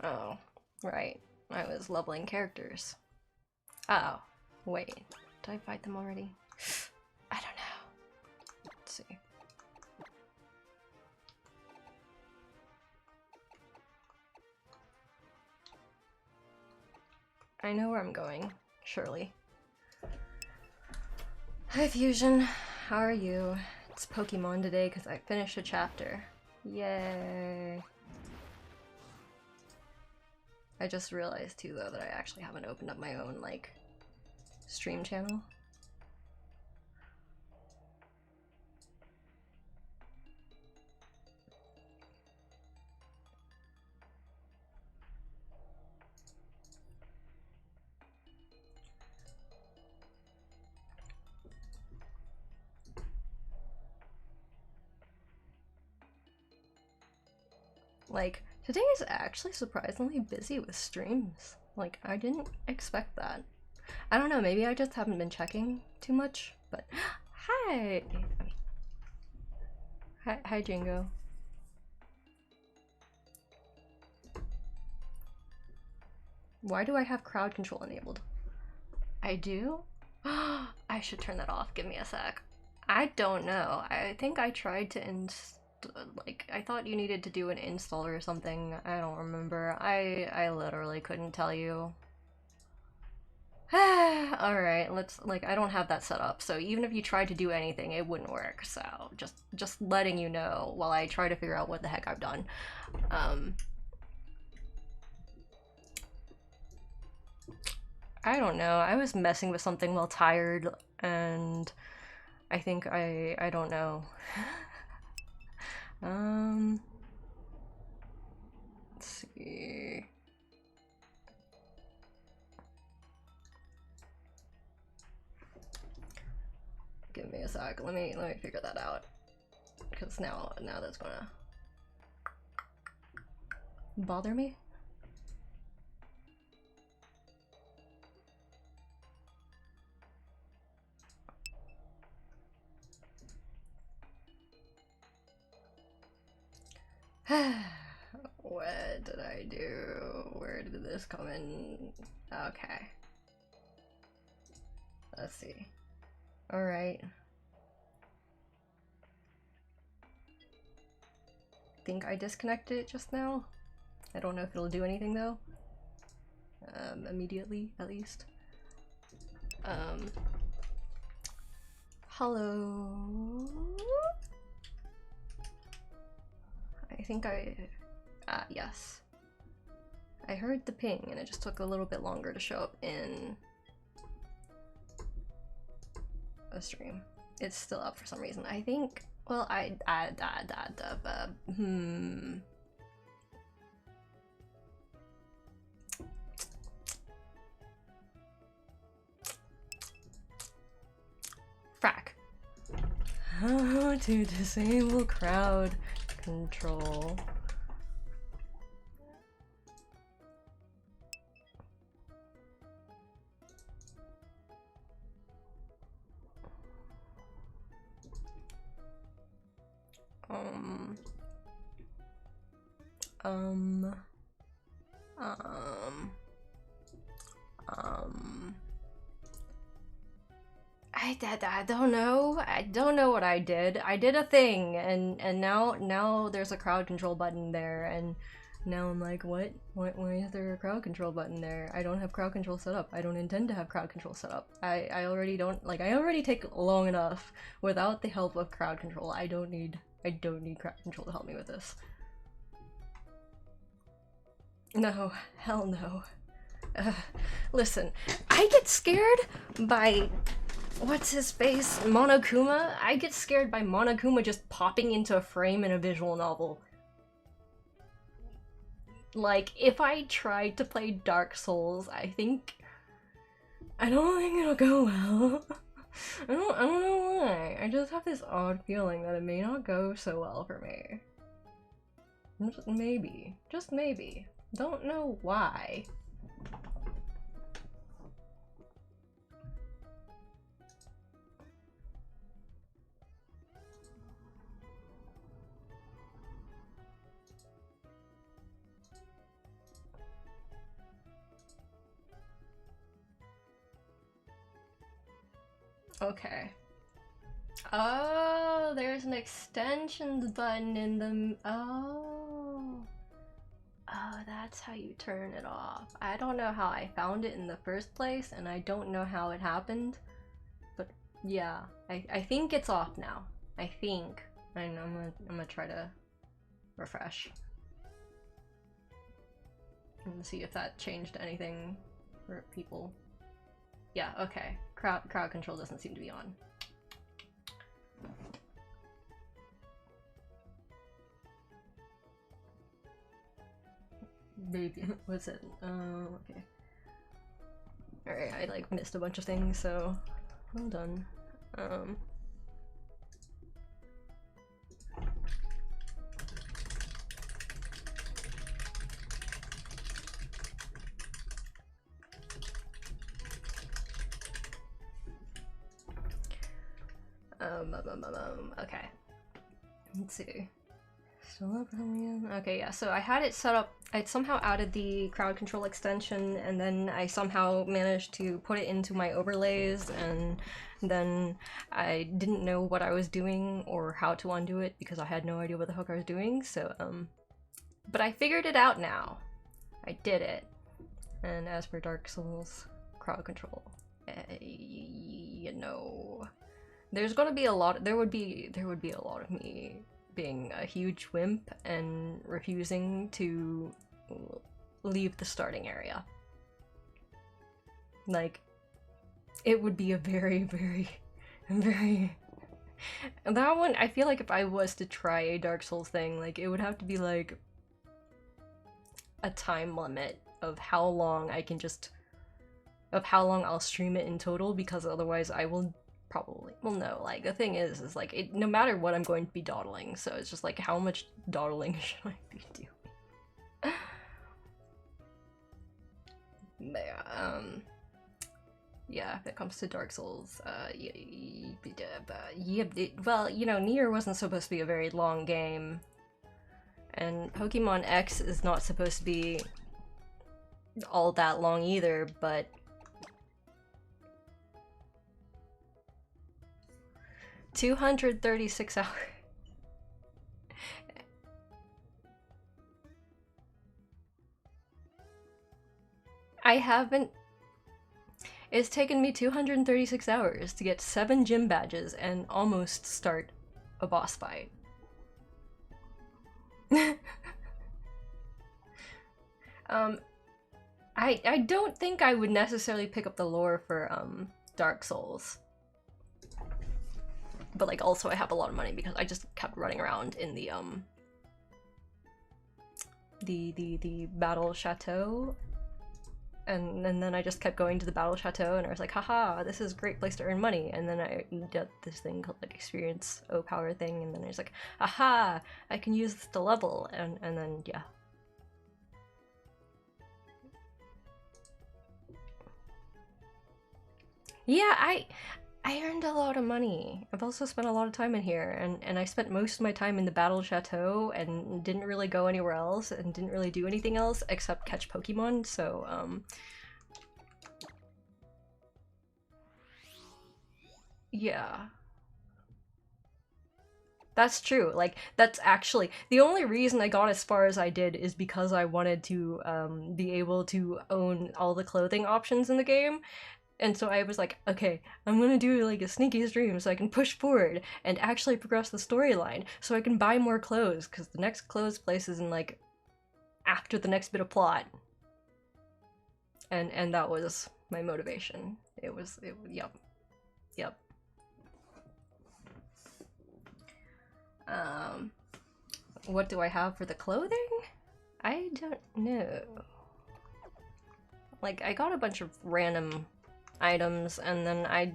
Oh, right. I was leveling characters. Oh, wait. Did I fight them already? I don't know. Let's see. I know where I'm going, surely. Hi Fusion, how are you? It's Pokemon today because I finished a chapter. Yay! I just realized too though that I actually haven't opened up my own like stream channel. Like, today is actually surprisingly busy with streams. Like, I didn't expect that. I don't know, maybe I just haven't been checking too much, but hi! Hi Jingo. Why do I have crowd control enabled? I do? I should turn that off, give me a sec. I don't know, I think I tried to I thought you needed to do an install or something. I don't remember. I literally couldn't tell you. Alright, let's, like, I don't have that set up, so even if you tried to do anything, it wouldn't work, so just letting you know while I try to figure out what the heck I've done. I don't know, I was messing with something while tired, and I think I don't know. Let's see. Give me a sec. Let me figure that out. Because now that's gonna bother me. What did I do? Where did this come in? Okay. Let's see. Alright. Think I disconnected it just now? I don't know if it'll do anything though. Immediately, at least. Hello? I think yes. I heard the ping and it just took a little bit longer to show up in a stream. It's still up for some reason. I think, well, Frack. How to disable crowd control. I don't know. I don't know what I did. I did a thing, and now there's a crowd control button there, and now I'm like, what? Why is there a crowd control button there? I don't have crowd control set up. I don't intend to have crowd control set up. I already don't, like, I already take long enough without the help of crowd control. I don't need crowd control to help me with this. No, hell no. Listen, I get scared by what's his face? Monokuma? I get scared by Monokuma just popping into a frame in a visual novel. Like, if I tried to play Dark Souls, I don't think it'll go well. I don't know why. I just have this odd feeling that it may not go so well for me. Maybe. Just maybe. Don't know why. Okay. Oh, there's an extensions button in the... Oh. Oh, that's how you turn it off. I don't know how I found it in the first place, and I don't know how it happened. But yeah, I think it's off now. I think. And I'm gonna try to refresh. And see if that changed anything for people. Yeah, okay. Crowd control doesn't seem to be on. Maybe. What's it? Okay. Alright, I like missed a bunch of things, so well done. Okay. Let's see. Still up, okay, yeah, so I had it set up, I somehow added the crowd control extension, and then I somehow managed to put it into my overlays, and then I didn't know what I was doing or how to undo it because I had no idea what the heck I was doing, so, but I figured it out now. I did it. And as for Dark Souls crowd control, you know, there's gonna be a lot, there would be a lot of me being a huge wimp and refusing to leave the starting area. Like, it would be a very, very, very... That one, I feel like if I was to try a Dark Souls thing, like, it would have to be like a time limit of how long I can just... of how long I'll stream it in total, because otherwise I will probably, well no, like the thing is like it, no matter what I'm going to be dawdling, so it's just like how much dawdling should I be doing? Yeah, if it comes to Dark Souls, well, you know, Nier wasn't supposed to be a very long game, and Pokemon X is not supposed to be all that long either, but 236 hours. I haven't... It's taken me 236 hours to get 7 gym badges and almost start a boss fight. I don't think I would necessarily pick up the lore for Dark Souls. But like also I have a lot of money because I just kept running around in the battle chateau, and then I just kept going to the battle chateau, and I was like, haha, this is a great place to earn money. And then I did this thing called like experience O-Power thing, and then I was like, aha, I can use this to level, and then yeah. Yeah, I earned a lot of money. I've also spent a lot of time in here, and I spent most of my time in the Battle Chateau and didn't really go anywhere else and didn't really do anything else except catch Pokemon, so, yeah. That's true. Like, that's actually... The only reason I got as far as I did is because I wanted to, be able to own all the clothing options in the game. And so I was like, okay, I'm gonna do like a sneaky stream so I can push forward and actually progress the storyline so I can buy more clothes, because the next clothes place is in like after the next bit of plot. And that was my motivation. Yep. What do I have for the clothing? I don't know. Like, I got a bunch of random items, and then I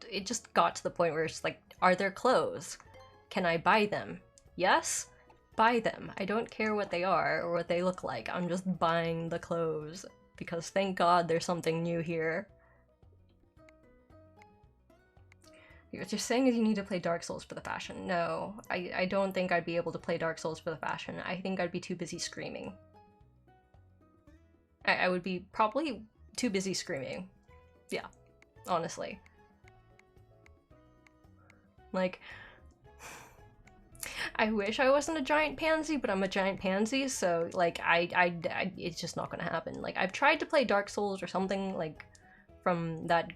it just got to the point where it's like, are there clothes? Can I buy them? Yes? Buy them. I don't care what they are or what they look like. I'm just buying the clothes because thank God there's something new here. What you're saying is you need to play Dark Souls for the fashion. No, I don't think I'd be able to play Dark Souls for the fashion. I think I'd be too busy screaming. I would be probably too busy screaming. Yeah, honestly. Like, I wish I wasn't a giant pansy, but I'm a giant pansy, so, like, it's just not gonna happen. Like, I've tried to play Dark Souls or something, like, from that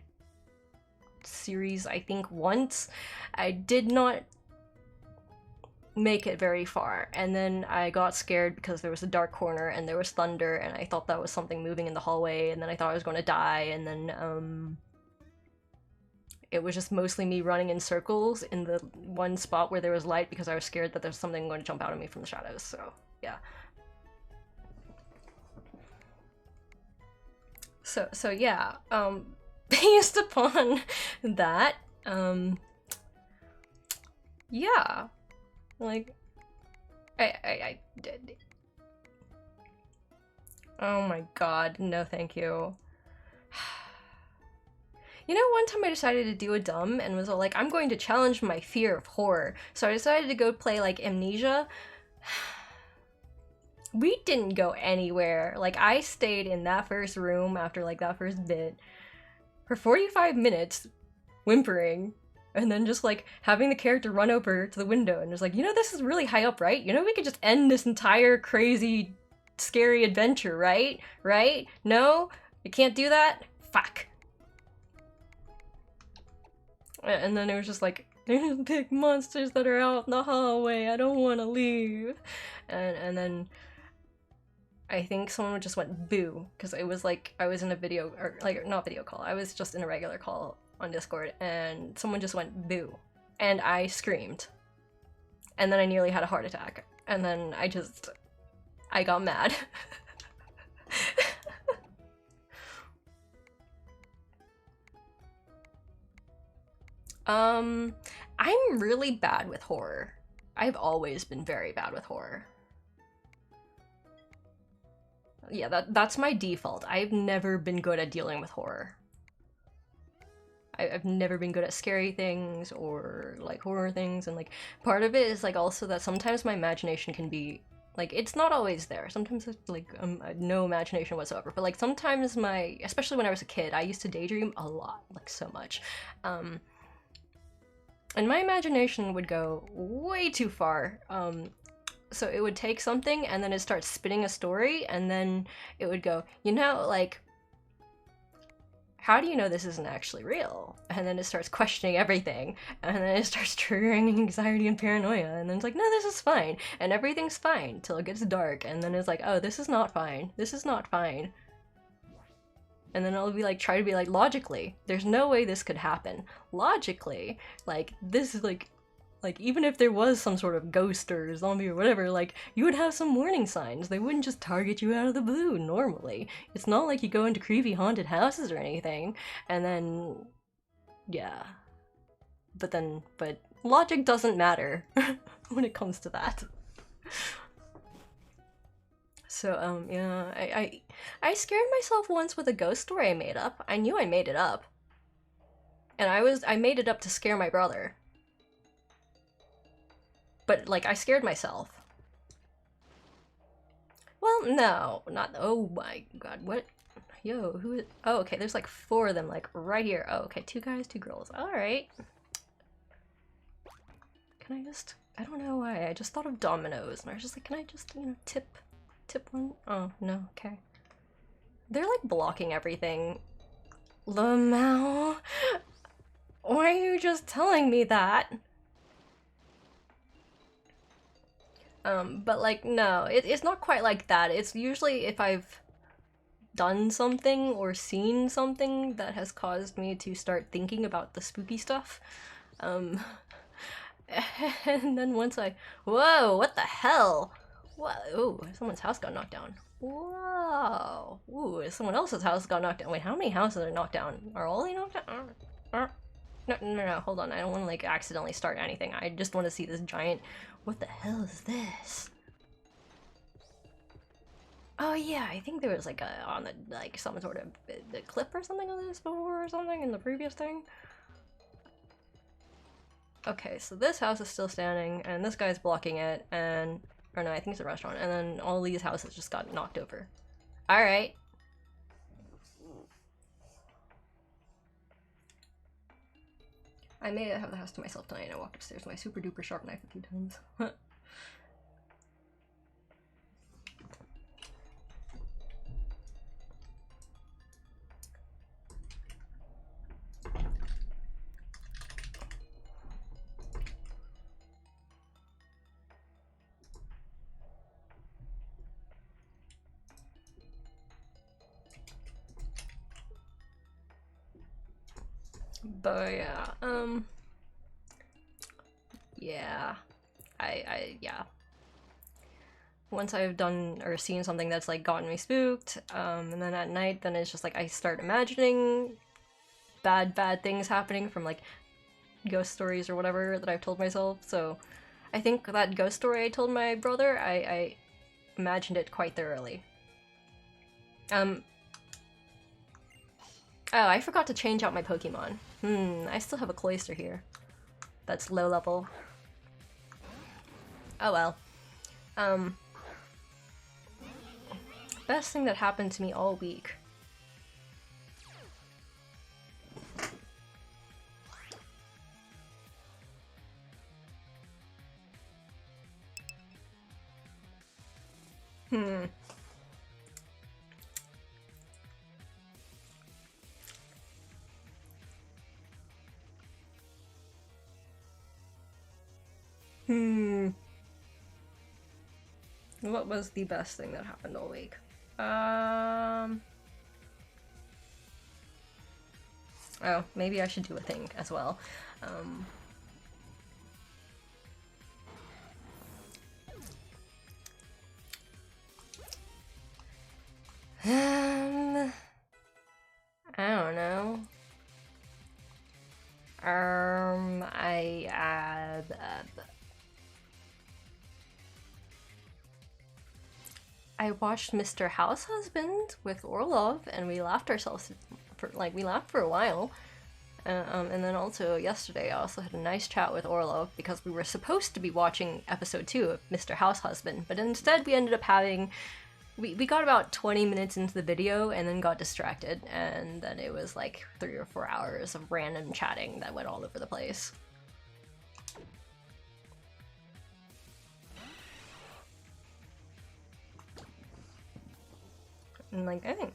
series, I think, once. I did not make it very far, and then I got scared because there was a dark corner and there was thunder, and I thought that was something moving in the hallway, and then I thought I was going to die, and then it was just mostly me running in circles in the one spot where there was light because I was scared that there's something going to jump out at me from the shadows. So yeah. So yeah, based upon that, yeah, like, I did. Oh my god, no thank you. You know, one time I decided to do a dumb and was all like, I'm going to challenge my fear of horror. So I decided to go play, like, Amnesia. We didn't go anywhere. Like, I stayed in that first room after, like, that first bit for 45 minutes, whimpering, and then just, like, having the character run over to the window and just like, you know, this is really high up, right? You know, we could just end this entire crazy, scary adventure, right? Right? No? You can't do that? Fuck. And then it was just like, there's big monsters that are out in the hallway, I don't want to leave. And then I think someone just went boo, because it was like, I was in a video, or like, not video call, I was just in a regular call on Discord, and someone just went boo. And I screamed. And then I nearly had a heart attack. And then I got mad. I'm really bad with horror. I've always been very bad with horror. Yeah, that's my default. I've never been good at dealing with horror. I've never been good at scary things or, like, horror things, and, like, part of it is, like, also that sometimes my imagination can be, like, it's not always there. Sometimes it's, like, no imagination whatsoever, but, like, sometimes especially when I was a kid, I used to daydream a lot, like, so much. And my imagination would go way too far. So it would take something, and then it starts spinning a story, and then it would go, you know, like, how do you know this isn't actually real? And then it starts questioning everything, and then it starts triggering anxiety and paranoia, and then it's like, no, this is fine, and everything's fine, till it gets dark, and then it's like, oh, this is not fine, this is not fine. And then I'll be like, try to be like, logically, there's no way this could happen. Logically, like, this is like, even if there was some sort of ghost or zombie or whatever, like, you would have some warning signs. They wouldn't just target you out of the blue, normally. It's not like you go into creepy haunted houses or anything, and then, yeah. But logic doesn't matter when it comes to that. So, yeah, I scared myself once with a ghost story I made up. I knew I made it up. And I made it up to scare my brother. But, like, I scared myself. Well, no, not, oh my god, what? Yo, who is, oh, okay, there's like 4 of them, like, right here. Oh, okay, 2 guys, 2 girls, alright. Can I just, I don't know why, I just thought of dominoes, and I was just like, can I just, you know, tip one? Oh, no, okay. They're, like, blocking everything. Lamau, why are you just telling me that? But, like, no, it's not quite like that. It's usually if I've done something or seen something that has caused me to start thinking about the spooky stuff. And then once whoa, what the hell? What? Ooh, someone's house got knocked down. Whoa. Ooh, someone else's house got knocked down. Wait, how many houses are knocked down? Are all they knocked down? No, hold on. I don't want to, like, accidentally start anything. I just want to see this giant... What the hell is this? Oh yeah, I think there was, like, some sort of a clip or something of this before or something in the previous thing. Okay, so this house is still standing, and this guy's blocking it, and... Or no, I think it's a restaurant, and then all these houses just got knocked over. Alright. I may have the house to myself tonight and I walked upstairs with my super duper sharp knife a few times. But yeah, yeah, yeah. Once I've done or seen something that's like gotten me spooked, and then at night, then it's just like I start imagining bad things happening from like ghost stories or whatever that I've told myself. So I think that ghost story I told my brother, I imagined it quite thoroughly. Oh, I forgot to change out my Pokemon. I still have a Cloyster here. That's low level. Oh well. Best thing that happened to me all week. What was the best thing that happened all week? Oh, maybe I should do a thing as well. I don't know. I watched Mr. House Husband with Orlov, and we laughed ourselves for we laughed for a while. And then also yesterday, I also had a nice chat with Orlov because we were supposed to be watching episode 2 of Mr. House Husband, but instead we ended up having. We got about 20 minutes into the video and then got distracted, and then it was like 3 or 4 hours of random chatting that went all over the place. And like, I think,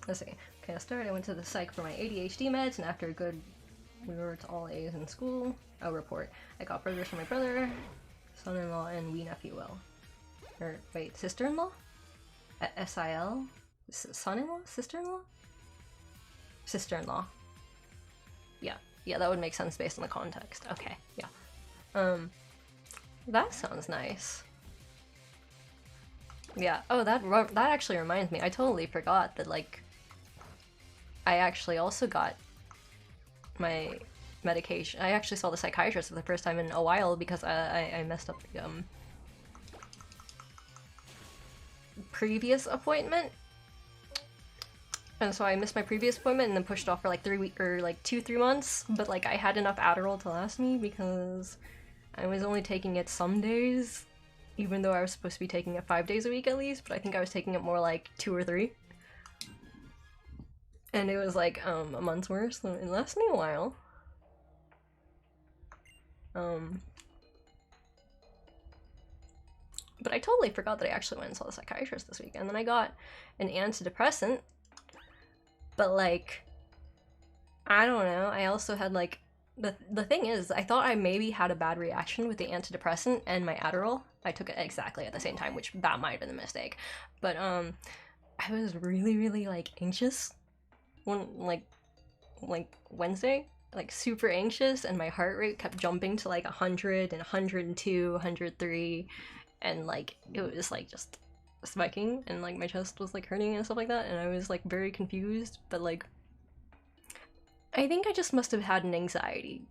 let's see. Okay, I started, I went to the psych for my ADHD meds, and after a good, we were to all A's in school. Oh, report. I got burgers for my brother, son-in-law, and wee nephew Will. Or, wait, sister-in-law? SIL? Son-in-law? Sister-in-law? Sister-in-law. Yeah, that would make sense based on the context. Okay, yeah. That sounds nice. Yeah, oh, that actually reminds me, I totally forgot that, like, I actually also got my medication. I actually saw the psychiatrist for the first time in a while because I messed up the, previous appointment, and so I missed my previous appointment and then pushed off for like 3 weeks or like 2-3 months, but like I had enough Adderall to last me because I was only taking it some days, even though I was supposed to be taking it 5 days a week at least, but I think I was taking it more like 2 or 3, and it was like a month's worth, so it lasted me a while. But I totally forgot that I actually went and saw the psychiatrist this week, and then I got an antidepressant, but like, I don't know, I also had like, the thing is, I thought I maybe had a bad reaction with the antidepressant and my Adderall. I took it exactly at the same time, which that might have been a mistake, but I was really like anxious one like Wednesday, like super anxious, and my heart rate kept jumping to like 100 and 102, 103, and like it was like just spiking, and like my chest was like hurting and stuff like that, and I was like very confused. But like, I think I just must have had an anxiety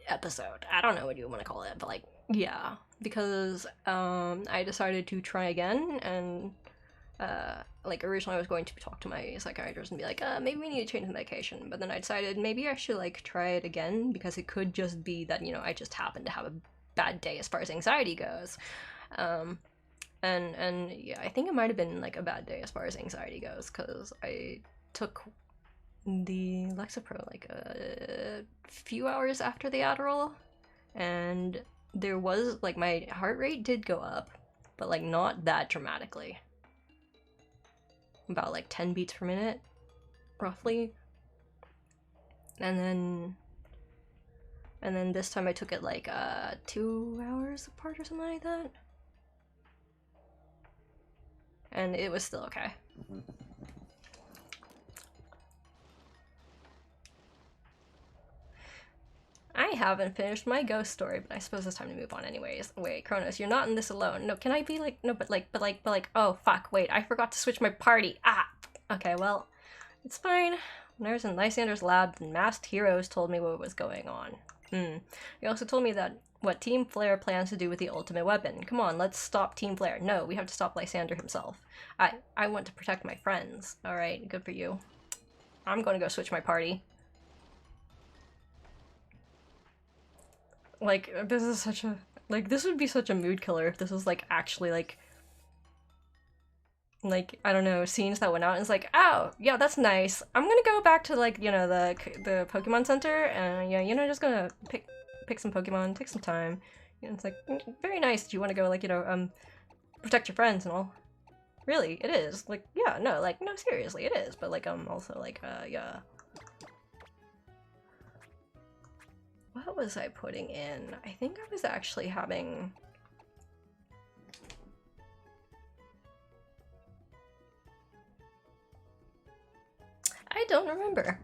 episode. I don't know what you want to call it, but like, yeah, because I decided to try again, and like originally I was going to talk to my psychiatrist and be like, maybe we need to change the medication, but then I decided maybe I should like try it again, because it could just be that, you know, I just happened to have a bad day as far as anxiety goes. And yeah, I think it might have been like a bad day as far as anxiety goes, because I took the Lexapro like a few hours after the Adderall, and there was like my heart rate did go up, but like not that dramatically. About like 10 beats per minute, roughly. And then this time I took it like 2 hours apart or something like that. And it was still okay. I haven't finished my ghost story, but I suppose it's time to move on anyways. Wait, Kronos, you're not in this alone. No, can I be like, no, but like, oh, fuck, wait, I forgot to switch my party. Ah! Okay, well, it's fine. When I was in Lysander's lab, the masked heroes told me what was going on. They also told me that what Team Flare plans to do with the ultimate weapon. Come on, let's stop Team Flare. No, we have to stop Lysander himself. I want to protect my friends. Alright, good for you. I'm gonna go switch my party. Like, this is such a... Like, this would be such a mood killer if this was, like, actually, like, I don't know, scenes that went out and it's like, oh, yeah, that's nice. I'm gonna go back to, like, you know, the Pokemon Center and, yeah, you know, just gonna pick some Pokemon, take some time. You know, it's like, very nice. Do you want to go, like, you know, protect your friends and all? Really, it is. Like, yeah, no, like, no, seriously, it is. But, like, also, like, yeah. What was I putting in? I think I was actually having... I don't remember.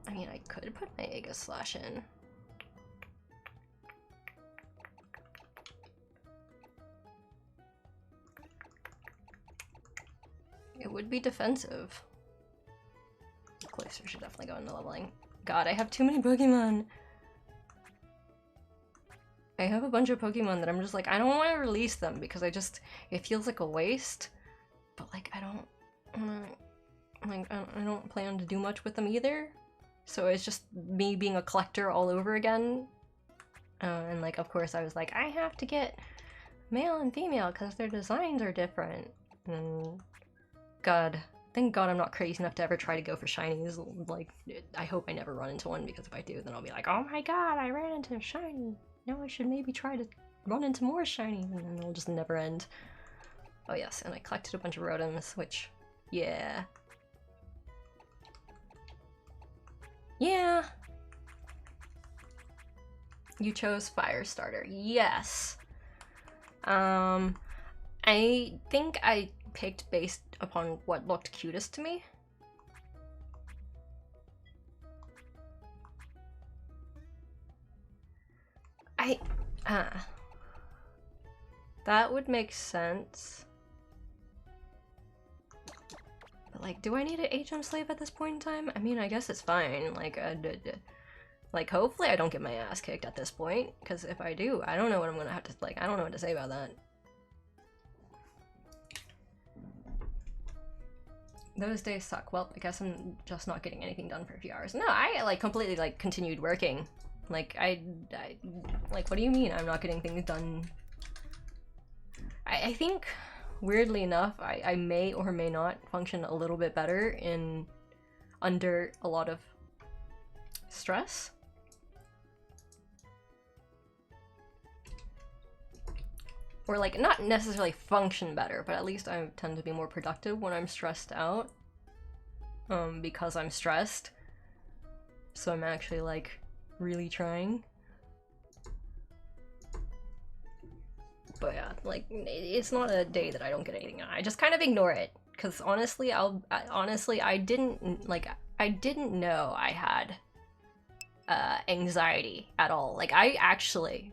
I mean, I could put my Aegislash in. It would be defensive. Cloister should definitely go into leveling. God, I have too many Pokemon! I have a bunch of Pokemon that I'm just like, I don't want to release them because I just, it feels like a waste. But like, I don't plan to do much with them either. So it's just me being a collector all over again. And like, of course, I was like, I have to get male and female because their designs are different. And God, thank God I'm not crazy enough to ever try to go for shinies. Like, I hope I never run into one because if I do, then I'll be like, oh my God, I ran into a shiny. Now I should maybe try to run into more shinies, and then it'll just never end. Oh yes, and I collected a bunch of Rotoms, which, yeah. Yeah! You chose Firestarter, yes! I think I picked based upon what looked cutest to me. That would make sense. But like, do I need an HM slave at this point in time? I mean, I guess it's fine. Like, hopefully I don't get my ass kicked at this point, because if I do, I don't know what I'm gonna have to, like, I don't know what to say about that. Those days suck. Well, I guess I'm just not getting anything done for a few hours. No, I, like, completely, like, continued working. Like, like, what do you mean I'm not getting things done? I think, weirdly enough, I may or may not function a little bit better under a lot of stress. Or, like, not necessarily function better, but at least I tend to be more productive when I'm stressed out. Because I'm stressed. So I'm actually, like, really trying. But yeah, like, it's not a day that I don't get anything done. I just kind of ignore it. Because honestly, I didn't know I had anxiety at all. Like, I actually,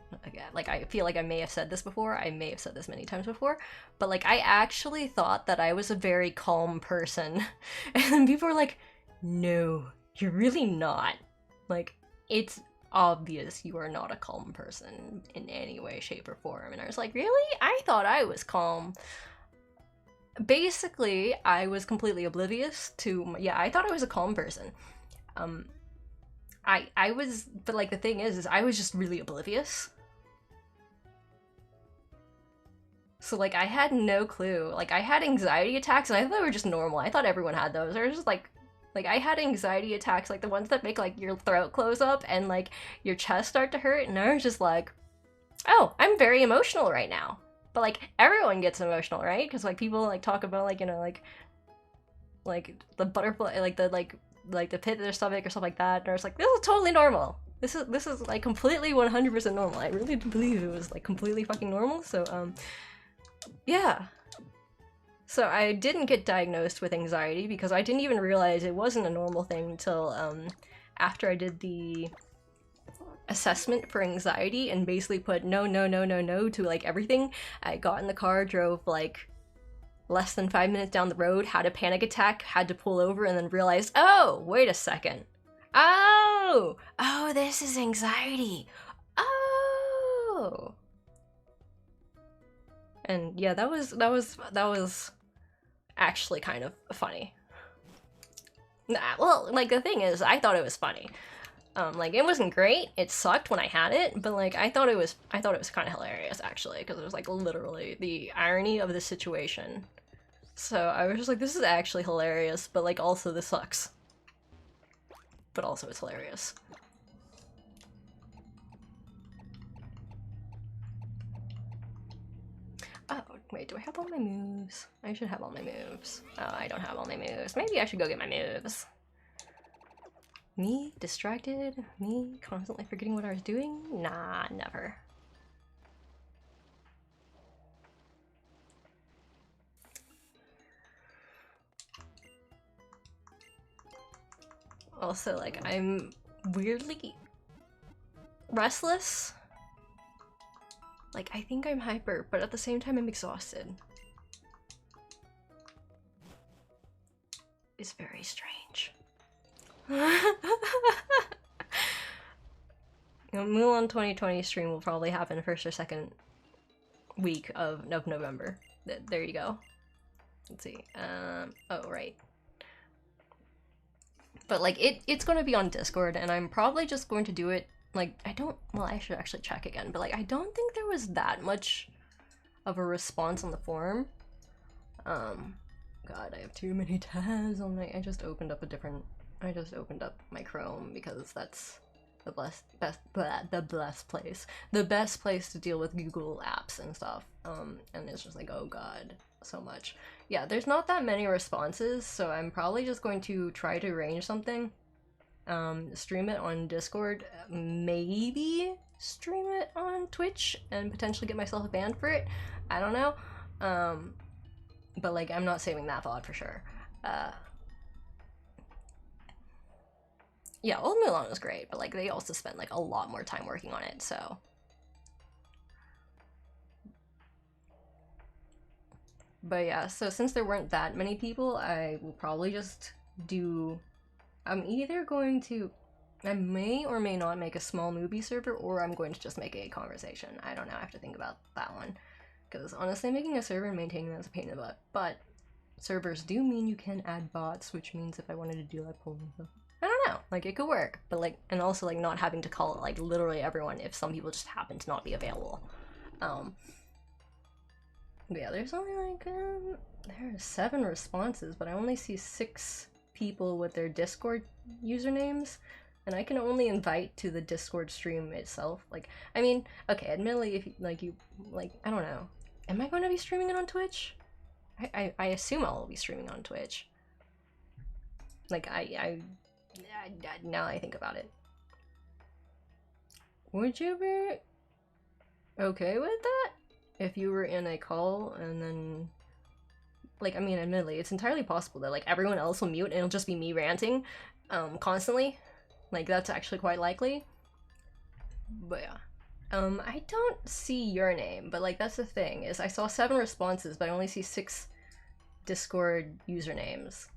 like, I feel like I may have said this before, I may have said this many times before, but like, I actually thought that I was a very calm person. And then people were like, no, you're really not. Like, it's obvious you are not a calm person in any way, shape, or form. And I was like, really? I thought I was calm. Basically, I was completely oblivious to, yeah, I thought I was a calm person. I was, but like the thing is I was just really oblivious. So, like, I had no clue. Like, I had anxiety attacks, and I thought they were just normal. I thought everyone had those. They were just, like, I had anxiety attacks, like, the ones that make, like, your throat close up and, like, your chest start to hurt, and I was just like, oh, I'm very emotional right now. But, like, everyone gets emotional, right? Because, like, people, like, talk about, like, you know, like, the butterfly, like, the pit of their stomach or stuff like that, and I was like, this is totally normal. This is, like, completely 100% normal. I really did believe it was, like, completely fucking normal, so, yeah. So I didn't get diagnosed with anxiety because I didn't even realize it wasn't a normal thing until after I did the assessment for anxiety and basically put no, no, no, no, no to like everything. I got in the car, drove like less than 5 minutes down the road, had a panic attack, had to pull over, and then realized, oh, wait a second. Oh, this is anxiety. Oh. And yeah, that was actually kind of funny. Nah, well, like, the thing is, I thought it was funny. Like, it wasn't great, it sucked when I had it, but, like, I thought it was kind of hilarious, actually, because it was, like, literally the irony of the situation. So I was just like, this is actually hilarious, but, like, also this sucks. But also it's hilarious. Oh, wait, do I have all my moves? I should have all my moves. Oh, I don't have all my moves. Maybe I should go get my moves. Me? Distracted? Me? Constantly forgetting what I was doing? Nah, never. Also, like, I'm weirdly restless. Like, I think I'm hyper, but at the same time I'm exhausted. It's very strange. Mulan 2020 stream will probably happen first or second week of November. There you go. Let's see. Oh, right. But, like, it's going to be on Discord, and I'm probably just going to do it, like, I should actually check again, but, like, I don't think there was that much of a response on the forum. God, I have too many tabs on my, I just opened up my Chrome, because that's the best place to deal with Google apps and stuff, and it's just like, oh god, so much. Yeah, there's not that many responses, so I'm probably just going to try to arrange something, stream it on Discord, maybe stream it on Twitch, and potentially get myself a ban for it, I don't know, but, like, I'm not saving that thought for sure. Yeah, Old Mulan was great, but, like, they also spent, like, a lot more time working on it, so. But yeah, so since there weren't that many people, I will probably just do... I'm either going to... I may or may not make a small movie server, or I'm going to just make a conversation. I don't know, I have to think about that one. Because honestly, making a server and maintaining that is a pain in the butt. But servers do mean you can add bots, which means if I wanted to do, like, polls and stuff, I don't know, like, it could work, but, like, and also, like, not having to call it, like, literally everyone if some people just happen to not be available. But yeah, there's only, like, there are 7 responses, but I only see 6 people with their Discord usernames, and I can only invite to the Discord stream itself. Like, I mean, okay, admittedly, if, you, I don't know. Am I going to be streaming it on Twitch? I assume I'll be streaming on Twitch. Like, now I think about it. Would you be okay with that? If you were in a call and then, like, I mean, admittedly, it's entirely possible that, like, everyone else will mute and it'll just be me ranting, constantly. Like, that's actually quite likely. But yeah. I don't see your name, but, like, that's the thing, is I saw 7 responses, but I only see 6 Discord usernames.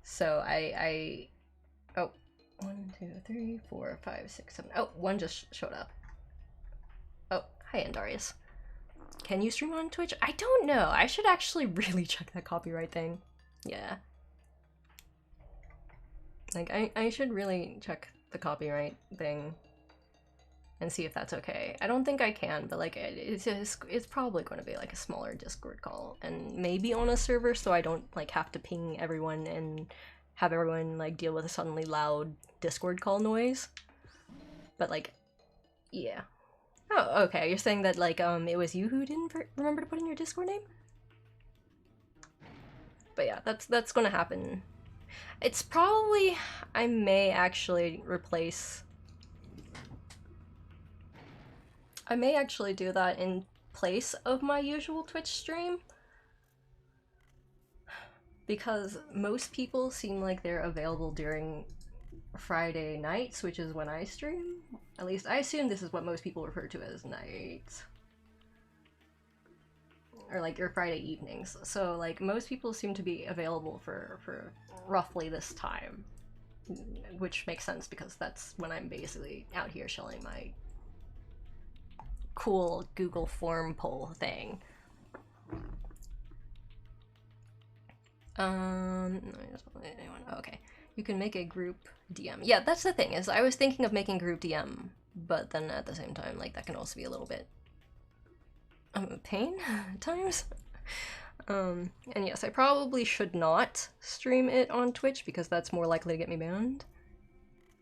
So oh, 1, 2, 3, 4, 5, 6, 7. Oh, 1 just showed up. Oh, hi, Andarius. Can you stream on Twitch? I don't know. I should actually really check that copyright thing. Yeah. Like, I should really check the copyright thing. and see if that's okay. I don't think I can, but like it's probably going to be like a smaller Discord call, and maybe on a server, so I don't like have to ping everyone and have everyone like deal with a suddenly loud Discord call noise. But like, yeah. Oh, okay. You're saying that like it was you who didn't remember to put in your Discord name? But yeah, that's gonna happen. It's probably, I may actually do that in place of my usual Twitch stream, because most people seem like they're available during Friday nights, which is when I stream. At least I assume this is what most people refer to as nights. Or like your Friday evenings. So like most people seem to be available for roughly this time. Which makes sense because that's when I'm basically out here showing my cool Google form poll thing. Okay. You can make a group DM. Yeah, that's the thing, is I was thinking of making group DM, but then at the same time, like, that can also be a little bit a pain at times. And yes, I probably should not stream it on Twitch because that's more likely to get me banned.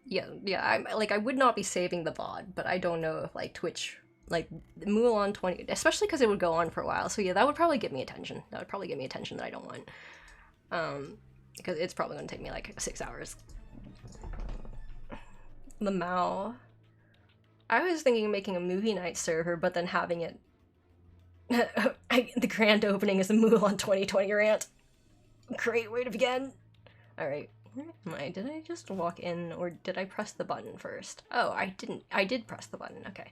Yeah, I would not be saving the VOD, but I don't know if like Twitch, like Mulan 20, especially because it would go on for a while. So yeah, that would probably get me attention. That would probably get me attention that I don't want. Because it's probably going to take me like 6 hours. The Mao. I was thinking of making a movie night server, but then having it the grand opening is a Mulan 2020 rant. Great way to begin. Alright, where am I? Did I just walk in, or did I press the button first? Oh, I didn't. I did press the button, okay.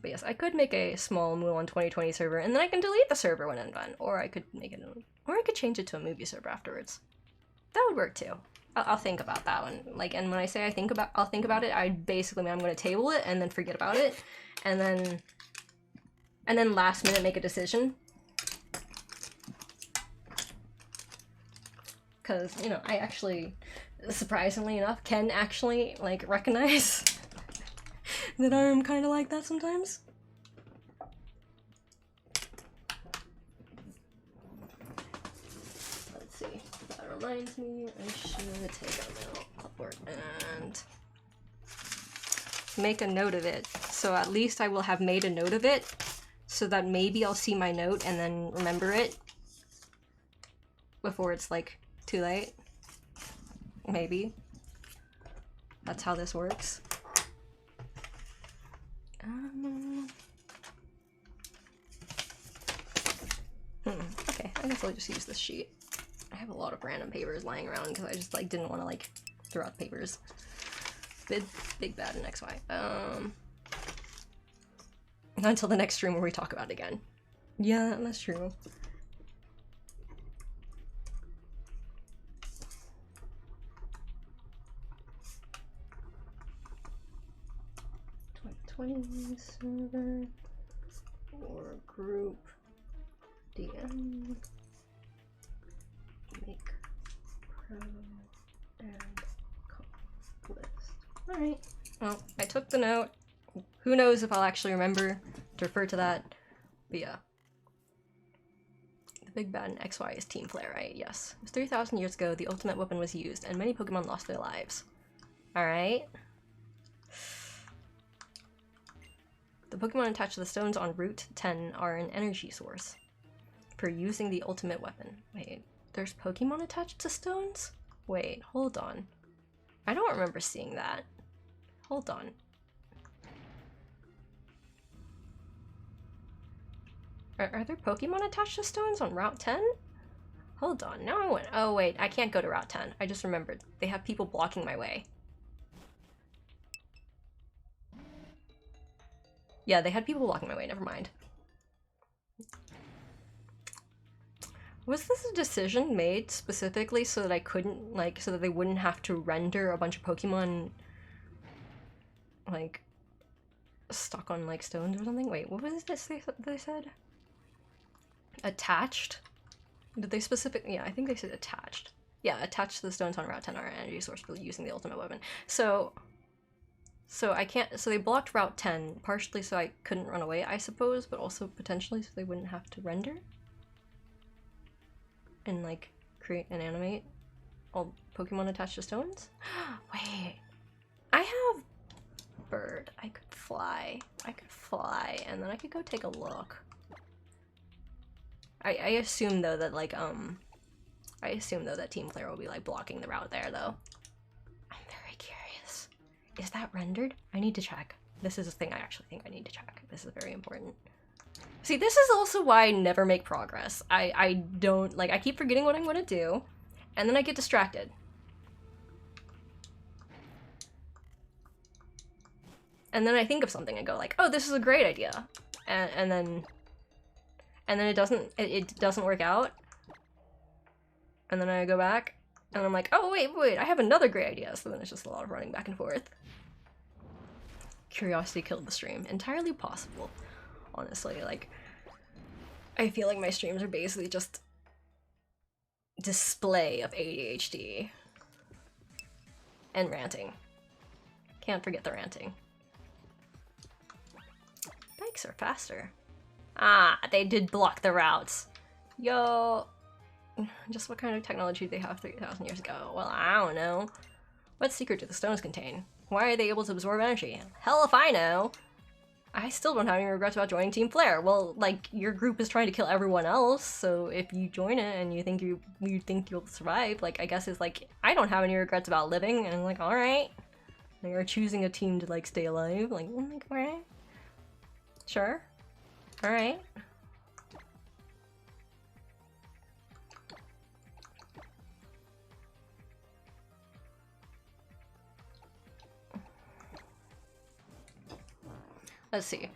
But yes, I could make a small Mulan 2020 server, and then I can delete the server when I'm done. Or I could make it, or I could change it to a movie server afterwards. That would work too. I'll think about that one. Like, and when I say I'll think about it, I basically mean I'm going to table it and then forget about it, and then last minute make a decision. Because, you know, I actually, surprisingly enough, can actually, like, recognize that I'm kind of like that sometimes. Let's see. That reminds me, I should take out my clipboard and make a note of it. So at least I will have made a note of it, so that maybe I'll see my note and then remember it before it's, like, too late. Maybe. That's how this works. Okay, I guess I'll just use this sheet. I have a lot of random papers lying around because I just like didn't want to like throw out the papers. Big bad in XY. Until the next stream where we talk about it again. Yeah, that's true. Server or group DM, make pro and comp list. Alright, well, I took the note. Who knows if I'll actually remember to refer to that, but yeah. The big bad in XY is Team Flare, right? Yes. It was 3,000 years ago, the ultimate weapon was used, and many Pokemon lost their lives. Alright. The Pokemon attached to the stones on Route 10 are an energy source for using the ultimate weapon. Wait, there's Pokemon attached to stones? Wait, hold on. I don't remember seeing that. Hold on. Are there Pokemon attached to stones on Route 10? Hold on, now I went. Oh wait, I can't go to Route 10. I just remembered. They have people blocking my way. Yeah, they had people blocking my way, never mind. Was this a decision made specifically so that I couldn't, like, so that they wouldn't have to render a bunch of Pokemon, like, stuck on, like, stones or something? Wait, what was this they said? Attached? Did they specifically? Yeah, I think they said attached. Yeah, attached to the stones on Route 10 are an energy source for using the ultimate weapon. So So I can't, so they blocked Route 10, partially so I couldn't run away, I suppose, but also potentially so they wouldn't have to render. And like, create and animate all Pokemon attached to stones? Wait, I have bird, I could fly, and then I could go take a look. I assume though that like, I assume though that team player will be like blocking the route there though. I'm very curious. Is that rendered? I need to check. This is a thing I actually think I need to check. This is very important. See, this is also why I never make progress. I don't, like, I keep forgetting what I'm gonna do, and then I get distracted. And then I think of something and go like, oh, this is a great idea. And then it doesn't work out. And then I go back, and I'm like, oh, wait, I have another great idea. So then it's just a lot of running back and forth. Curiosity killed the stream. Entirely possible, honestly. Like, I feel like my streams are basically just display of ADHD. And ranting. Can't forget the ranting. Bikes are faster. Ah, they did block the routes. Yo. Just what kind of technology did they have 3,000 years ago? Well, I don't know. What secret do the stones contain? Why are they able to absorb energy? Hell if I know! I still don't have any regrets about joining Team Flare. Well, like, your group is trying to kill everyone else, so if you join it and you think you'll survive, like, I guess it's like, I don't have any regrets about living, and I'm like, alright. They are choosing a team to, like, stay alive. Like, alright. Sure. Alright. Let's see.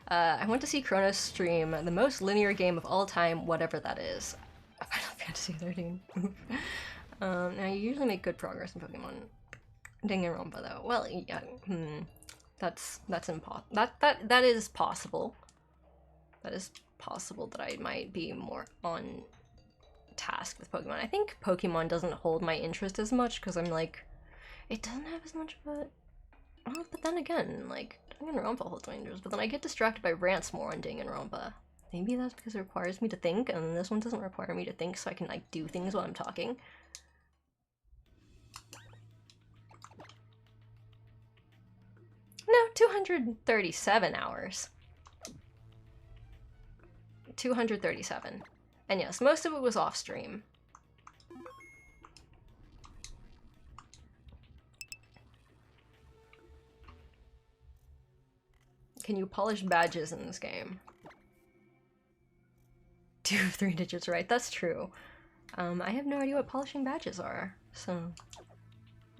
I went to see Kronos stream the most linear game of all time, whatever that is. Final Fantasy 13. Now you usually make good progress in Pokemon. Danganronpa though. Well, yeah. That's impossible. That is possible. That is possible that I might be more on task with Pokemon. I think Pokemon doesn't hold my interest as much because I'm like, it doesn't have as much of a. Oh, but then again, like, Danganronpa holds my interest, but then I get distracted by rants more on Danganronpa. Maybe that's because it requires me to think, and this one doesn't require me to think, so I can, like, do things while I'm talking. No, 237 hours. 237. And yes, most of it was off stream. Can you polish badges in this game? 2 of 3 digits, right? That's true. I have no idea what polishing badges are, so...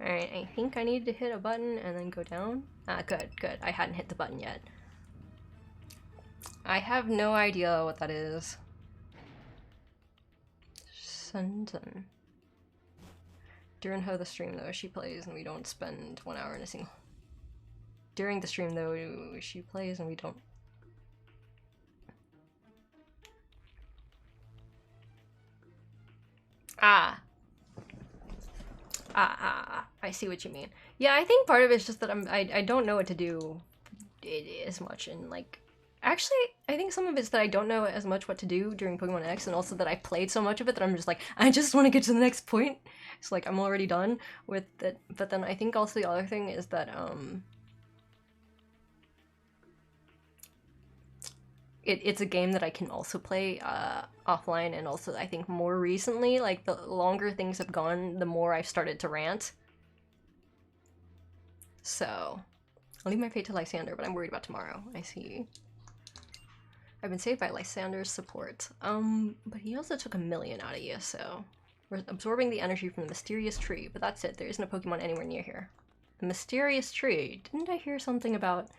Alright, I think I need to hit a button and then go down. Ah, good. I hadn't hit the button yet. I have no idea what that is. Senten. During how the stream, though, she plays and we don't spend 1 hour in a single... During the stream, though, she plays and we don't... I see what you mean. Yeah, I think part of it's just that I don't know what to do as much, and like... Actually, I think some of it's that I don't know as much what to do during Pokemon X, and also that I played so much of it that I'm just like, I just want to get to the next point. It's like, I'm already done with it. But then I think also the other thing is that, it's a game that I can also play offline, and also I think more recently, like the longer things have gone, the more I've started to rant. So, I'll leave my fate to Lysander, but I'm worried about tomorrow. I see. I've been saved by Lysander's support. But he also took 1 million out of you, so... We're absorbing the energy from the mysterious tree, but that's it. There isn't a Pokemon anywhere near here. The mysterious tree. Didn't I hear something about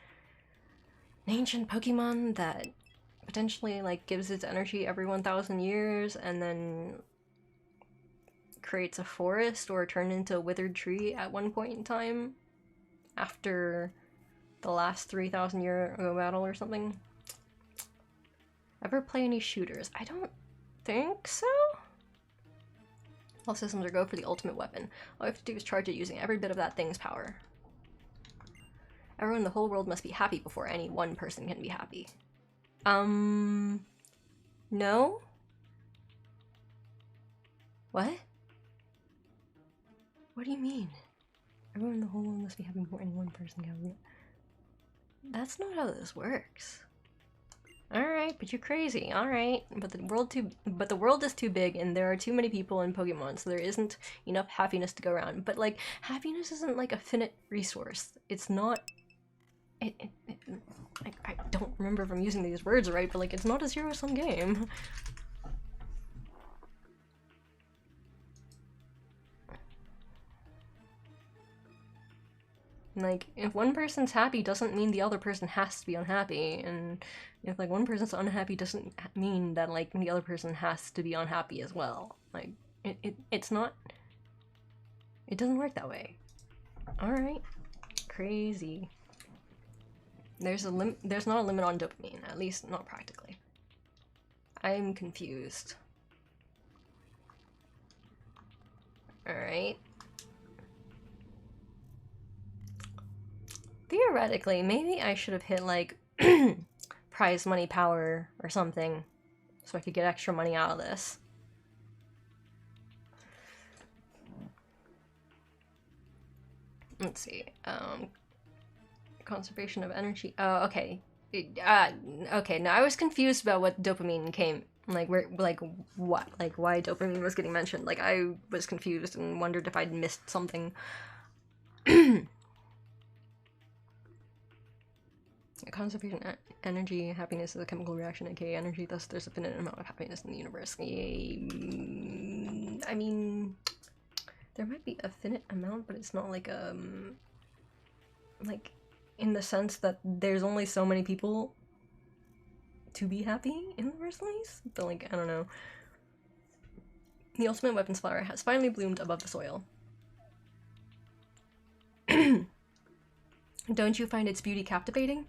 an ancient Pokemon that potentially, like, gives its energy every 1,000 years and then creates a forest or turned into a withered tree at one point in time after the last 3,000 year battle or something? Ever play any shooters? I don't think so. All systems are go for the ultimate weapon. All you have to do is charge it using every bit of that thing's power. Everyone in the whole world must be happy before any one person can be happy. No? What? What do you mean? Everyone in the whole world must be happy before any one person can be. That's not how this works. Alright, but you're crazy. Alright. But the world is too big and there are too many people in Pokemon, so there isn't enough happiness to go around. But like, happiness isn't like a finite resource. It's not I don't remember if I'm using these words right, but like, it's not a zero-sum game. Like, if one person's happy doesn't mean the other person has to be unhappy, and if like one person's unhappy doesn't mean that like the other person has to be unhappy as well. Like, it's not, it doesn't work that way. Alright. Crazy. There's not a limit on dopamine, at least not practically. I'm confused. Alright. Theoretically, maybe I should have hit like prize money power or something so I could get extra money out of this. Let's see. Conservation of energy. Oh, okay. Okay, now I was confused about what dopamine came, like where, like what, like why dopamine was getting mentioned. Like I was confused and wondered if I'd missed something. Conservation energy, happiness is a chemical reaction, aka energy, thus there's a finite amount of happiness in the universe. I mean, there might be a finite amount, but it's not like, like, in the sense that there's only so many people to be happy in the first place? But like, I don't know. The ultimate weapons flower has finally bloomed above the soil. Don't you find its beauty captivating?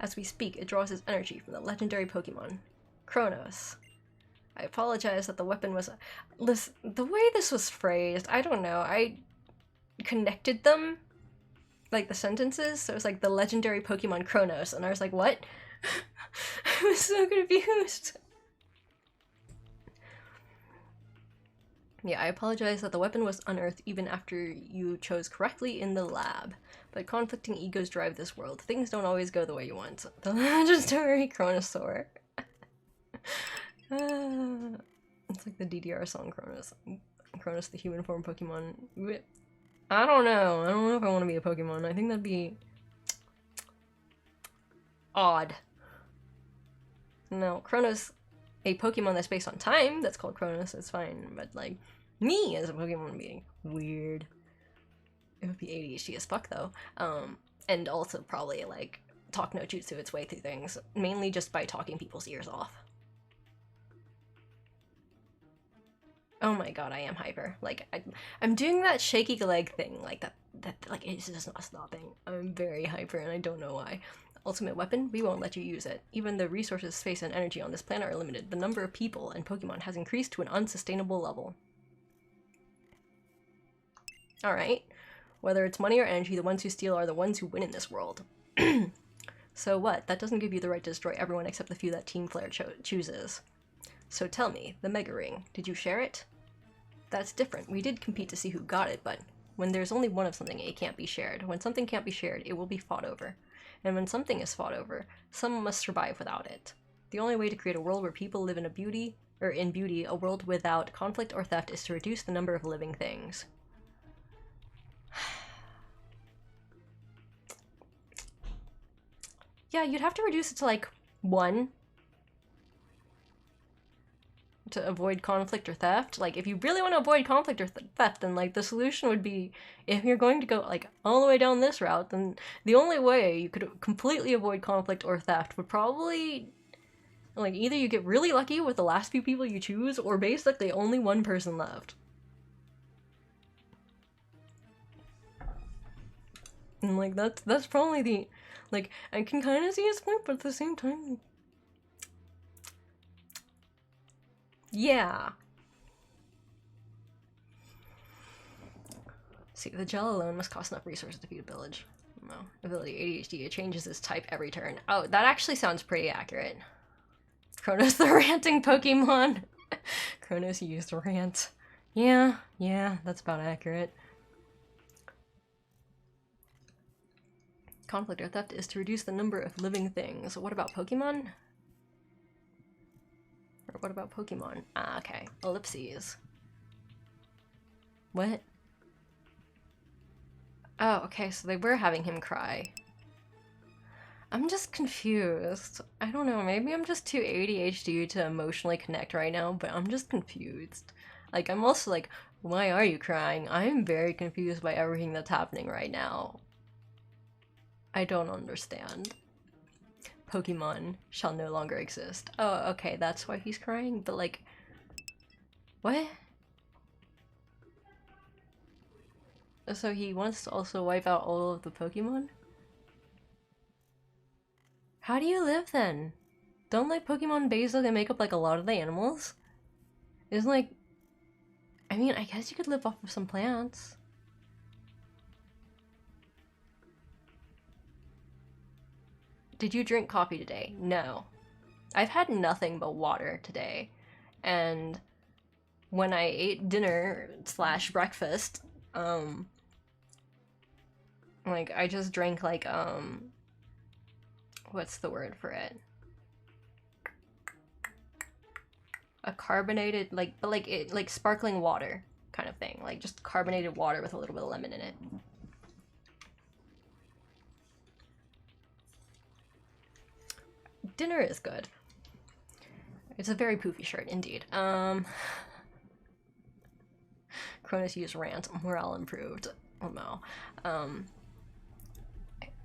As we speak, it draws its energy from the legendary Pokemon, Kronos. I apologize that the weapon was... Listen, the way this was phrased, I don't know, I connected them, like the sentences, so it was like the legendary Pokemon Kronos, and I was like, what? I was so confused. Yeah, I apologize that the weapon was unearthed even after you chose correctly in the lab. But conflicting egos drive this world. Things don't always go the way you want. The legendary Chronosaur. It's like the DDR song Kronos. Kronos, the human form Pokemon. I don't know. I don't know if I want to be a Pokemon. I think that'd be odd. No, Kronos, a Pokemon that's based on time, that's called Kronos, is fine. But like, me as a Pokemon being weird. It would be ADHD as fuck though. And also probably like talk no jutsu its way through things, mainly just by talking people's ears off. Oh my god, I am hyper. Like, I'm doing that shaky leg thing, like that like, it's just not stopping. I'm very hyper and I don't know why. Ultimate weapon, we won't let you use it. Even the resources, space, and energy on this planet are limited. The number of people and Pokemon has increased to an unsustainable level. Alright. Whether it's money or energy, the ones who steal are the ones who win in this world. So what? That doesn't give you the right to destroy everyone except the few that Team Flare chooses. So tell me, the Mega Ring, did you share it? That's different. We did compete to see who got it, but when there's only one of something, it can't be shared. When something can't be shared, it will be fought over. And when something is fought over, someone must survive without it. The only way to create a world where people live in beauty, a world without conflict or theft, is to reduce the number of living things. Yeah, you'd have to reduce it to like 1 to avoid conflict or theft. Like, if you really want to avoid conflict or theft, then like the solution would be, if you're going to go like all the way down this route, then the only way you could completely avoid conflict or theft would probably, like, either you get really lucky with the last few people you choose, or basically only one person left. And like that's probably the, like, I can kind of see his point, but at the same time, yeah. See, the gel alone must cost enough resources to feed a village. No. Ability ADHD, it changes its type every turn. Oh, that actually sounds pretty accurate. Kronos the ranting Pokemon. Kronos used rant. Yeah, that's about accurate. Conflict or theft is to reduce the number of living things. What about Pokemon? Or what about Pokemon? Ah, okay. Ellipses. What? Oh, okay, so they were having him cry. I'm just confused. I don't know, maybe I'm just too ADHD to emotionally connect right now, but I'm just confused. Like, I'm also like, why are you crying? I'm very confused by everything that's happening right now. I don't understand. Pokemon shall no longer exist. Oh, okay, that's why he's crying, but like... What? So he wants to also wipe out all of the Pokemon? How do you live then? Don't like Pokemon basically make up like a lot of the animals? Isn't like... I mean, I guess you could live off of some plants. Did you drink coffee today? No. I've had nothing but water today. And when I ate dinner / breakfast, like I just drank like what's the word for it? A carbonated but like sparkling water kind of thing, like just carbonated water with a little bit of lemon in it. Dinner is good. It's a very poofy shirt indeed. Cronus used rant, morale improved. Oh no.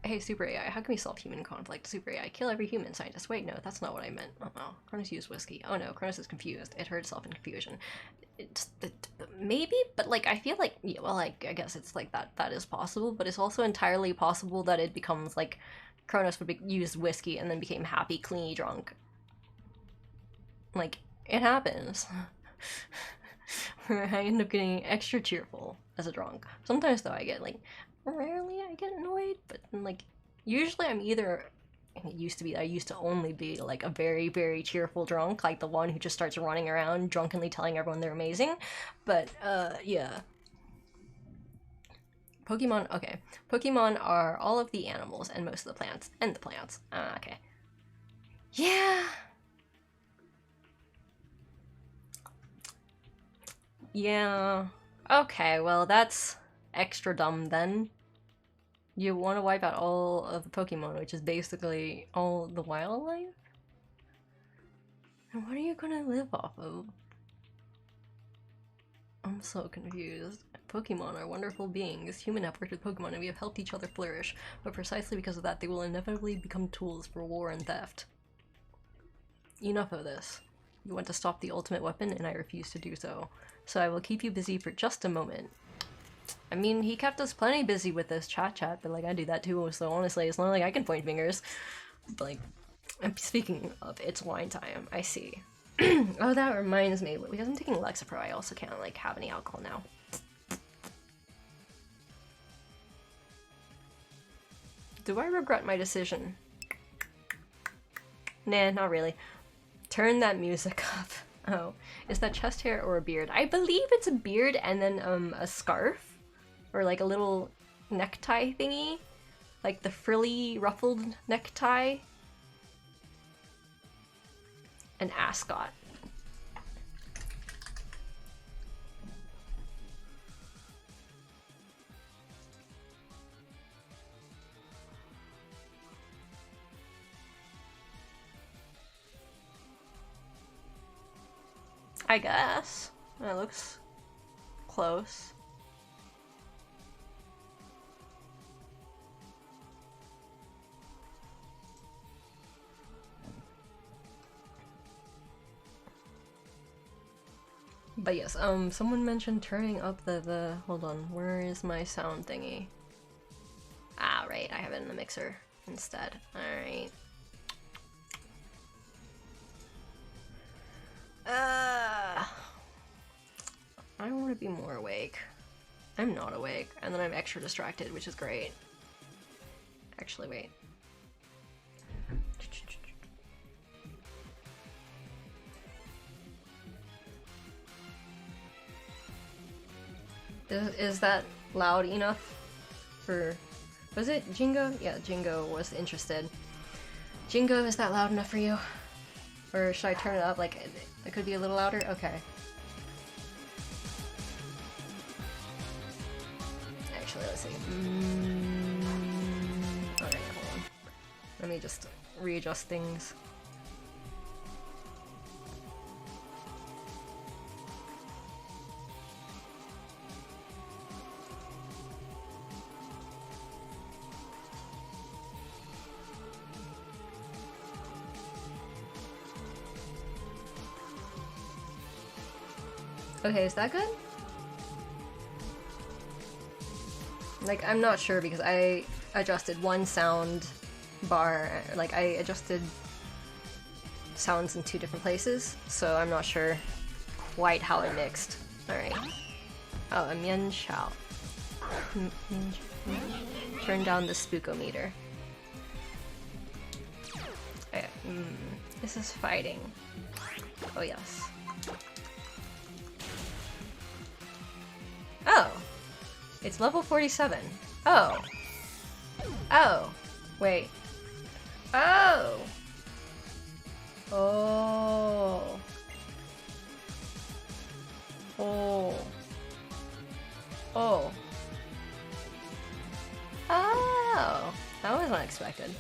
Hey, Super AI, how can we solve human conflict? Super AI, kill every human scientist. Wait, no, that's not what I meant. Oh no, Cronus used whiskey. Oh no, Cronus is confused. It hurt itself in confusion. Maybe, but like, I feel like, yeah, well, like, I guess it's like that is possible, but it's also entirely possible that it becomes like, Cronus would use whiskey and then became happy, cleany drunk. Like, it happens. Where I end up getting extra cheerful as a drunk. Sometimes though I get like, rarely I get annoyed, but like, usually I'm either, I used to only be like a very, very cheerful drunk, like the one who just starts running around drunkenly telling everyone they're amazing, but yeah. Pokemon, okay. Pokemon are all of the animals and most of the plants. And the plants. Okay. Yeah! Yeah. Okay, well that's extra dumb then. You want to wipe out all of the Pokemon, which is basically all the wildlife? And what are you gonna live off of? I'm so confused. Pokemon are wonderful beings. Humans have worked with Pokemon and we have helped each other flourish, but precisely because of that, they will inevitably become tools for war and theft. Enough of this. You want to stop the ultimate weapon, and I refuse to do so. So I will keep you busy for just a moment. I mean, he kept us plenty busy with this chat, but like, I do that too, so honestly, it's not like I can point fingers. But like, speaking of, it's wine time, I see. Oh, that reminds me, because I'm taking Lexapro, I also can't like have any alcohol now. Do I regret my decision? Nah, not really. Turn that music up. Oh, is that chest hair or a beard? I believe it's a beard and then a scarf or like a little necktie thingy, like the frilly ruffled necktie. An ascot. I guess. It looks close. But yes, someone mentioned turning up the hold on, where is my sound thingy? Ah, right, I have it in the mixer instead. Alright. I want to be more awake. I'm not awake, and then I'm extra distracted, which is great. Actually, wait. Is that loud enough for... Was it Jingo? Yeah, Jingo was interested. Jingo, is that loud enough for you? Or should I turn it up? Like, it could be a little louder? Okay. Actually, let's see. Okay, hold on. Let me just readjust things. Okay, is that good? Like, I'm not sure because I adjusted one sound bar, like I adjusted sounds in 2 different places, so I'm not sure quite how it mixed. Alright. Oh, a mian chao. Turn down the spookometer. Okay. This is fighting. Oh yes. Oh! It's level 47. Oh! Oh! Wait. Oh! Oh! Oh! Oh! Oh! That was unexpected.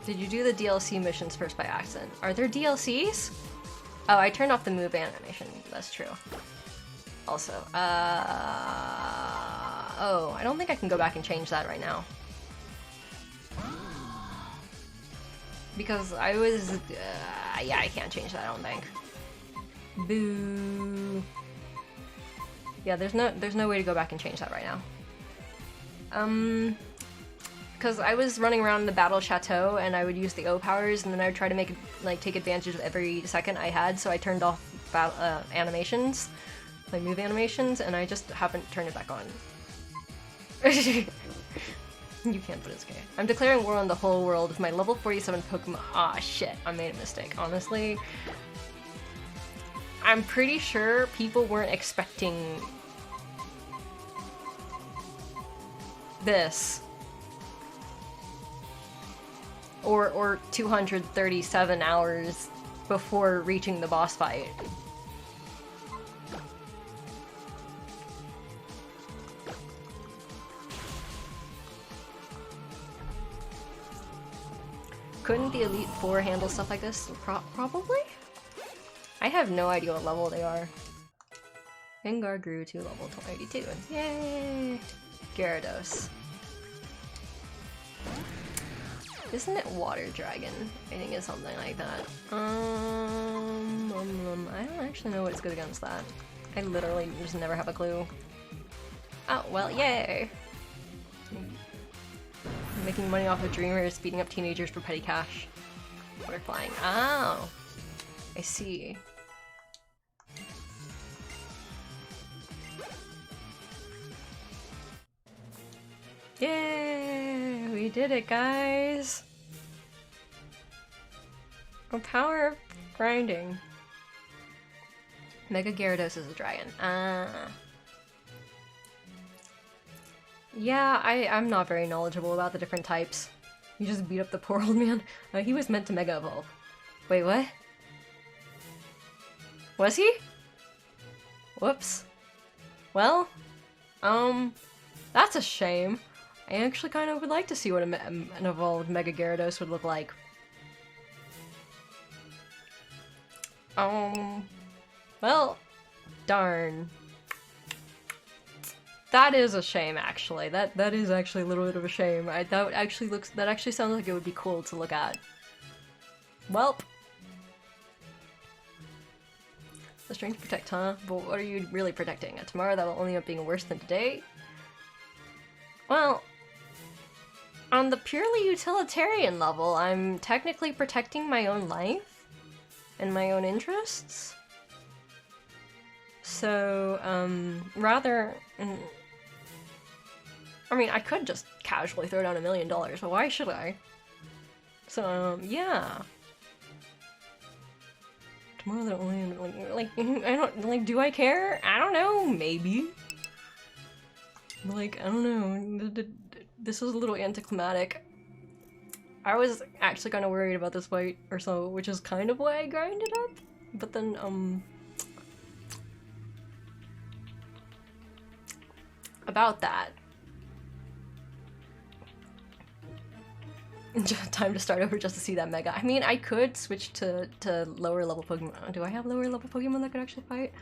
Did you do the DLC missions first by accident? Are there DLCs? Oh, I turned off the move animation. That's true. Also, oh, I don't think I can go back and change that right now. Because I was, yeah, I can't change that, I don't think. Boo. Yeah, there's no way to go back and change that right now. Because I was running around the battle chateau and I would use the O powers and then I would try to make like take advantage of every second I had, so I turned off animations, like move animations, and I just haven't turned it back on. You can't, but it's okay. I'm declaring war on the whole world with my level 47 Pokemon. Ah, shit, I made a mistake. Honestly, I'm pretty sure people weren't expecting this. Or 237 hours before reaching the boss fight. Couldn't the Elite Four handle stuff like this? Probably? I have no idea what level they are. Gengar grew to level 82. Yay! Gyarados. Isn't it Water Dragon? I think it's something like that. I don't actually know what it's good against that. I literally just never have a clue. Oh, well, yay! Making money off of dreamers, beating up teenagers for petty cash. Water flying. Oh! I see. Yay! We did it, guys! The power of grinding. Mega Gyarados is a dragon. Yeah, I'm not very knowledgeable about the different types. You just beat up the poor old man. He was meant to Mega Evolve. Wait, what? Was he? Whoops. Well, that's a shame. I actually kind of would like to see what an evolved Mega Gyarados would look like. Well, darn. That is a shame, actually. That is actually a little bit of a shame. That actually sounds like it would be cool to look at. Welp. The strength to protect, huh? But what are you really protecting? Tomorrow that will only end up being worse than today? Well, on the purely utilitarian level, I'm technically protecting my own life and my own interests. So, rather... I mean, I could just casually throw down $1 million, but why should I? So, yeah. Tomorrow that only, like, I don't, like, do I care? I don't know, maybe. Like, I don't know, this was a little anticlimactic. I was actually kind of worried about this fight or so, which is kind of why I grinded up. But then, about that. Time to start over just to see that mega. I mean, I could switch to lower level Pokemon. Do I have lower level Pokemon that could actually fight?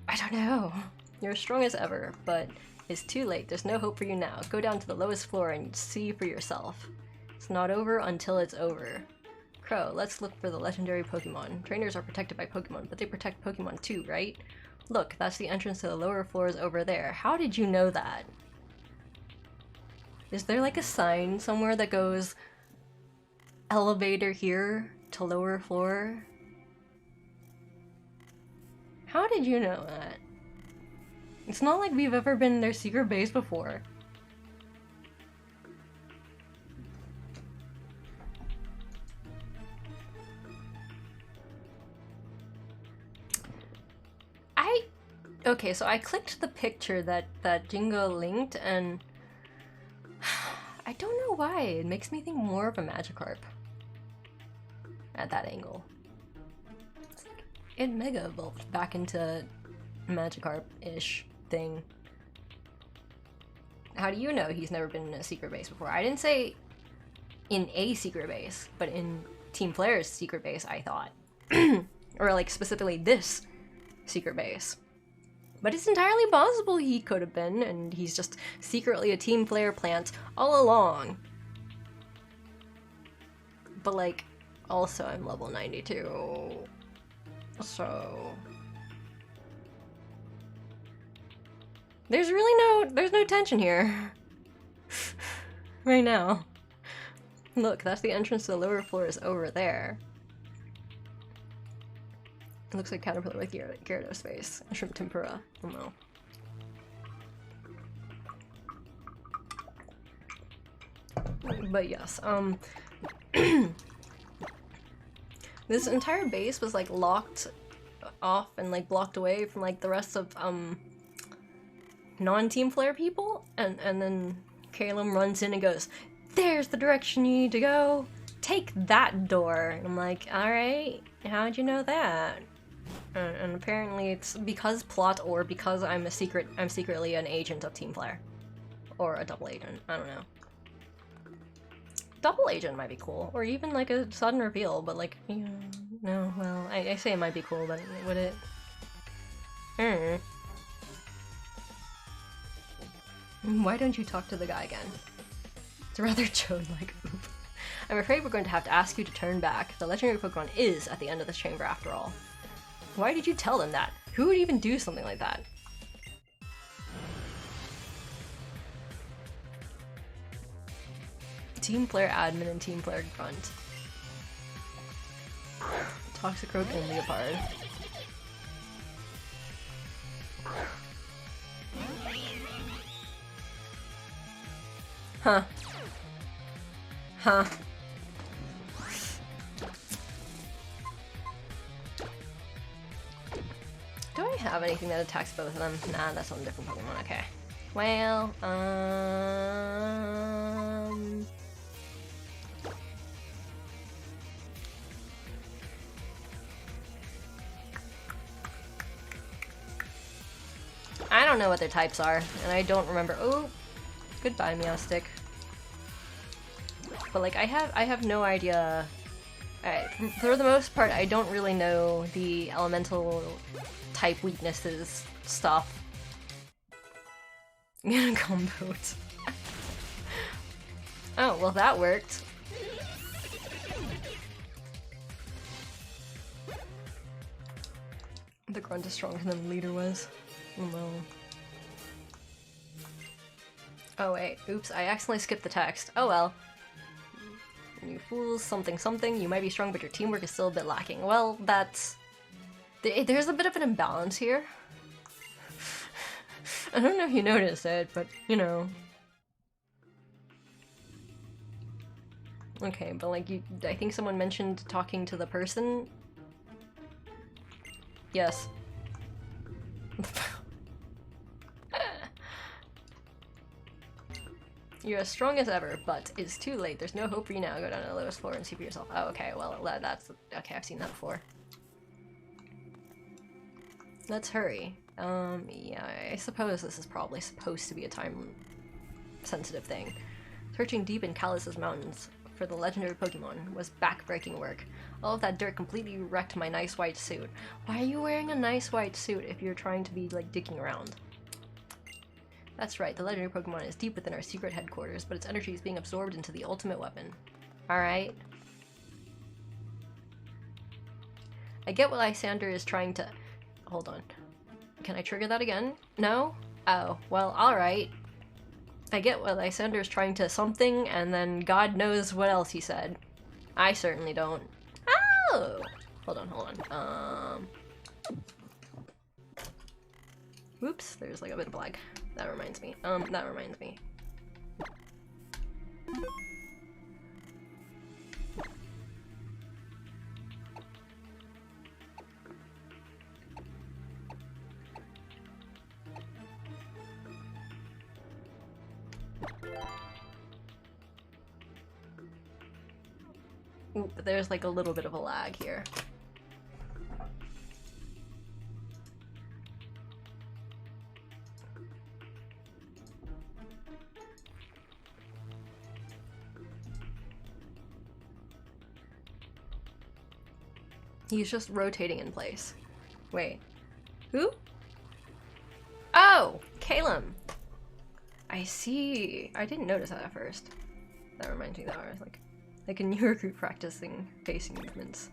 I don't know. You're as strong as ever, but it's too late. There's no hope for you now. Go down to the lowest floor and see for yourself. It's not over until it's over. Crow, let's look for the legendary Pokemon. Trainers are protected by Pokemon, but they protect Pokemon too, right? Look, that's the entrance to the lower floors over there. How did you know that? Is there like a sign somewhere that goes elevator here to lower floor? How did you know that? It's not like we've ever been in their secret base before. Okay, so I clicked the picture that Jingo linked and I don't know why, it makes me think more of a Magikarp at that angle. It's like it mega evolved back into Magikarp-ish thing. How do you know he's never been in a secret base before? I didn't say in a secret base, but in Team Player's secret base, I thought. Or like specifically this secret base. But it's entirely possible he could have been, and he's just secretly a Team Player plant all along. But like, also I'm level 92, so... There's no tension here. Right now. Look, that's the entrance to the lower floors over there. It looks like Caterpillar with Gyarados face. Shrimp tempura. Oh no. But yes, this entire base was like locked off and like blocked away from like the rest of non-Team Flare people, and then Calum runs in and goes, "There's the direction you need to go. Take that door." And I'm like, alright, how'd you know that? And apparently it's because plot or because I'm secretly an agent of Team Flare. Or a double agent, I don't know. Double agent might be cool, or even like a sudden reveal, but like, you know, no, well, I say it might be cool, but would it? Why don't you talk to the guy again? It's rather Chode-like. Oop. I'm afraid we're going to have to ask you to turn back. The legendary Pokemon is at the end of this chamber after all. Why did you tell them that? Who would even do something like that? Team Player Admin and Team Player Grunt. Toxicroak and Leopard. Huh. Huh. Do I have anything that attacks both of them? Nah, that's on a different Pokemon. Okay. Well, I don't know what their types are, and I don't remember. Oh, goodbye, Meowstic. But like, I have no idea. For the most part, I don't really know the elemental type weaknesses stuff. Comboed. Oh, well that worked. The grunt is stronger than the leader was. Oh no. Oh wait, oops, I accidentally skipped the text. Oh well. You fools, something something, you might be strong but your teamwork is still a bit lacking. Well, that's... There's a bit of an imbalance here. I don't know if you noticed it, but, you know. Okay, but like, I think someone mentioned talking to the person. Yes. You're as strong as ever, but it's too late. There's no hope for you now. Go down to the lowest floor and see for yourself. Oh, okay, well, that's... Okay, I've seen that before. Let's hurry. Yeah, I suppose this is probably supposed to be a time-sensitive thing. Searching deep in Kalus's mountains for the legendary Pokemon was back-breaking work. All of that dirt completely wrecked my nice white suit. Why are you wearing a nice white suit if you're trying to be, like, digging around? That's right, the legendary Pokemon is deep within our secret headquarters, but its energy is being absorbed into the ultimate weapon. Alright. I get what Lysander is trying to... Hold on. Can I trigger that again? No? Oh, well, alright. I get what Lysander is trying to something, and then God knows what else he said. I certainly don't. Oh! Hold on. Whoops, there's like a bit of lag. That reminds me. Ooh, but there's like a little bit of a lag here. He's just rotating in place. Wait. Who? Oh! Calum! I see. I didn't notice that at first. That reminds me that I was like a new recruit practicing facing movements.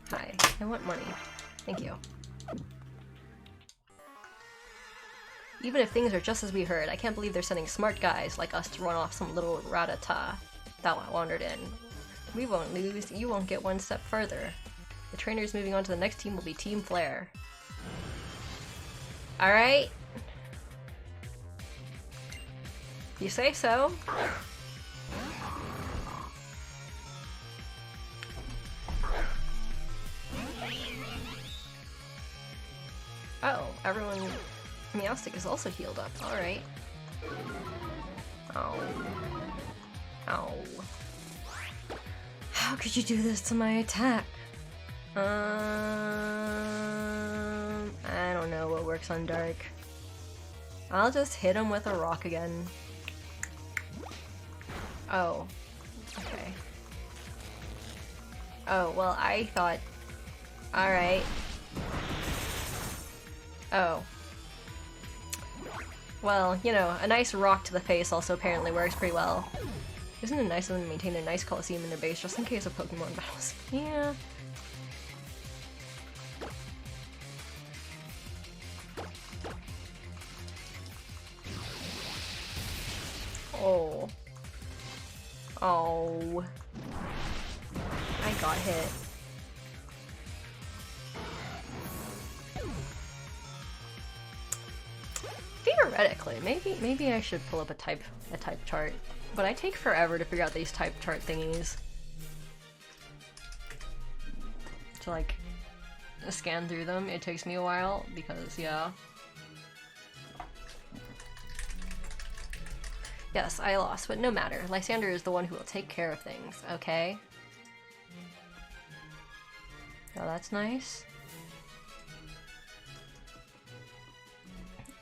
Hi. I want money. Thank you. Even if things are just as we heard, I can't believe they're sending smart guys like us to run off some little ratata that wandered in. We won't lose, you won't get one step further. The trainers moving on to the next team will be Team Flare. Alright? You say so? Oh, everyone... Meowstic is also healed up. Alright. Oh. Ow. How could you do this to my attack? I don't know what works on Dark. I'll just hit him with a rock again. Oh. Okay. Oh, well, I thought... Alright. Oh. Well, you know, a nice rock to the face also apparently works pretty well. Isn't it nice of them to maintain a nice coliseum in their base just in case of Pokemon battles? Yeah. Oh. Oh. I got hit. Theoretically, maybe I should pull up a type chart. But I take forever to figure out these type chart thingies. To like scan through them, it takes me a while because yeah. Yes, I lost, but no matter. Lysander is the one who will take care of things, okay? Oh, that's nice.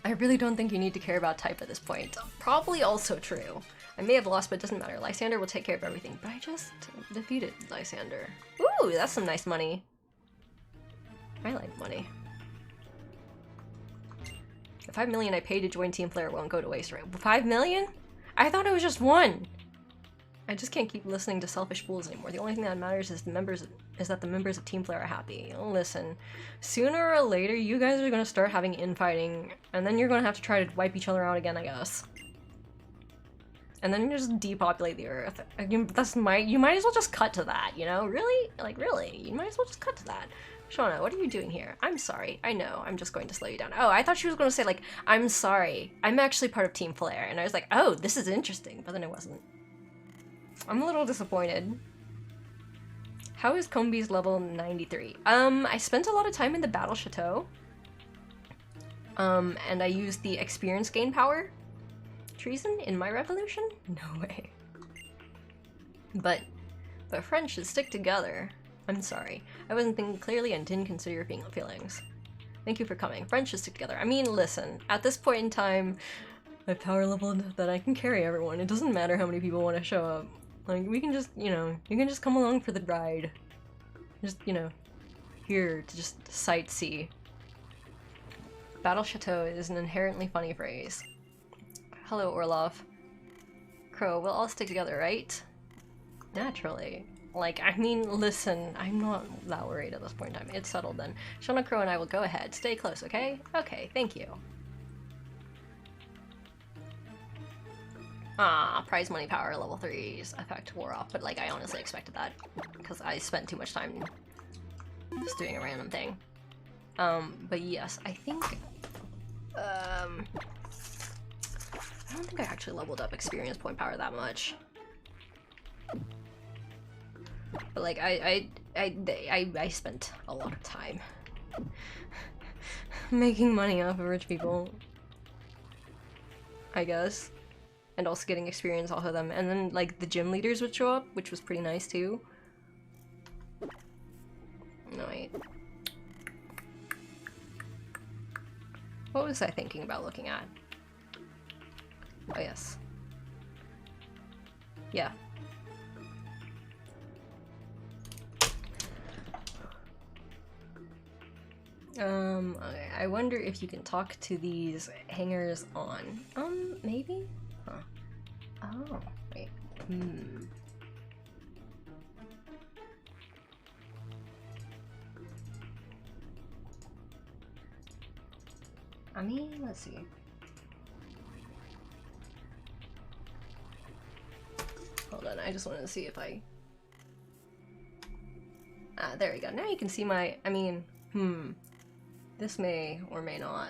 I really don't think you need to care about type at this point. Probably also true. I may have lost, but it doesn't matter. Lysander will take care of everything, but I just defeated Lysander. Ooh, that's some nice money. I like money. The 5 million I paid to join Team Flare won't go to waste, right? 5 million? I thought it was just 1! I just can't keep listening to selfish fools anymore. The only thing that matters is that the members of Team Flare are happy. Listen, sooner or later, you guys are gonna start having infighting, and then you're gonna have to try to wipe each other out again, I guess. And then you just depopulate the Earth. You might as well just cut to that, you know? Really? Like, really? You might as well just cut to that. Shauna, what are you doing here? I'm sorry. I know. I'm just going to slow you down. Oh, I thought she was going to say, like, I'm sorry. I'm actually part of Team Flare. And I was like, oh, this is interesting. But then it wasn't. I'm a little disappointed. How is Combi's level 93? I spent a lot of time in the Battle Chateau. And I used the experience gain power. Treason in my revolution? No way. But friends should stick together. I'm sorry. I wasn't thinking clearly and didn't consider your feelings. Thank you for coming. Friends should stick together. I mean, listen. At this point in time, I've power leveled that I can carry everyone. It doesn't matter how many people want to show up. Like, we can just, you know, you can just come along for the ride. Just, you know, here to just sightsee. Battle Chateau is an inherently funny phrase. Hello, Orlov. Crow, we'll all stick together, right? Naturally. Like, I mean, listen, I'm not that worried at this point in time. It's settled then. Shauna, Crow, and I will go ahead. Stay close, okay? Okay, thank you. Ah, prize money power level 3's effect wore off, but like, I honestly expected that. Because I spent too much time just doing a random thing. But yes, I think, I don't think I actually leveled up experience point power that much. But like, I spent a lot of time making money off of rich people, I guess. And also getting experience off of them. And then like the gym leaders would show up, which was pretty nice too. No, wait. What was I thinking about looking at? Oh, yes. Yeah. Okay, I wonder if you can talk to these hangers on. Maybe? Huh. Oh, wait. I mean, let's see. Hold on, I just wanted to see if I... Ah, there we go. Now you can see my... I mean, this may or may not.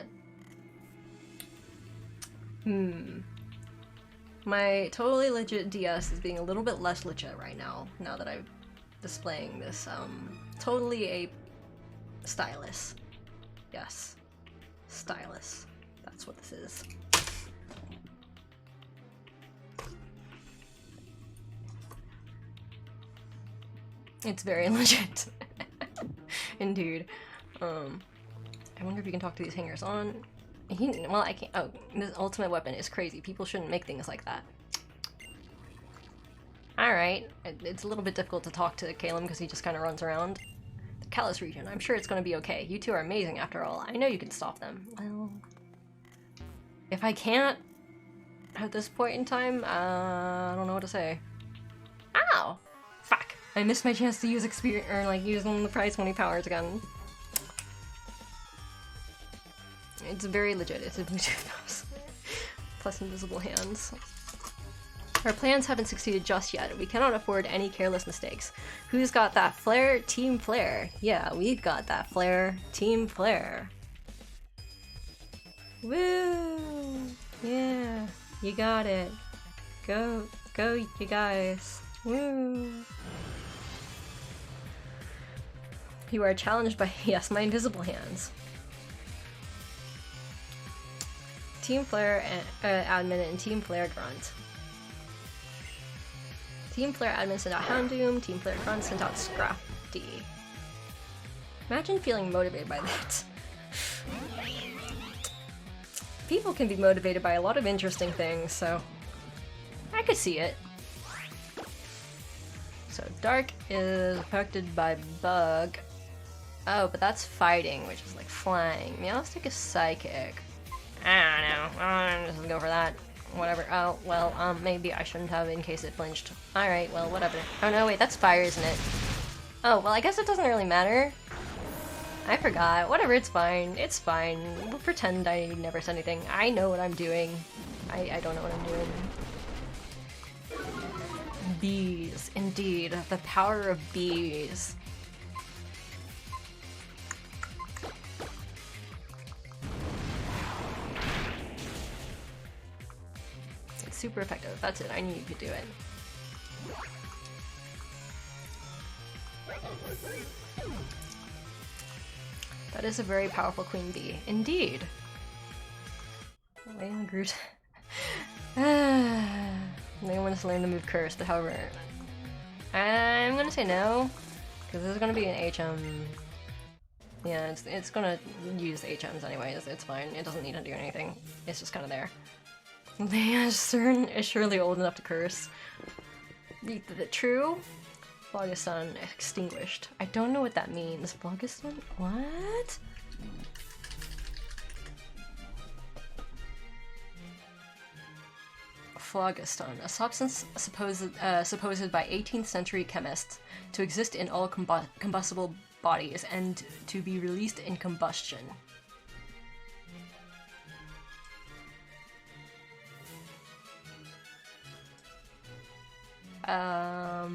My totally legit DS is being a little bit less legit right now, now that I'm displaying this, totally a stylus. Yes. Stylus. That's what this is. It's very legit. Indeed. I wonder if you can talk to these hangers on. Well, I can't. Oh, this ultimate weapon is crazy. People shouldn't make things like that. Alright. It's a little bit difficult to talk to Caleb because he just kind of runs around. The Callus region. I'm sure it's going to be okay. You two are amazing after all. I know you can stop them. Well, if I can't at this point in time, I don't know what to say. Ow! Fuck. I missed my chance to use experience, or like use the prize money powers again. It's very legit. It's a Bluetooth mouse. Plus invisible hands. Our plans haven't succeeded just yet. We cannot afford any careless mistakes. Who's got that flair? Team Flare. Yeah, we've got that flair. Team Flare. Woo! Yeah, you got it. Go, you guys. Woo! You are challenged by, yes, my invisible hands. Team Flare admin and Team Flare grunt. Team Flare admin sent out Houndoom, Team Flare grunt sent out Scrafty. Imagine feeling motivated by that. People can be motivated by a lot of interesting things, so I could see it. So Dark is affected by Bug. Oh, but that's fighting, which is like flying. Meowstic is psychic. I don't know. Let's go for that. Whatever. Oh, well, maybe I shouldn't have in case it flinched. Alright, well, whatever. Oh no, wait, that's fire, isn't it? Oh, well, I guess it doesn't really matter. I forgot. Whatever, it's fine. It's fine. We'll pretend I never said anything. I know what I'm doing. I don't know what I'm doing. Bees, indeed. The power of bees. It's super effective. That's it. I knew you could do it. That is a very powerful queen bee. Indeed. Lane Groot. They want us to learn the move Cursed, however. I'm gonna say no. Because this is gonna be an HM. Yeah, it's gonna use HMs anyways. It's fine. It doesn't need to do anything. It's just kinda there. Cern is surely old enough to curse. True? Phlogiston extinguished. I don't know what that means. Phlogiston? What? Phlogiston, a substance supposed by 18th century chemists to exist in all combustible bodies and to be released in combustion. A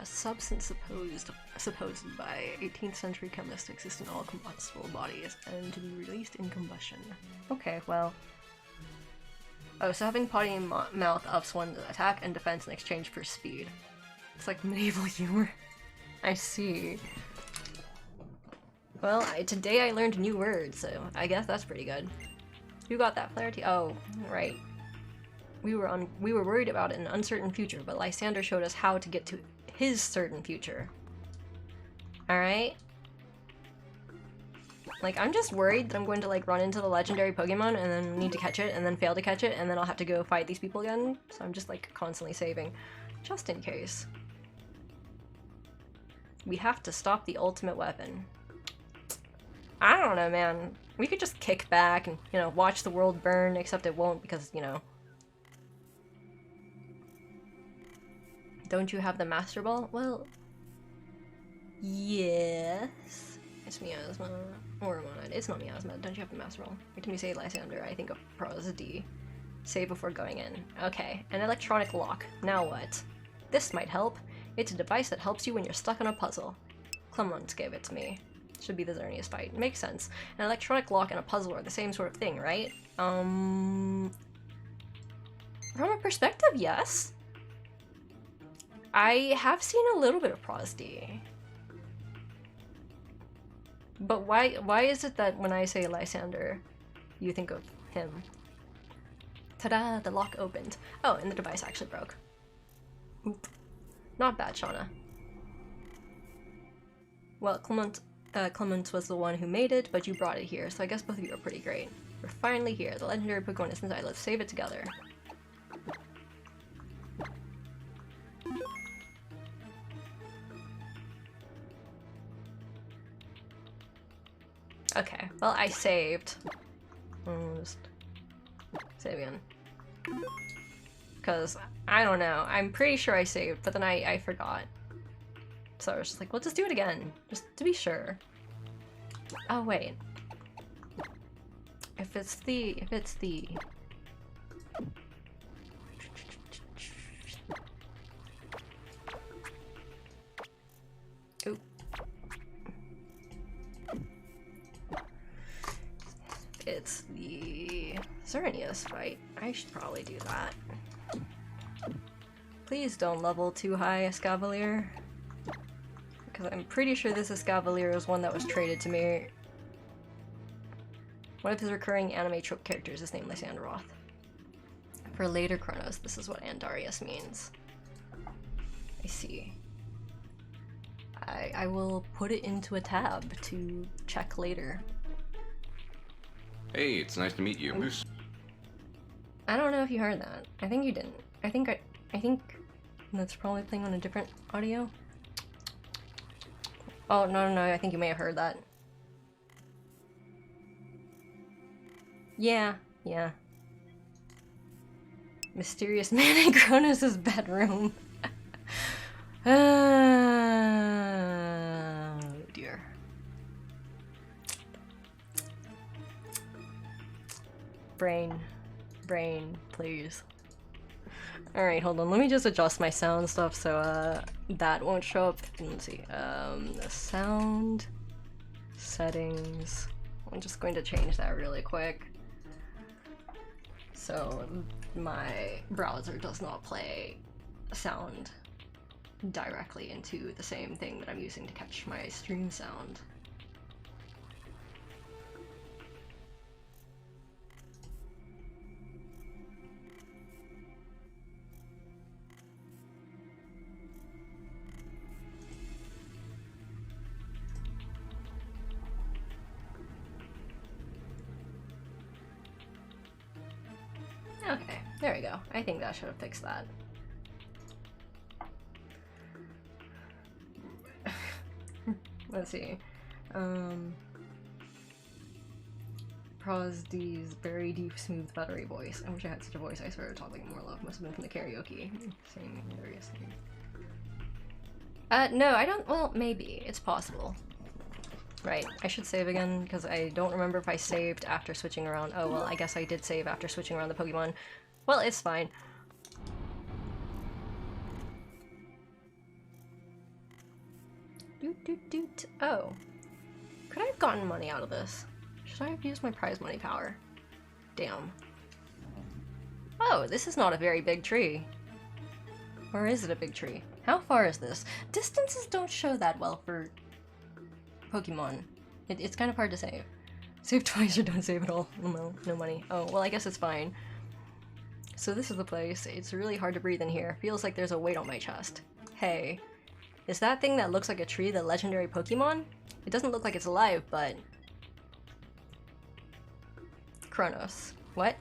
substance supposed by 18th century chemists to exist in all combustible bodies and to be released in combustion. Okay, well. Oh, so having potty in mouth ups one's attack and defense in exchange for speed. It's like medieval humor. I see. Well, today I learned new words, so I guess that's pretty good. Who got that clarity? Oh, right. We were worried about an uncertain future, but Lysander showed us how to get to his certain future. Alright? Like, I'm just worried that I'm going to, like, run into the legendary Pokemon and then need to catch it and then fail to catch it and then I'll have to go fight these people again. So I'm just, like, constantly saving. Just in case. We have to stop the ultimate weapon. I don't know, man. We could just kick back and, you know, watch the world burn, except it won't because, you know. Don't you have the Master Ball? Well, yes. It's Miasma. Or Monad. It's not Miasma. Don't you have the Master Ball? Wait till me say Lysander. I think of Prosody. Save before going in. Okay. An electronic lock. Now what? This might help. It's a device that helps you when you're stuck on a puzzle. Clemens gave it to me. Should be the Xerneas fight. Makes sense. An electronic lock and a puzzle are the same sort of thing, right? From a perspective, yes. I have seen a little bit of Prosody. But why is it that when I say Lysander, you think of him? Ta-da! The lock opened. Oh, and the device actually broke. Oop. Not bad, Shauna. Well, Clemens was the one who made it, but you brought it here, so I guess both of you are pretty great. We're finally here. The legendary Pokemon is inside. Let's save it together. Okay, well, I saved. Just save again. Because, I don't know, I'm pretty sure I saved, but then I forgot. So I was just like, let's just do it again, just to be sure. Oh, wait. If it's the... Oop. It's the Cerenius fight. I should probably do that. Please don't level too high, Escavalier. Because I'm pretty sure this Escavalier is one that was traded to me. One of his recurring anime trope characters is named Lysanderoth. For later Chronos, this is what Andarius means. I see. I will put it into a tab to check later. Hey, it's nice to meet you. Oops. I don't know if you heard that. I think you didn't. I think that's probably playing on a different audio. Oh, no, I think you may have heard that. Yeah, yeah. Mysterious man in Cronus' bedroom. Oh dear. Brain. Brain, please. Alright, hold on. Let me just adjust my sound stuff so that won't show up. Let's see. The sound settings. I'm just going to change that really quick. So my browser does not play sound directly into the same thing that I'm using to catch my stream sound. Okay, there we go. I think that should have fixed that. Let's see. Prosdy's very deep, smooth, buttery voice. I wish I had such a voice. I started talking more love. Must have been from the karaoke. Singing various things. No, I don't. Well, maybe. It's possible. Right, I should save again, because I don't remember if I saved after switching around. Oh, well, I guess I did save after switching around the Pokemon. Well, it's fine. Doot doot doot. Oh. Could I have gotten money out of this? Should I have used my prize money power? Damn. Oh, this is not a very big tree. Or is it a big tree? How far is this? Distances don't show that well for Pokemon. It's kind of hard to save. Save twice or don't save at all. No, no money. Oh, well, I guess it's fine. So this is the place. It's really hard to breathe in here. Feels like there's a weight on my chest. Hey. Is that thing that looks like a tree the legendary Pokemon? It doesn't look like it's alive, but... Kronos. What?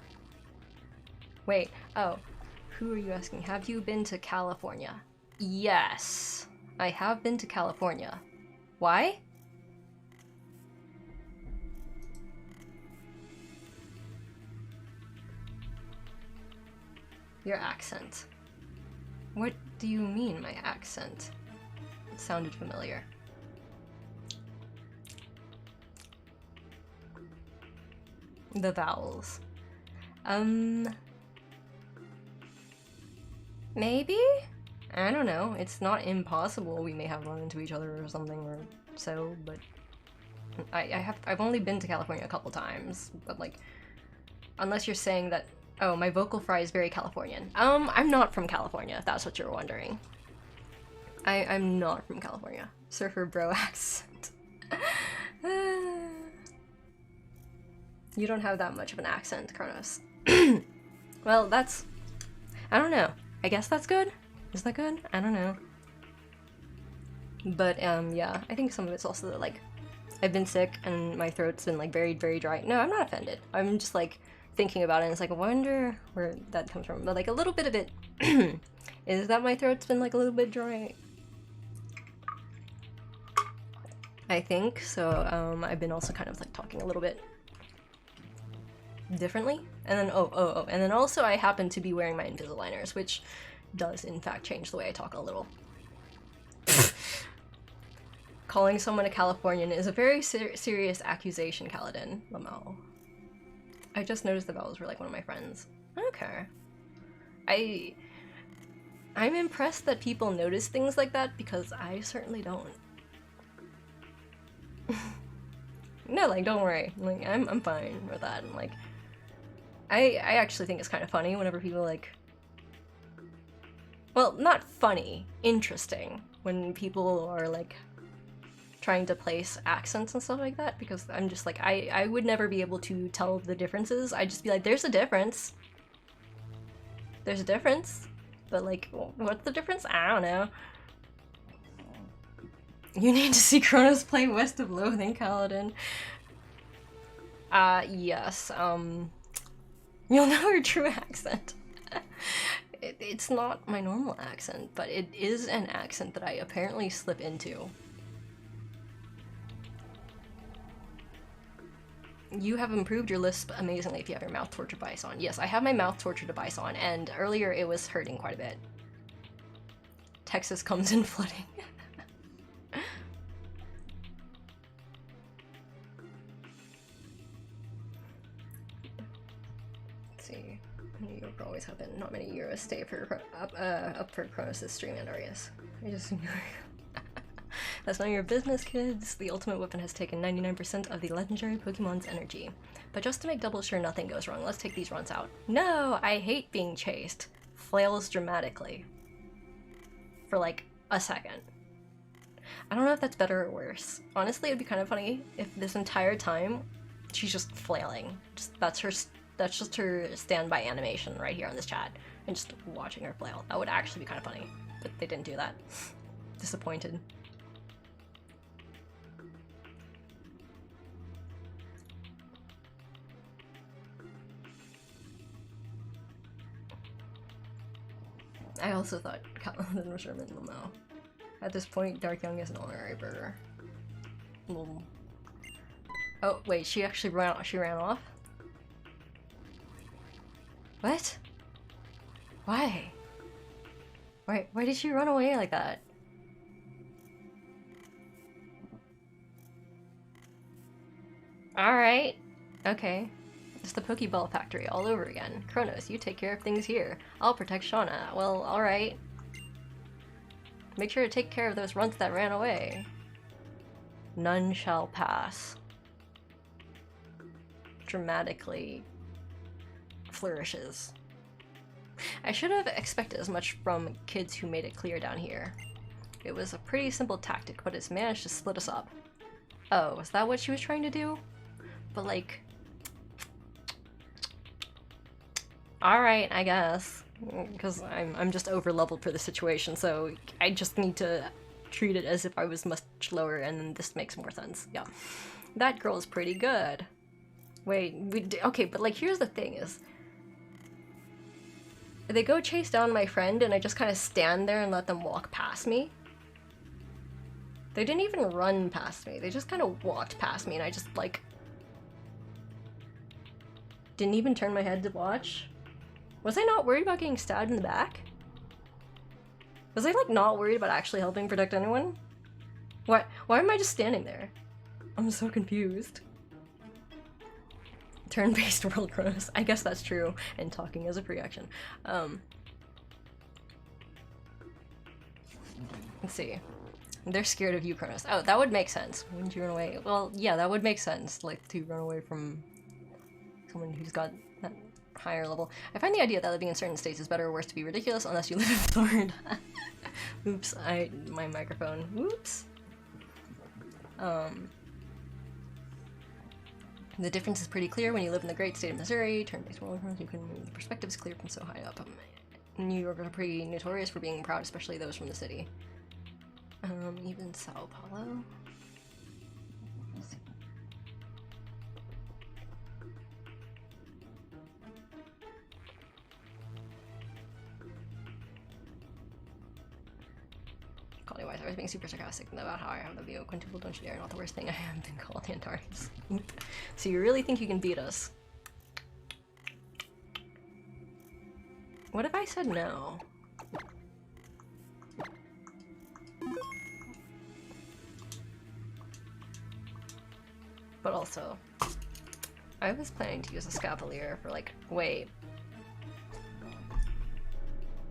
Wait. Oh. Who are you asking? Have you been to California? Yes. I have been to California. Why? Your accent. What do you mean, my accent? It sounded familiar. The vowels. Maybe? I don't know. It's not impossible we may have run into each other or something or so, but I've only been to California a couple times, but like, unless you're saying that, oh, my vocal fry is very Californian. I'm not from California, if that's what you're wondering. I'm not from California. Surfer bro accent. You don't have that much of an accent, Kronos. Well, that's... I don't know. I guess that's good? Is that good? I don't know. But, yeah, I think some of it's also that, like, I've been sick and my throat's been, like, very, very dry. No, I'm not offended. I'm just, like, thinking about it and it's like, I wonder where that comes from. But, like, a little bit of it is that my throat's been, like, a little bit dry. I think. So, I've been also kind of, like, talking a little bit differently. And then, and then also I happen to be wearing my Invisaligners, which does, in fact, change the way I talk a little. Calling someone a Californian is a very serious accusation, Kaladin. Lamau. I just noticed the vowels were like one of my friends. Okay. I'm impressed that people notice things like that because I certainly don't. No, like, don't worry. Like, I'm fine with that. And, like, I actually think it's kind of funny whenever people, like... Well, not funny. Interesting. When people are, like, trying to place accents and stuff like that, because I'm just like, I would never be able to tell the differences. I'd just be like, there's a difference. There's a difference. But, like, what's the difference? I don't know. You need to see Kronos play West of Loathing, Kaladin. Yes, you'll know her true accent. It's not my normal accent, but it is an accent that I apparently slip into. You have improved your lisp amazingly if you have your mouth torture device on. Yes, I have my mouth torture device on, and earlier it was hurting quite a bit. Texas comes in flooding. Let's see. New York always happen. Not many Euros stay for up for Kronos' stream and Arias. I just That's none of your business, kids. The ultimate weapon has taken 99% of the legendary Pokemon's energy. But just to make double sure nothing goes wrong, let's take these runs out. No, I hate being chased. Flails dramatically. For like a second. I don't know if that's better or worse. Honestly, it'd be kind of funny if this entire time she's just flailing. That's just her standby animation right here on this chat. And just watching her flail. That would actually be kind of funny. But they didn't do that. Disappointed. I also thought Catelyn was Sherman. Well, no. At this point, Dark Young is an honorary burger. Oh, wait, she actually ran off? What? Why? Why did she run away like that? Alright. Okay. It's the Pokeball factory all over again. Kronos, you take care of things here. I'll protect Shauna. Well, alright. Make sure to take care of those runts that ran away. None shall pass. Dramatically flourishes. I should have expected as much from kids who made it clear down here. It was a pretty simple tactic, but it's managed to split us up. Oh, is that what she was trying to do? But like... Alright, I guess. Because I'm just over-leveled for the situation, so I just need to treat it as if I was much lower, and then this makes more sense. Yeah. That girl is pretty good. Wait, okay, but like, here's the thing is... They go chase down my friend, and I just kind of stand there and let them walk past me. They didn't even run past me, they just kind of walked past me, and I just, like... Didn't even turn my head to watch. Was I not worried about getting stabbed in the back? Was I, like, not worried about actually helping protect anyone? Why am I just standing there? I'm so confused. Turn-based world Kronos. I guess that's true. And talking as a pre-action. Let's see. They're scared of you, Kronos. Oh, that would make sense. Wouldn't you run away? Well, yeah, that would make sense. Like, to run away from someone who's got that higher level. I find the idea that living in certain states is better or worse to be ridiculous unless you live in Florida. Oops, my microphone. Whoops. The difference is pretty clear when you live in the great state of Missouri. Turn-based world, you can the perspective is clear from so high up. New Yorkers are pretty notorious for being proud, especially those from the city. Even Sao Paulo. Wise, I was being super sarcastic about how I have the view. Quintuple, don't you dare, not the worst thing I have been called the Antares. So you really think you can beat us? What if I said no? But also, I was planning to use a Scavalier for like, wait.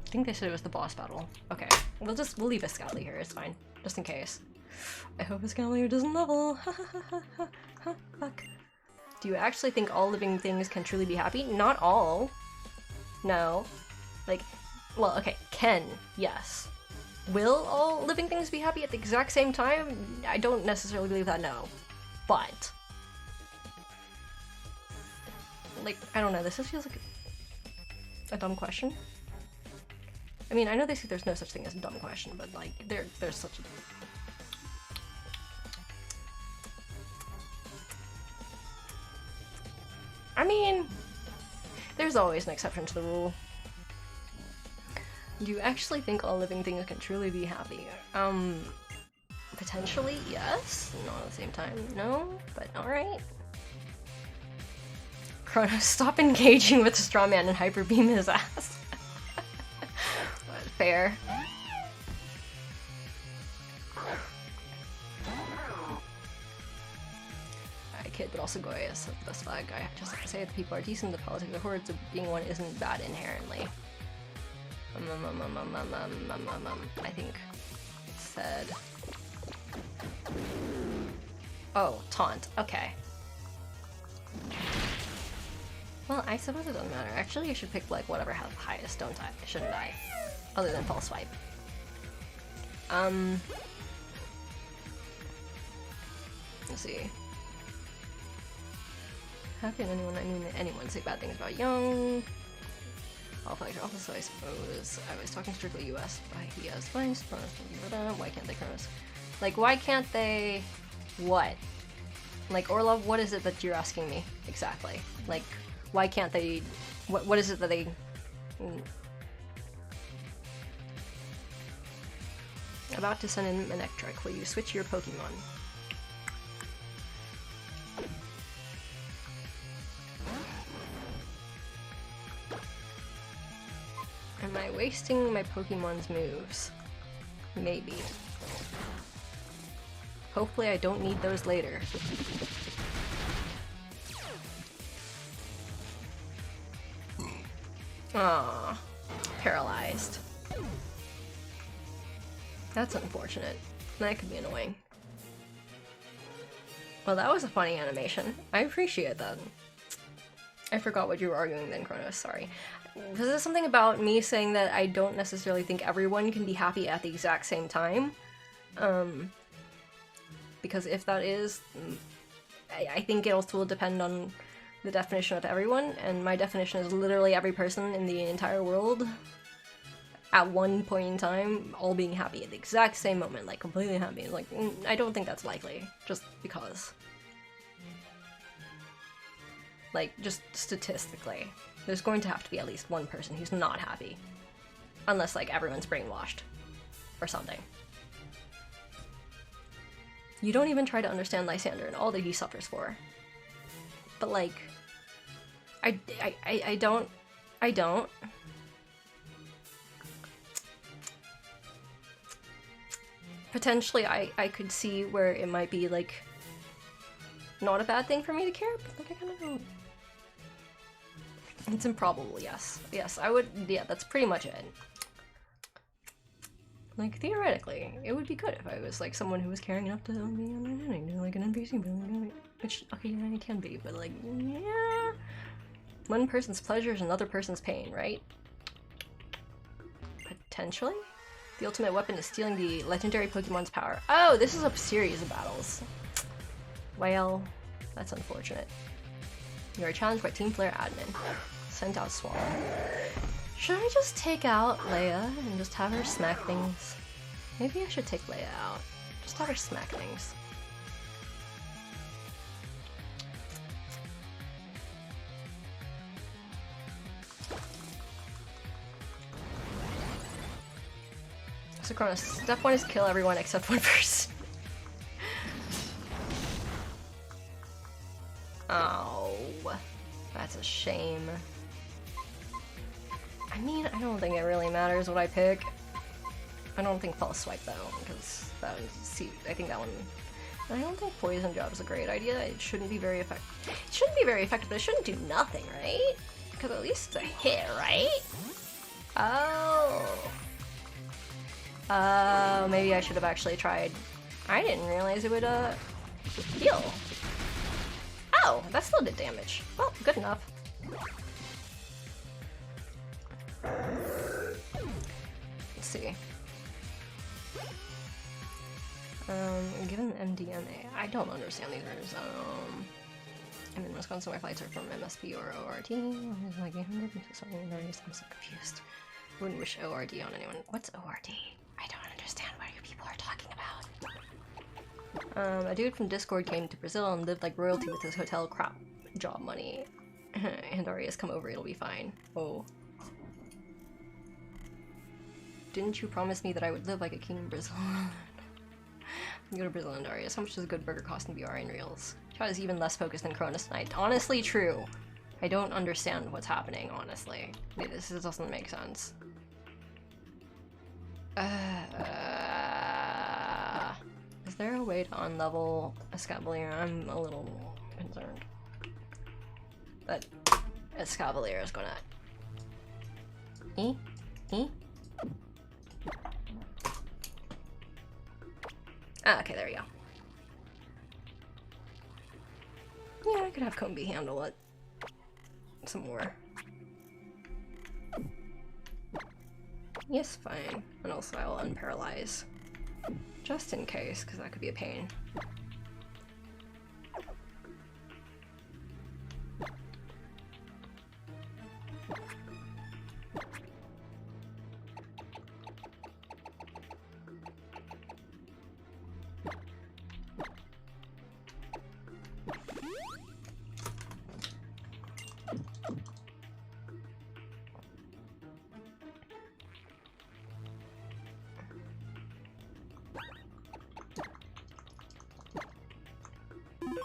I think they said it was the boss battle. Okay, we'll leave a Scally here, it's fine. Just in case. I hope a Scally doesn't level. Fuck. Do you actually think all living things can truly be happy? Not all. No. Like, well, okay, can, yes. Will all living things be happy at the exact same time? I don't necessarily believe that, no. But... like, I don't know, this just feels like a dumb question. I mean, I know they say there's no such thing as a dumb question, but like, there's such a... I mean, there's always an exception to the rule. Do you actually think all living things can truly be happy? Potentially, yes. Not at the same time, no, but alright. Kronos, stop engaging with the straw man and hyper beam his ass. Fair. I kid, but also Goyas, this flag. I just have to say that people are decent. The politics of hordes of being one isn't bad inherently. I think it said. Oh, taunt. Okay. Well, I suppose it doesn't matter. Actually, I should pick like whatever has the highest, don't I? Shouldn't I? Other than false swipe. Let's see. How can anyone say bad things about Young? Also, I suppose I was talking strictly US. He has fine. Why can't they Kronos? Like, why can't they? What? Like, Orlov, what is it that you're asking me exactly? Like, why can't they? What is it that they? About to send in an Electric. Will you switch your Pokemon? Am I wasting my Pokemon's moves? Maybe. Hopefully I don't need those later. Aww. Paralyzed. That's unfortunate. That could be annoying. Well, that was a funny animation. I appreciate that. I forgot what you were arguing then, Kronos, sorry. Because there's something about me saying that I don't necessarily think everyone can be happy at the exact same time. Because if that is, I think it also will depend on the definition of everyone, and my definition is literally every person in the entire world at one point in time all being happy at the exact same moment, like completely happy. Like, I don't think that's likely, just because. Like, just statistically, there's going to have to be at least one person who's not happy. Unless, like, everyone's brainwashed. Or something. You don't even try to understand Lysander and all that he suffers for. But, like, I don't. Potentially, I could see where it might be, like, not a bad thing for me to care, but, like, I kind of don't. It's improbable, yes. Yes, I would, yeah, that's pretty much it. Like, theoretically, it would be good if I was, like, someone who was caring enough to be understanding, like an NPC, which, okay, yeah, it can be, but, like, yeah. One person's pleasure is another person's pain, right? Potentially? The ultimate weapon is stealing the legendary Pokemon's power. Oh, this is a series of battles. Well, that's unfortunate. You are challenged by Team Flare admin. Sent out Swan. Should I just take out Leia and just have her smack things? Maybe I should take Leia out. Just have her smack things. So Kronos, step 1 is kill everyone except one person. Oh, that's a shame. I mean, I don't think it really matters what I pick. I don't think false swipe though, because that would see. I think that one. I don't think poison job is a great idea. It shouldn't be very effective. It shouldn't be very effective, but it shouldn't do nothing, right? Because at least it's a hit, right? Oh. Maybe I should have actually tried. I didn't realize it would heal. Oh, that still did damage. Well, good enough. Let's see. Given MDMA, I don't understand these words. I'm in Wisconsin, my flights are from MSP or ORT. I'm so confused. I wouldn't wish ORD on anyone. What's ORD? I don't understand what you people are talking about. A dude from Discord came to Brazil and lived like royalty with his hotel crap job money. And Aria's come over, it'll be fine. Oh. Didn't you promise me that I would live like a king in Brazil? Go to Brazil and Darius. How much does a good burger cost in VR in reals? Chad is even less focused than Cronus Knight. Honestly, true. I don't understand what's happening, honestly. This doesn't make sense. Is there a way to unlevel Escavalier? I'm a little concerned that Escavalier is gonna... Ah, okay, there we go. Yeah, I could have Combi handle it some more. Yes, fine. And also I will unparalyze. Just in case, because that could be a pain.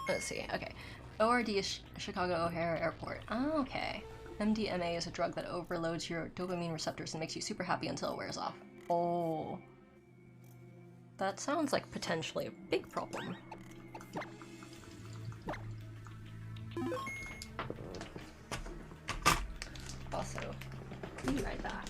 Let's see, okay. ORD is Chicago O'Hare Airport. Oh, okay. MDMA is a drug that overloads your dopamine receptors and makes you super happy until it wears off. Oh. That sounds like potentially a big problem. Also, be right back.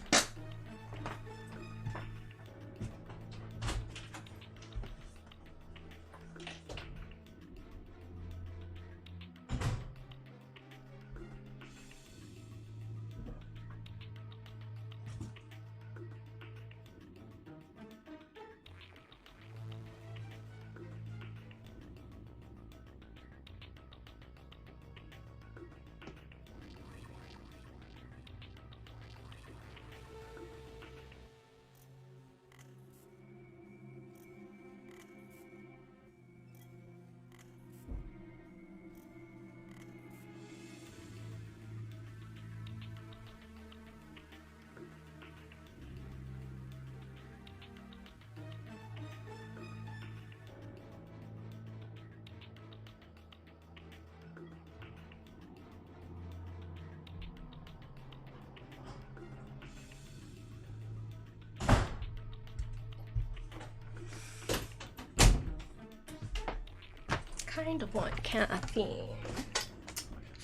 Kind of want caffeine.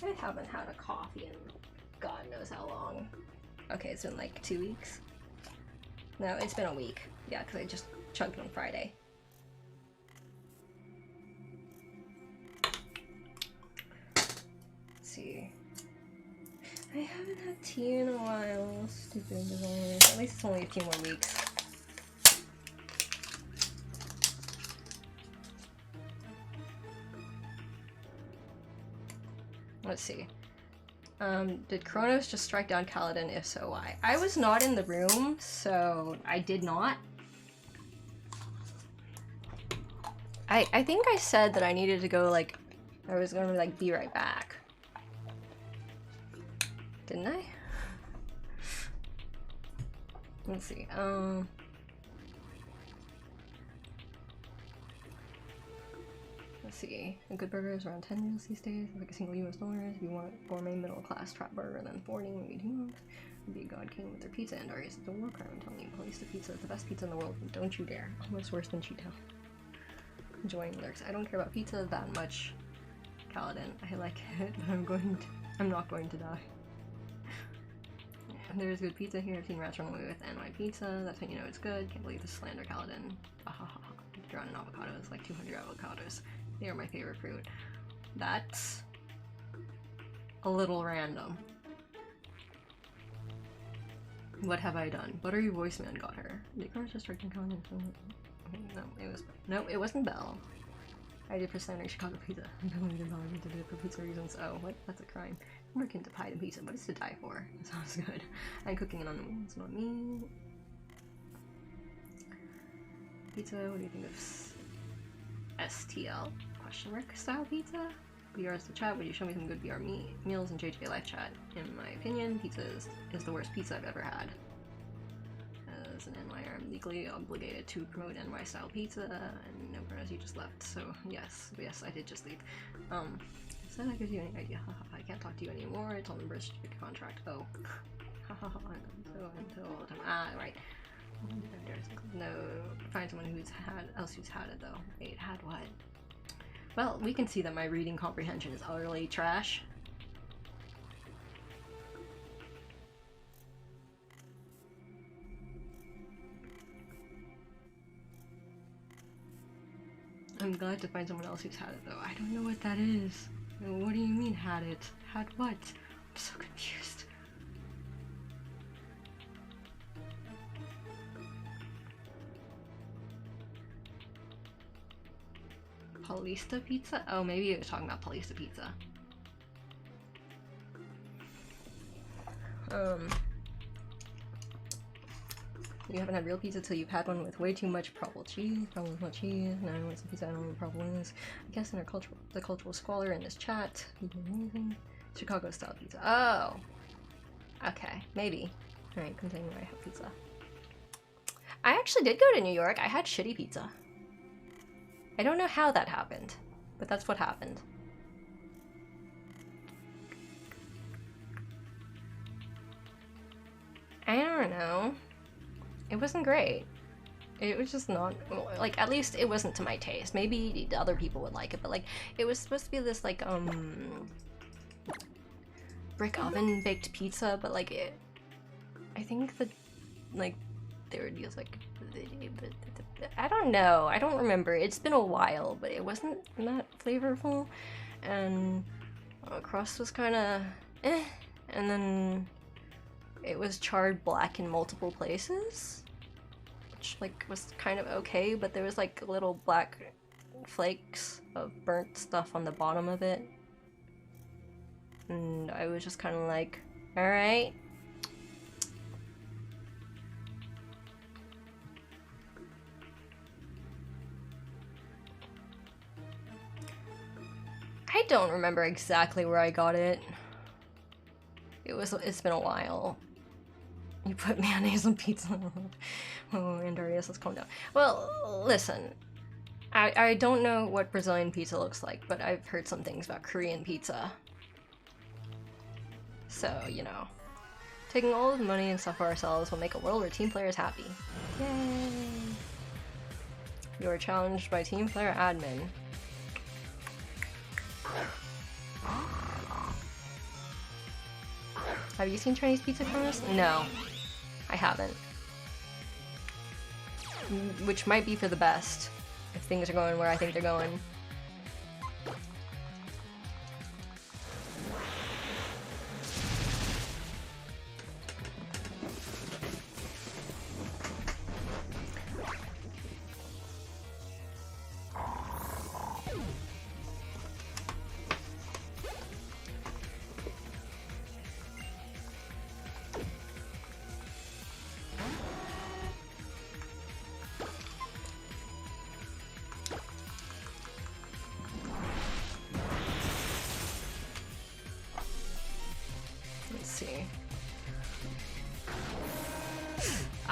I haven't had a coffee in God knows how long. Okay, it's been like 2 weeks. No, it's been a week. Yeah, because I just chugged on Friday. Let's see. I haven't had tea in a while. Stupid designers. At least it's only a few more weeks. Let's see. Did Kronos just strike down Kaladin? If so, why? I was not in the room, so I did not. I think I said that I needed to go, like, I was gonna, like, be right back. Didn't I? Let's see, let's see. A good burger is around 10 euros these days, like a single US dollar. If you want gourmet middle class trap burger, then 40, maybe 2 months. Be a god king with their pizza and Arias at the war crime. I'm telling you, Palista Pizza is the best pizza in the world. Don't you dare. Almost worse than Cheeto. Enjoying lurks. I don't care about pizza that much, Kaladin. I like it, but I'm not going to die. There's good pizza here. I've seen rats run away with NY pizza. That's when you know it's good. Can't believe the slander, Kaladin. Drawn in avocados, like 200 avocados. They are my favorite fruit. That's a little random. What have I done? Buttery voice man got her. Did Cars just start Kaladin? No, it wasn't Belle. I did for slander Chicago pizza. I did it for pizza reasons. Oh, what? That's a crime. I'm looking to pie and pizza, but it's to die for. That sounds good. I'm cooking it on the moon. It's not me. Pizza, what do you think of STL? Question mark style pizza? BR is the chat. Would you show me some good BR meals in JJ live chat? In my opinion, pizza is the worst pizza I've ever had. As an NYer, I'm legally obligated to promote NY style pizza, and no pronouns, you just left. So yes, I did just leave. So that gives you any idea. I can't talk to you anymore. or it's on the birth certificate contract. Oh. Right. No, find someone who's had it though. Wait, had what? Well, we can see that my reading comprehension is utterly trash. I'm glad to find someone else who's had it though. I don't know what that is. What do you mean had it? Had what? I'm so confused. Paulista pizza? Oh, maybe he was talking about Paulista pizza. You haven't had real pizza till you've had one with way too much probable cheese. Problem with much cheese. Now I want some pizza. I don't know what the problem is. I guess in our the cultural squalor in this chat. Chicago style pizza. Oh. Okay, maybe. Alright, continue. I have pizza. I actually did go to New York. I had shitty pizza. I don't know how that happened, but that's what happened. I don't know. It wasn't great. It was just not, like, at least it wasn't to my taste. Maybe other people would like it, but like, it was supposed to be this like, brick oven baked pizza, but like I think that, like, they would use like, I don't know, I don't remember. It's been a while, but it wasn't that flavorful, and the crust was kind of eh, and then it was charred black in multiple places, which like was kind of okay, but there was like little black flakes of burnt stuff on the bottom of it, and I was just kind of like, all right. I don't remember exactly where I got it. It's been a while. You put mayonnaise on pizza. Oh, and Darius, let's calm down. Well, listen. I don't know what Brazilian pizza looks like, but I've heard some things about Korean pizza. So, you know. Taking all of the money and stuff for ourselves will make a world where team players happy. Yay! You are challenged by team player admin. Have you seen Chinese pizza commerce? No, I haven't. Which might be for the best, if things are going where I think they're going.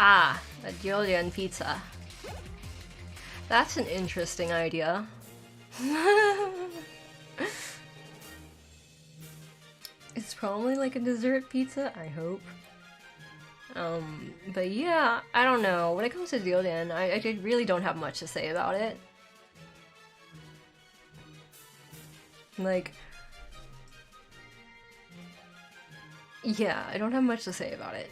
Ah, a Geosenge pizza. That's an interesting idea. It's probably like a dessert pizza, I hope. But yeah, I don't know. When it comes to Geosenge, I really don't have much to say about it. Like, yeah, I don't have much to say about it.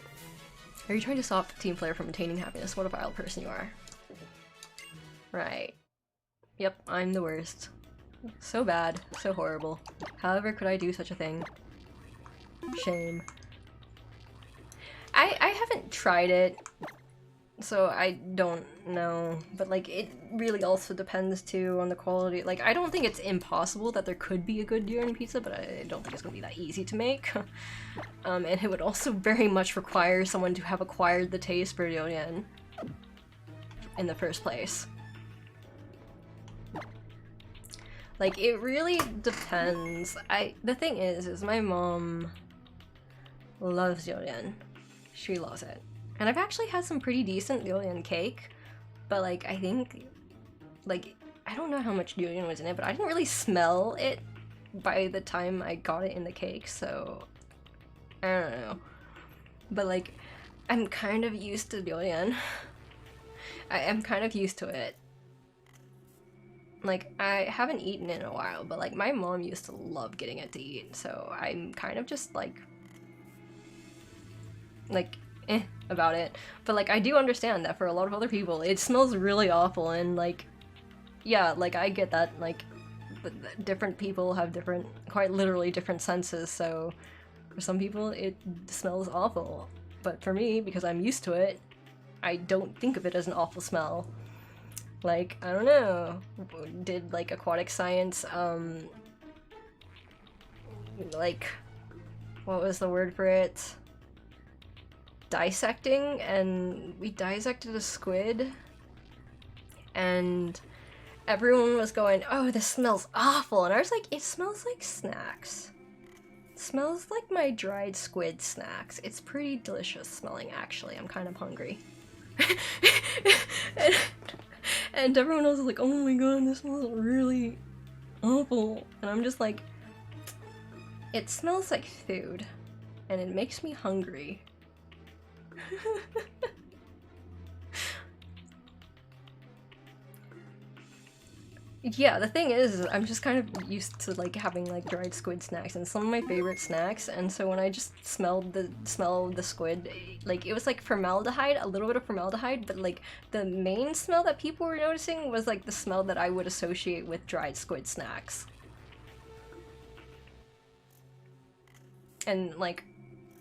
Are you trying to stop the team player from attaining happiness? What a vile person you are. Right. Yep, I'm the worst. So bad. So horrible. However could I do such a thing? Shame. I haven't tried it, so I don't know. But like, it really also depends too on the quality. Like, I don't think it's impossible that there could be a good Geosenge pizza, but I don't think it's gonna be that easy to make. And it would also very much require someone to have acquired the taste for Geosenge in the first place. Like, it really depends. The thing is my mom loves Geosenge. She loves it. And I've actually had some pretty decent Geosenge cake, but like, I think, like, I don't know how much Geosenge was in it, but I didn't really smell it by the time I got it in the cake, so I don't know. But like, I'm kind of used to durian. I am kind of used to it. Like, I haven't eaten it in a while, but like my mom used to love getting it to eat, so I'm kind of just like about it. But like, I do understand that for a lot of other people it smells really awful, and like, yeah, like I get that, like different people have different, quite literally different senses, so for some people it smells awful, but for me, because I'm used to it, I don't think of it as an awful smell. Like, I don't know, did like aquatic science, like, what was the word for it? Dissecting, and we dissected a squid, and everyone was going, oh, this smells awful, and I was like, it smells like snacks. It smells like my dried squid snacks. It's pretty delicious smelling, actually. I'm kind of hungry. and everyone else was like, oh my god, this smells really awful, and I'm just like, it smells like food, and it makes me hungry. Yeah, the thing is, I'm just kind of used to like having like dried squid snacks, and some of my favorite snacks, and so when I just smelled the smell of the squid, like it was like formaldehyde, a little bit of formaldehyde, but like the main smell that people were noticing was like the smell that I would associate with dried squid snacks. And like,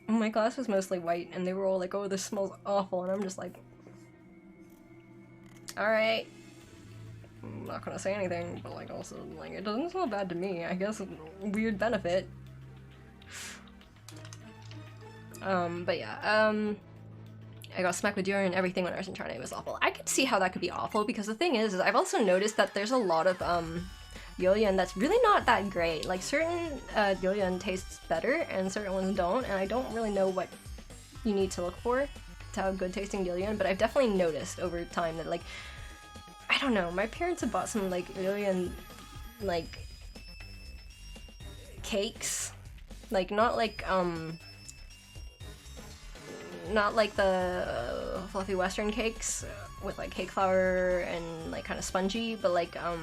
my class was mostly white, and they were all like, oh, this smells awful, and I'm just like, alright. I'm not gonna say anything, but like also, like, it doesn't smell bad to me. I guess weird benefit. But yeah, I got smacked with durian and everything when I was in China. It was awful. I could see how that could be awful, because the thing is I've also noticed that there's a lot of, durian that's really not that great. Like, certain, durian tastes better, and certain ones don't, and I don't really know what you need to look for to have good tasting durian, but I've definitely noticed over time that, like, I don't know, my parents have bought some, like, durian, like, cakes. Like, not like the fluffy western cakes with, like, cake flour and, like, kind of spongy, but, like, not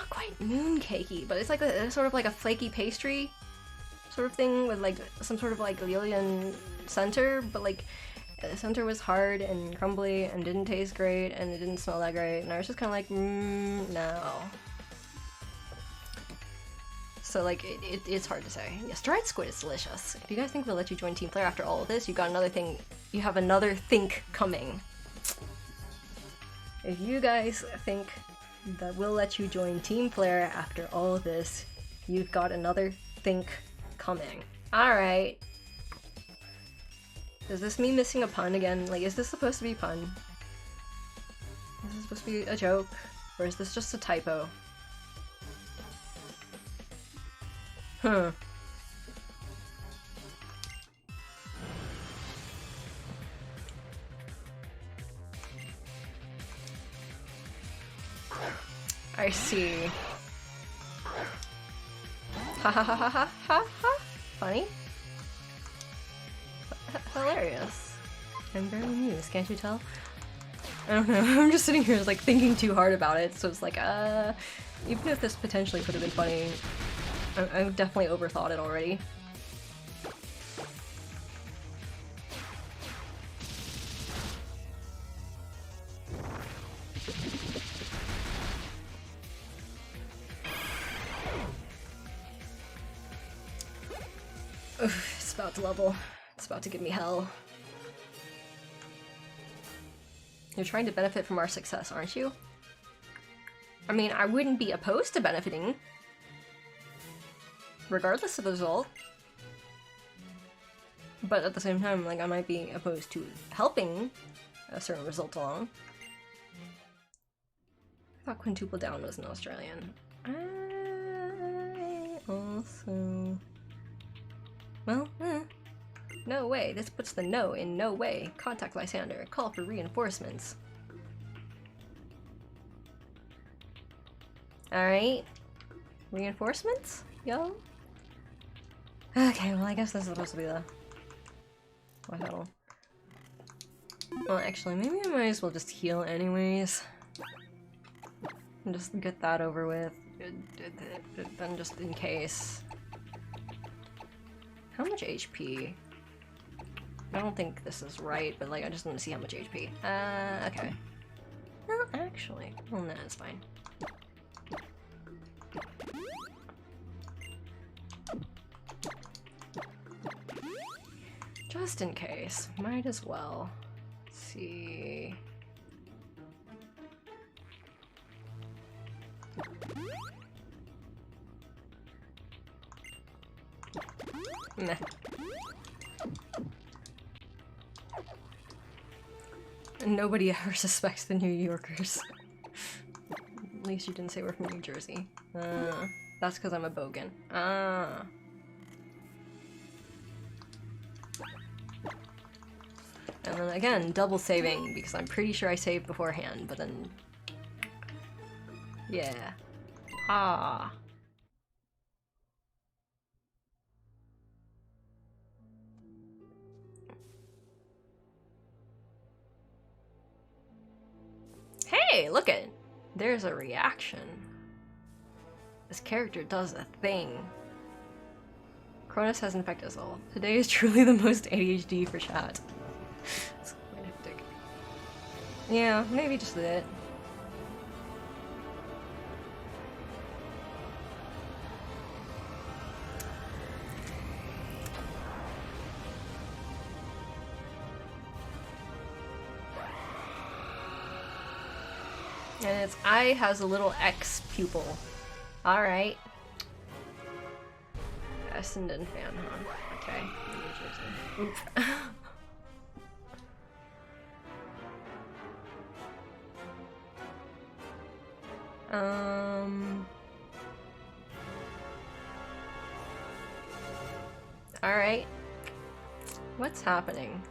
quite moon cakey, but it's like a sort of like a flaky pastry sort of thing with, like, some sort of, like, durian center, but, like, the center was hard and crumbly and didn't taste great and it didn't smell that great, and I was just kind of like, no. So like, it's hard to say. Yes, dried squid is delicious. If you guys think we'll let you join Team Player after all of this, you got another thing, you have another think coming. If you guys think that we'll let you join Team Player after all of this, you've got another think coming. Alright. Is this me missing a pun again? Like, is this supposed to be a pun? Is this supposed to be a joke? Or is this just a typo? Huh. I see. Ha ha ha ha ha ha ha. Funny. Hilarious. I'm very amused, can't you tell? I don't know, I'm just sitting here like thinking too hard about it, so it's like, even if this potentially could have been funny, I've definitely overthought it already. Oof, it's about to level. It's about to give me hell. You're trying to benefit from our success, aren't you? I mean, I wouldn't be opposed to benefiting, regardless of the result. But at the same time, like, I might be opposed to helping a certain result along. I thought quintuple down was an Australian. I also... Well, no way. This puts the no in no way. Contact Lysander. Call for reinforcements. Alright. Reinforcements? Yo? Okay, well I guess this is supposed to be the... Well, actually, maybe I might as well just heal anyways. And just get that over with. Then just in case. How much HP? I don't think this is right, but like I just want to see how much HP. Okay. No, actually. Well, no, it's fine. Just in case. Might as well. Let's see. Meh. Nobody ever suspects the New Yorkers. At least you didn't say we're from New Jersey. That's because I'm a bogan. Ah. And then again, double saving, because I'm pretty sure I saved beforehand, but then... Yeah. Ah. Hey, look it! There's a reaction. This character does a thing. Cronus has infected us all. Today is truly the most ADHD for chat. It's quite hectic. Yeah, maybe just that. And its eye has a little X pupil. Alright. Essendon fan, huh? Okay. Oops. Alright. What's happening?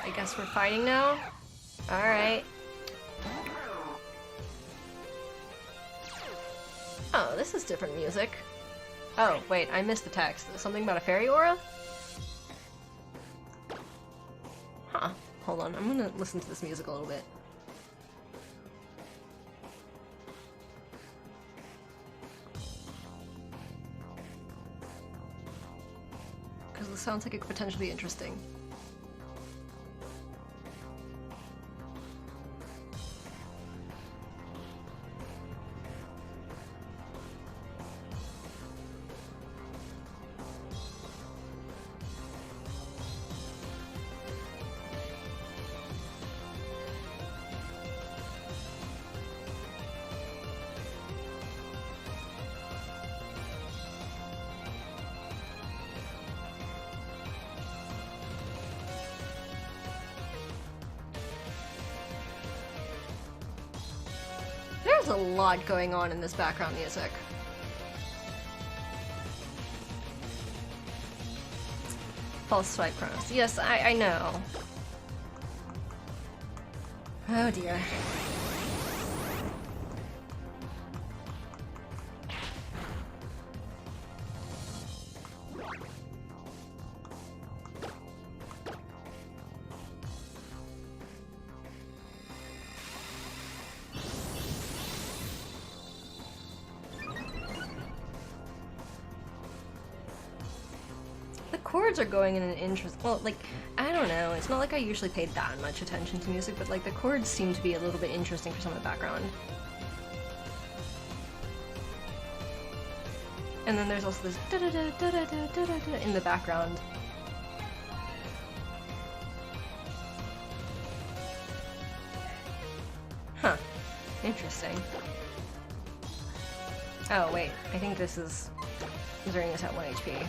I guess we're fighting now? Alright. Oh, this is different music. Oh, wait, I missed the text. Something about a fairy aura? Huh. Hold on, I'm gonna listen to this music a little bit. Because this sounds like it could potentially be interesting. There's a lot going on in this background music. False swipe Chronos. Yes, I know. Oh dear. Chords are going in an interest. Well, like, I don't know. It's not like I usually pay that much attention to music, but like the chords seem to be a little bit interesting for some of the background. And then there's also this da da da da da da da da in the background. Huh. Interesting. Oh wait, I think this is Xerneas at 1 HP.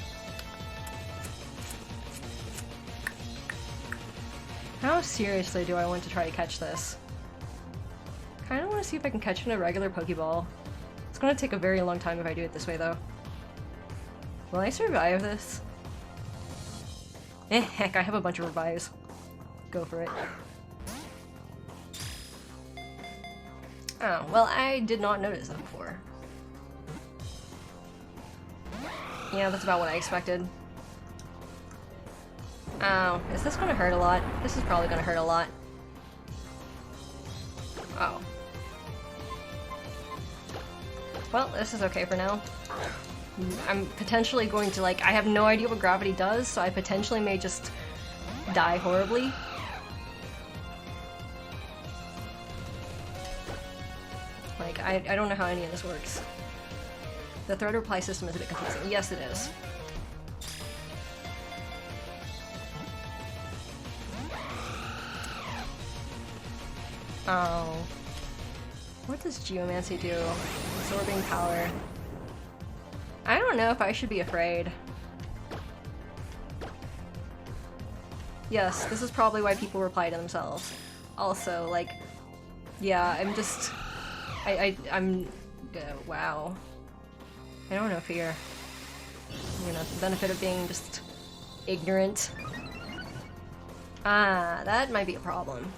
How seriously do I want to try to catch this? Kinda want to see if I can catch it in a regular Pokeball. It's gonna take a very long time if I do it this way though. Will I survive this? Eh, heck, I have a bunch of revives. Go for it. Oh, well, I did not notice that before. Yeah, that's about what I expected. Oh, is this gonna hurt a lot? This is probably gonna hurt a lot. Oh. Well, this is okay for now. I'm potentially going to, like, I have no idea what gravity does, so I potentially may just die horribly. Like, I don't know how any of this works. The thread reply system is a bit confusing. Yes, it is. Oh. What does Geomancy do? Absorbing power. I don't know if I should be afraid. Yes, this is probably why people reply to themselves. Also, like, yeah, I'm just... I'm... wow. I don't know fear. You know, the benefit of being just ignorant. Ah, that might be a problem.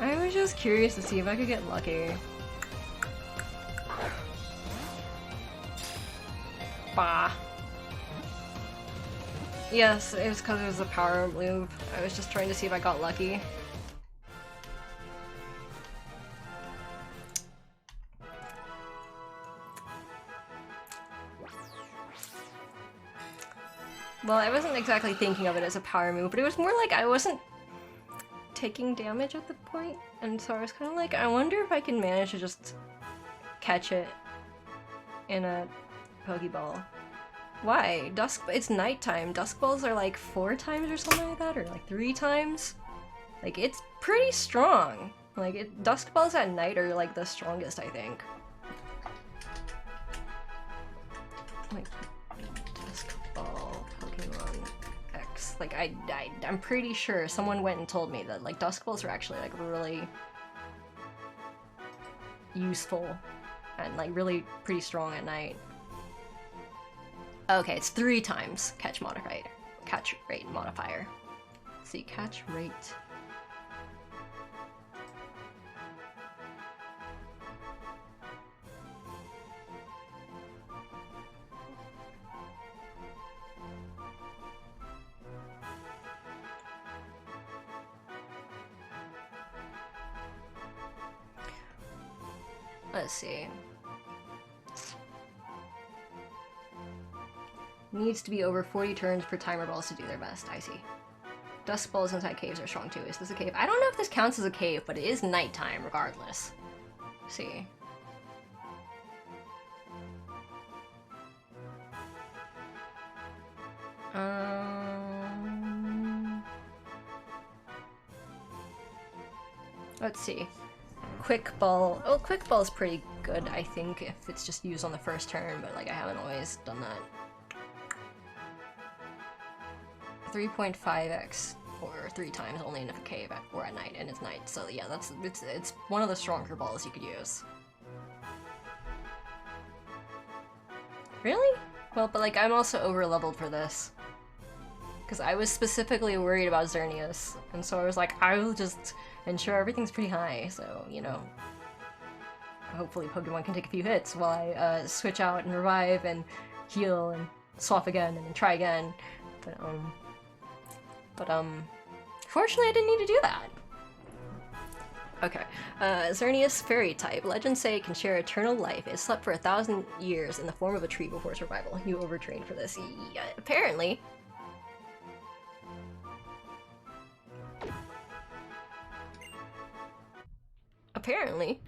I was just curious to see if I could get lucky. Bah. Yes, it was because it was a power move. I was just trying to see if I got lucky. Well, I wasn't exactly thinking of it as a power move, but it was more like I wasn't taking damage at the point, and so I was kind of like, I wonder if I can manage to just catch it in a Pokeball. Why? It's nighttime. Dusk balls are like 4 times or something like that, or like 3 times. Like, it's pretty strong. Like, dusk balls at night are like the strongest, I think. Like, dusk ball Pokemon X. Like, I'm pretty sure someone went and told me that like dusk balls are actually like really useful and like really pretty strong at night. Okay, it's 3 times catch rate modifier. Let's see, catch rate. Let's see. Needs to be over 40 turns per timer balls to do their best. I see. Dusk balls inside caves are strong too. Is this a cave? I don't know if this counts as a cave, but it is nighttime regardless. Let's see. Let's see. Quick ball. Oh, quick ball is pretty good, I think, if it's just used on the first turn, but like I haven't always done that. 3.5x or 3 times only in a cave or at night, and it's night. So yeah, it's one of the stronger balls you could use. Really? Well, but like I'm also over leveled for this. Because I was specifically worried about Xerneas, and so I was like, I will just ensure everything's pretty high, so, you know, hopefully Pokemon can take a few hits while I switch out and revive and heal and swap again and then try again. But fortunately I didn't need to do that. Okay, Xerneas fairy type. Legends say it can share eternal life. It slept for 1,000 years in the form of a tree before survival. You overtrained for this. Yeah, apparently. Apparently.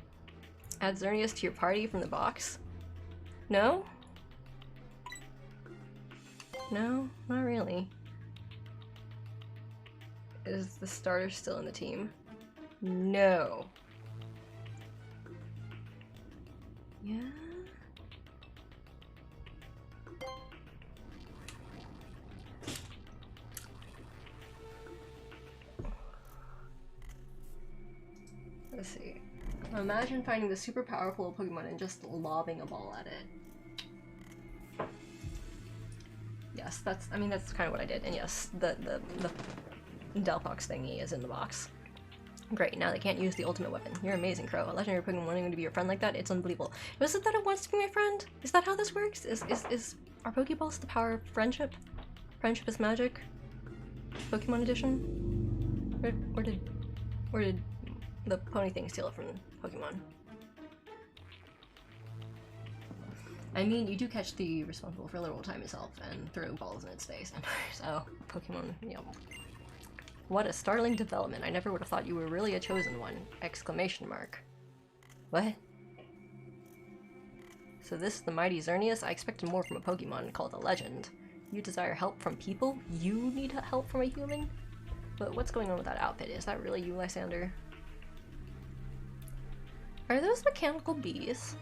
Add Xerneas to your party from the box. No? No, not really. Is the starter still in the team? No. Yeah? Let's see. Imagine finding the super powerful Pokemon and just lobbing a ball at it. Yes, that's kind of what I did. And yes, the Delphox thingy is in the box. Great, now they can't use the ultimate weapon. You're amazing, Crow. A legendary Pokemon wanting to be your friend like that? It's unbelievable. Was it that it wants to be my friend? Is that how this works? Is are Pokeballs the power of friendship? Friendship is magic? Pokemon edition? Where did the pony thing steal it from Pokemon? I mean, you do catch the responsible for a little time itself and throw balls in its face. So, Pokemon, you know. What a startling development. I never would have thought you were really a chosen one! Exclamation mark. What? So this is the mighty Xerneas? I expected more from a Pokemon called a legend. You desire help from people? You need help from a human? But what's going on with that outfit? Is that really you, Lysander? Are those mechanical bees?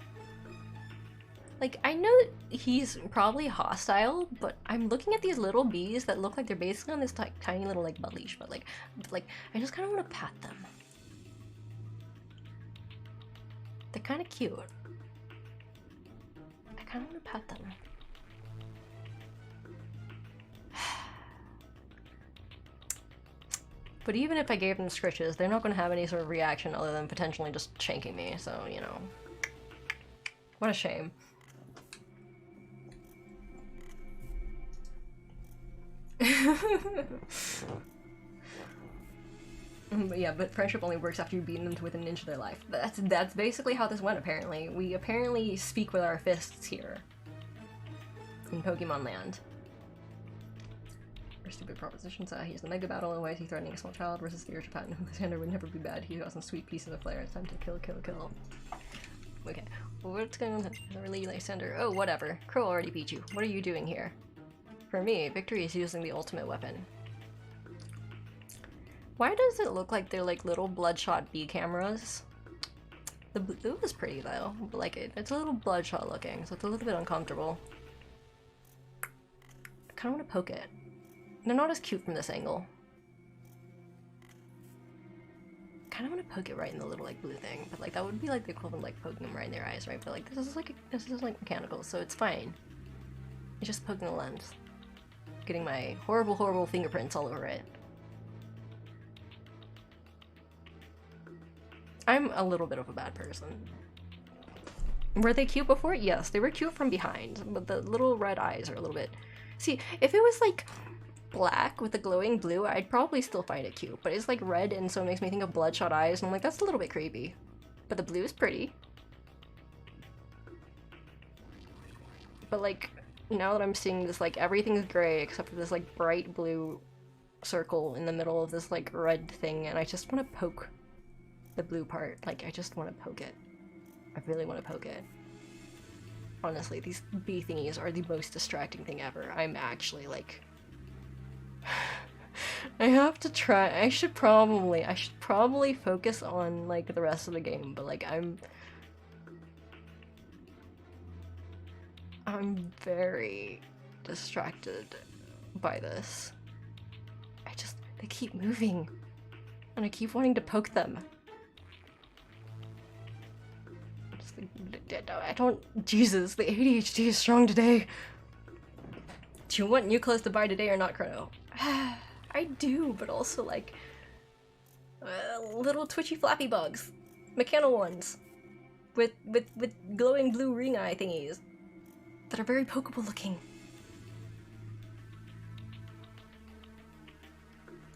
Like, I know he's probably hostile, but I'm looking at these little bees that look like they're basically on this tiny little, like, butt leash, but, like, I just kind of want to pat them. They're kind of cute. I kind of want to pat them. But even if I gave them scritches, they're not going to have any sort of reaction other than potentially just shanking me, so, you know. What a shame. But yeah, but friendship only works after you've beaten them to within an inch of their life. That's basically how this went, apparently. We apparently speak with our fists here. In Pokemon land. For stupid propositions, he's the mega battle, and why is he threatening a small child versus the Urchin Patent? Lysander would never be bad. He got some sweet pieces of flair. It's time to kill, kill, kill. Okay, what's going on? Really, Lysander? Oh, whatever. Crow already beat you. What are you doing here? For me, Victory is using the ultimate weapon. Why does it look like they're like little bloodshot bee cameras? The blue is pretty though, but like it's a little bloodshot looking, so it's a little bit uncomfortable. I kind of want to poke it. They're not as cute from this angle. I kind of want to poke it right in the little like blue thing, but like that would be like the equivalent of like poking them right in their eyes, right? But like this is like mechanical, so it's fine. It's just poking the lens. Getting my horrible, horrible fingerprints all over it. I'm a little bit of a bad person. Were they cute before? Yes, they were cute from behind, but the little red eyes are a little bit... See, if it was like black with a glowing blue, I'd probably still find it cute, but it's like red and so it makes me think of bloodshot eyes, and I'm like, that's a little bit creepy. But the blue is pretty. But like, now that I'm seeing this, like, everything's gray except for this, like, bright blue circle in the middle of this, like, red thing, and I just want to poke the blue part. Like, I just want to poke it. I really want to poke it. Honestly, these bee thingies are the most distracting thing ever. I'm actually, like... I have to try- I should probably focus on, like, the rest of the game, but, like, I'm very distracted by this. They keep moving, and I keep wanting to poke them. I don't- Jesus, the ADHD is strong today. Do you want new clothes to buy today or not, Chrono? I do, but also like little twitchy flappy bugs, mechanical ones, with glowing blue ring eye thingies that are very pokeable looking.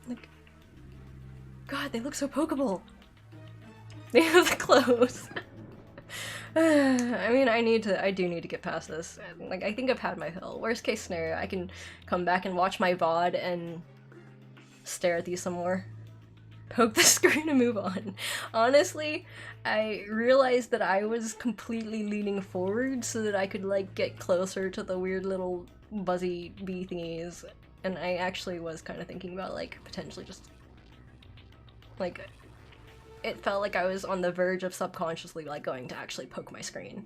Like, God, they look so pokeable. They have the clothes. I mean, I do need to get past this. Like, I think I've had my fill. Worst case scenario, I can come back and watch my VOD and stare at these some more. Poke the screen and move on. Honestly, I realized that I was completely leaning forward so that I could, like, get closer to the weird little buzzy bee thingies. And I actually was kind of thinking about, like, potentially just, like, it felt like I was on the verge of subconsciously, like, going to actually poke my screen.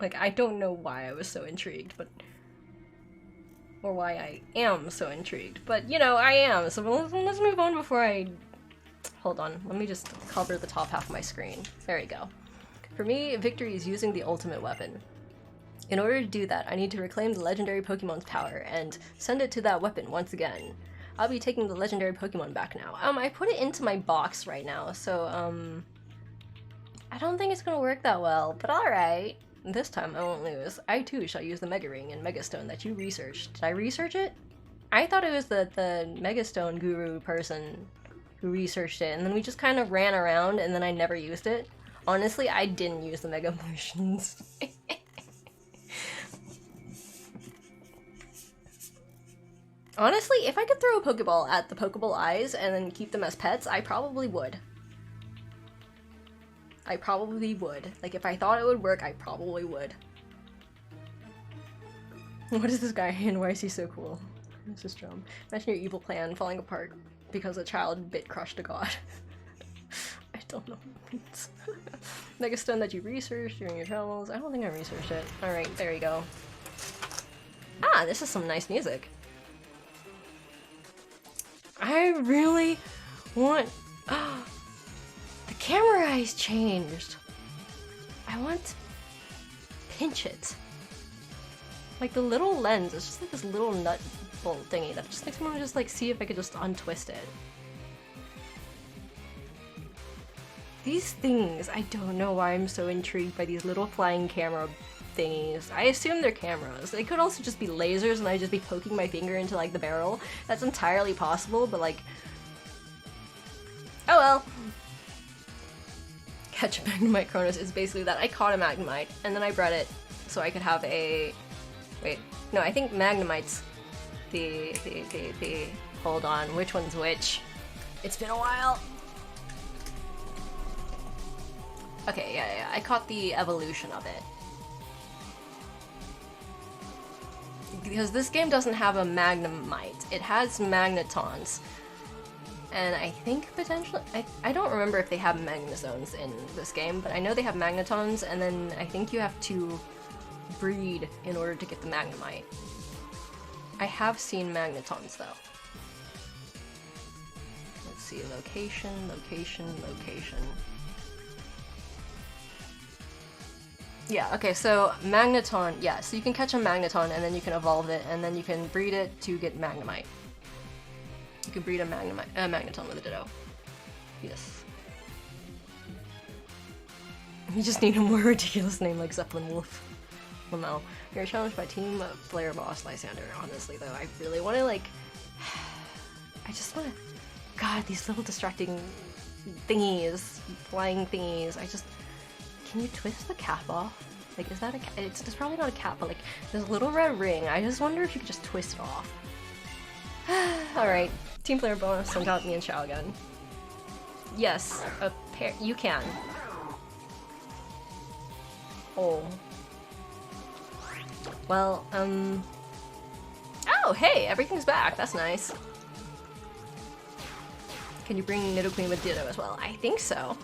Like, I don't know why I was so intrigued, but... or why I am so intrigued, but, you know, I am, so let's move on before I... Hold on, let me just cover the top half of my screen. There we go. For me, Victory is using the ultimate weapon. In order to do that, I need to reclaim the legendary Pokemon's power and send it to that weapon once again. I'll be taking the legendary Pokemon back now. I put it into my box right now, so, I don't think it's gonna work that well, but alright. This time I won't lose. I too shall use the Mega Ring and Mega Stone that you researched. Did I research it? I thought it was the Mega Stone guru person who researched it, and then we just kind of ran around and then I never used it. Honestly, I didn't use the Mega Potions. Honestly, if I could throw a Pokeball at the Pokeball eyes and then keep them as pets, I probably would. I probably would. Like, if I thought it would work, I probably would. What is this guy and why is he so cool? This is Drum. Imagine your evil plan falling apart because a child bit crushed a god. I don't know what it means. Mega Stone that you researched during your travels. I don't think I researched it. Alright, there you go. Ah, this is some nice music. I really want... the camera eyes changed. I want to pinch it. Like the little lens, it's just like this little nut bolt thingy that just makes me want to just like see if I could just untwist it. These things, I don't know why I'm so intrigued by these little flying camera thingies. I assume they're cameras. They could also just be lasers and I'd just be poking my finger into like the barrel. That's entirely possible, but like... oh well. Catch a Magnemite Cronus is basically that. I caught a Magnemite and then I bred it so I could have a... wait, no, I think Magnemite's the... hold on, which one's which? It's been a while. Okay, yeah, I caught the evolution of it. Because this game doesn't have a Magnemite. It has Magnetons. And I think potentially... I don't remember if they have Magnezones in this game, but I know they have Magnetons, and then I think you have to breed in order to get the Magnemite. I have seen Magnetons, though. Let's see, location, location, location. Yeah, okay, so Magneton, yeah, so you can catch a Magneton and then you can evolve it and then you can breed it to get Magnemite. You can breed a Magneton with a Ditto. Yes. You just need a more ridiculous name like Zeppelin Wolf. Well, no. You're challenged by Team Player Boss Lysander. Honestly, though, I really want to, like... I just want to... God, these little distracting thingies, flying thingies, I just... Can you twist the cap off? Like, is that a cap? It's probably not a cap, but like, this little red ring, I just wonder if you could just twist it off. Alright, team player bonus, send out me and Xiao again. Yes, a pair, you can. Oh. Well, oh, hey, everything's back, that's nice. Can you bring Nidoqueen with Ditto as well? I think so.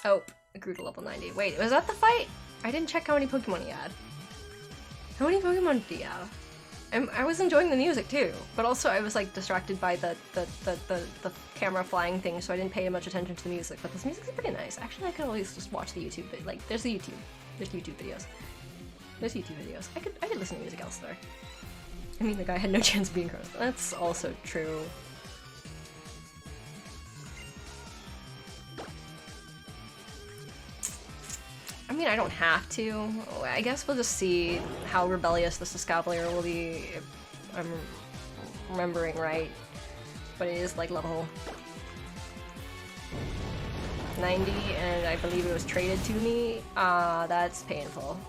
Oh, it grew to level 90. Wait, was that the fight? I didn't check how many Pokemon he had. How many Pokemon did he have? I was enjoying the music too, but also I was like distracted by the camera flying thing, so I didn't pay much attention to the music. But this music's pretty nice. Actually, I could always just watch the YouTube. But like, there's YouTube videos. There's YouTube videos. I could listen to music elsewhere. I mean, the guy had no chance of being Cronus. That's also true. I mean, I don't have to. I guess we'll just see how rebellious this Escavalier will be, if I'm remembering right. But it is like level 90, and I believe it was traded to me. Ah, that's painful.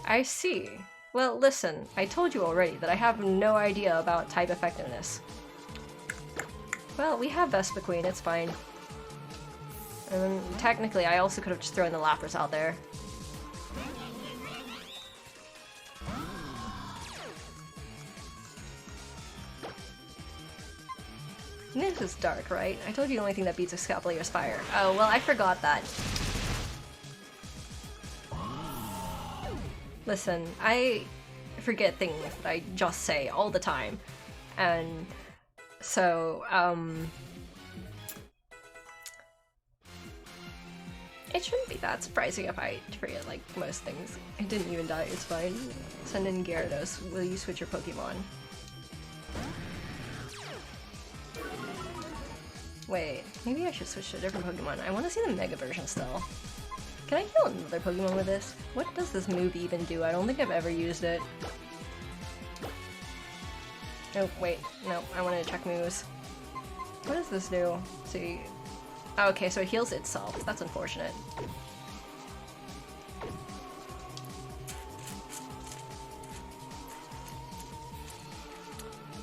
I see. Well, listen, I told you already that I have no idea about type effectiveness. Well, we have Vespiquen, it's fine. And then, technically, I also could have just thrown the Lapras out there. This is dark, right? I told you the only thing that beats Escavalier is fire. Oh, well, I forgot that. Listen, I forget things that I just say all the time. And so, it shouldn't be that surprising if I forget, like, most things. I didn't even die, it's fine. Send in Gyarados. Will you switch your Pokemon? Wait, maybe I should switch to a different Pokemon. I want to see the Mega version still. Can I heal another Pokemon with this? What does this move even do? I don't think I've ever used it. Oh, wait. No, I want to check moves. What does this do? Let's see. Oh, okay, so it heals itself. That's unfortunate.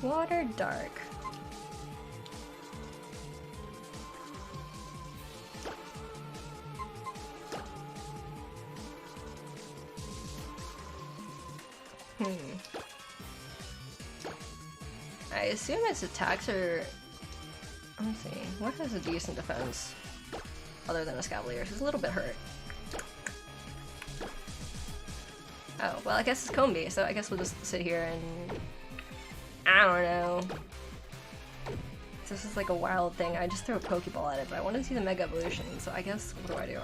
Water Dark. I assume its attacks are... Let's see, what has a decent defense? Other than a Scavalier, it's a little bit hurt. Oh, well I guess it's Combi, so I guess we'll just sit here and... I don't know. This is like a wild thing, I just throw a Pokeball at it, but I want to see the Mega Evolution, so I guess, what do?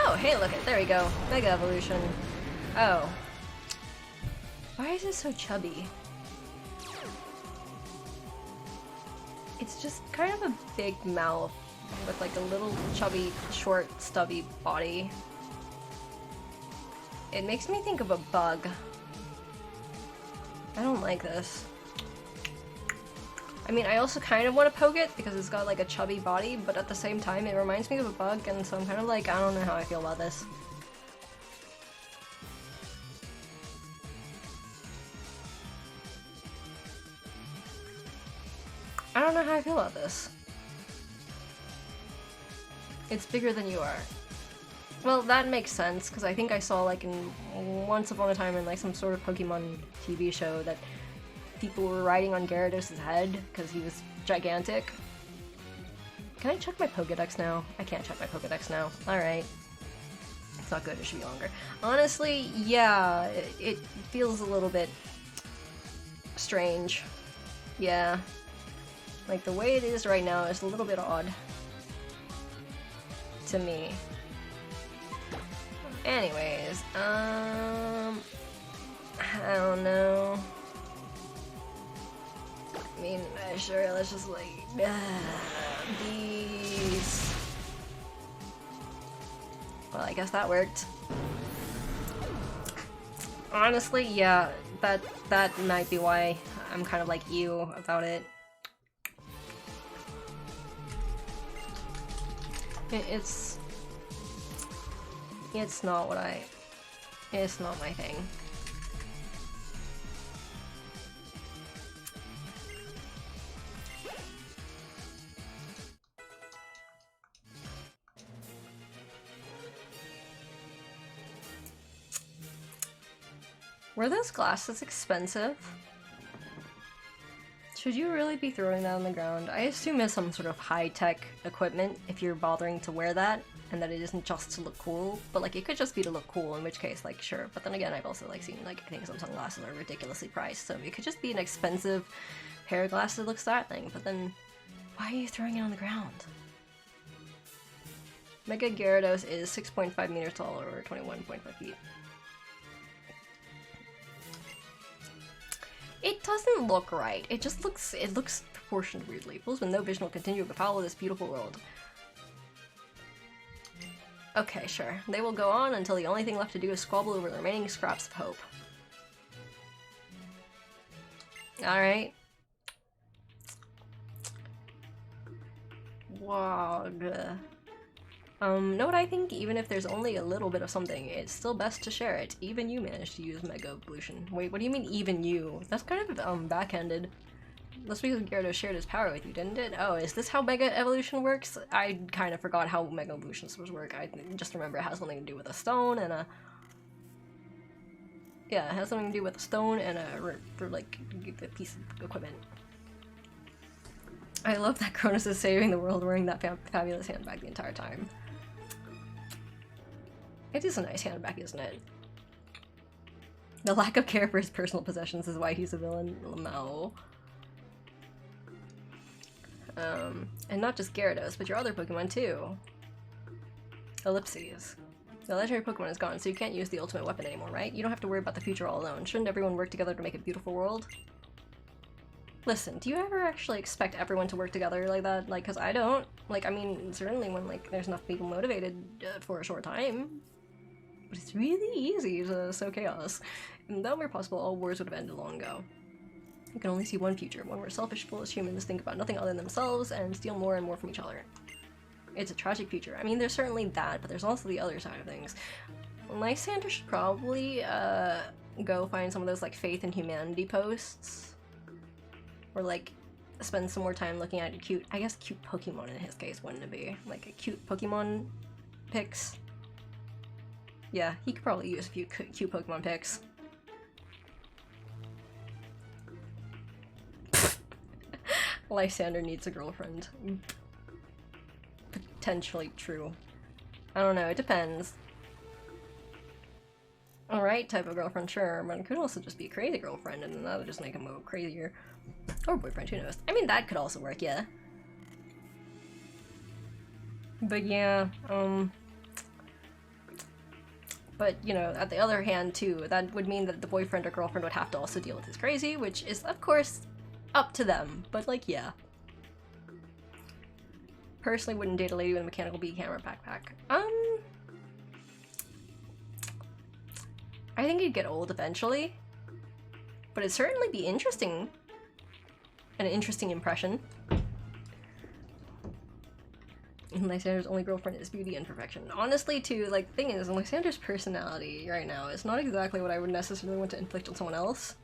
Oh, hey, look it, there we go. Mega Evolution. Oh. Why is it so chubby? It's just kind of a big mouth with like a little chubby, short, stubby body. It makes me think of a bug. I don't like this. I mean, I also kind of want to poke it because it's got like a chubby body, but at the same time it reminds me of a bug, and so I'm kind of like, I don't know how I feel about this. I don't know how I feel about this. It's bigger than you are. Well, that makes sense, because I think I saw like in once upon a time in like some sort of Pokemon TV show that people were riding on Gyarados' head because he was gigantic. Can I check my Pokedex now? I can't check my Pokedex now. Alright. It's not good, it should be longer. Honestly, yeah, it feels a little bit strange. Yeah. Like, the way it is right now is a little bit odd. To me. Anyways, I don't know. I mean, sure, let's just like, these. Well, I guess that worked. Honestly, yeah, that might be why I'm kind of like you about it. It's not what it's not my thing. Were those glasses expensive? Should you really be throwing that on the ground? I assume it's some sort of high-tech equipment if you're bothering to wear that, and that it isn't just to look cool, but like it could just be to look cool, in which case, like, sure. But then again, I've also like seen, like, I think some sunglasses are ridiculously priced, so it could just be an expensive pair of glasses that looks styling, but then why are you throwing it on the ground? Mega Gyarados is 6.5 meters tall, or 21.5 feet. It doesn't look right. It just looks, it looks proportioned weirdly. Fools with no vision will continue to follow this beautiful world. Okay, sure. They will go on until the only thing left to do is squabble over the remaining scraps of hope. Alright. Wog. Know what I think? Even if there's only a little bit of something, it's still best to share it. Even you managed to use Mega Evolution. Wait, what do you mean, even you? That's kind of, backhanded. That's because Gyarados shared his power with you, didn't it? Oh, is this how Mega Evolution works? I kind of forgot how Mega Evolution is supposed to work. I just remember it has something to do with a stone and a Yeah, it has something to do with a stone and like a piece of equipment. I love that Cronus is saving the world wearing that fabulous handbag the entire time. It is a nice handbag, isn't it? The lack of care for his personal possessions is why he's a villain. No. And not just Gyarados, but your other Pokemon too. Ellipses. The legendary Pokemon is gone, so you can't use the ultimate weapon anymore, right? You don't have to worry about the future all alone. Shouldn't everyone work together to make a beautiful world? Listen, do you ever actually expect everyone to work together like that? Like, cause I don't. Like, I mean, certainly when, like, there's enough people motivated for a short time. But it's really easy to sow chaos. And if that were possible, all wars would have ended long ago. You can only see one future, one where selfish, foolish humans think about nothing other than themselves and steal more and more from each other. It's a tragic future. I mean, there's certainly that, but there's also the other side of things. Lysander should probably go find some of those like faith and humanity posts, or like spend some more time looking at cute, I guess cute Pokemon in his case, wouldn't it be? Like a cute Pokemon pics. Yeah, he could probably use a few cute Pokemon pics. Lysander needs a girlfriend. Potentially true. I don't know, it depends. Alright, type of girlfriend, sure, but it could also just be a crazy girlfriend, and that would just make him go crazier. Or boyfriend, who knows. I mean, that could also work, yeah. But yeah, but, you know, at the other hand, too, that would mean that the boyfriend or girlfriend would have to also deal with his crazy, which is, of course, up to them. But, like, yeah. Personally wouldn't date a lady with a mechanical bee camera backpack. I think it'd get old eventually. But it'd certainly be interesting. An interesting impression. Lysander's only girlfriend is beauty and perfection. Honestly, too, like, the thing is, Lysander's personality right now is not exactly what I would necessarily want to inflict on someone else.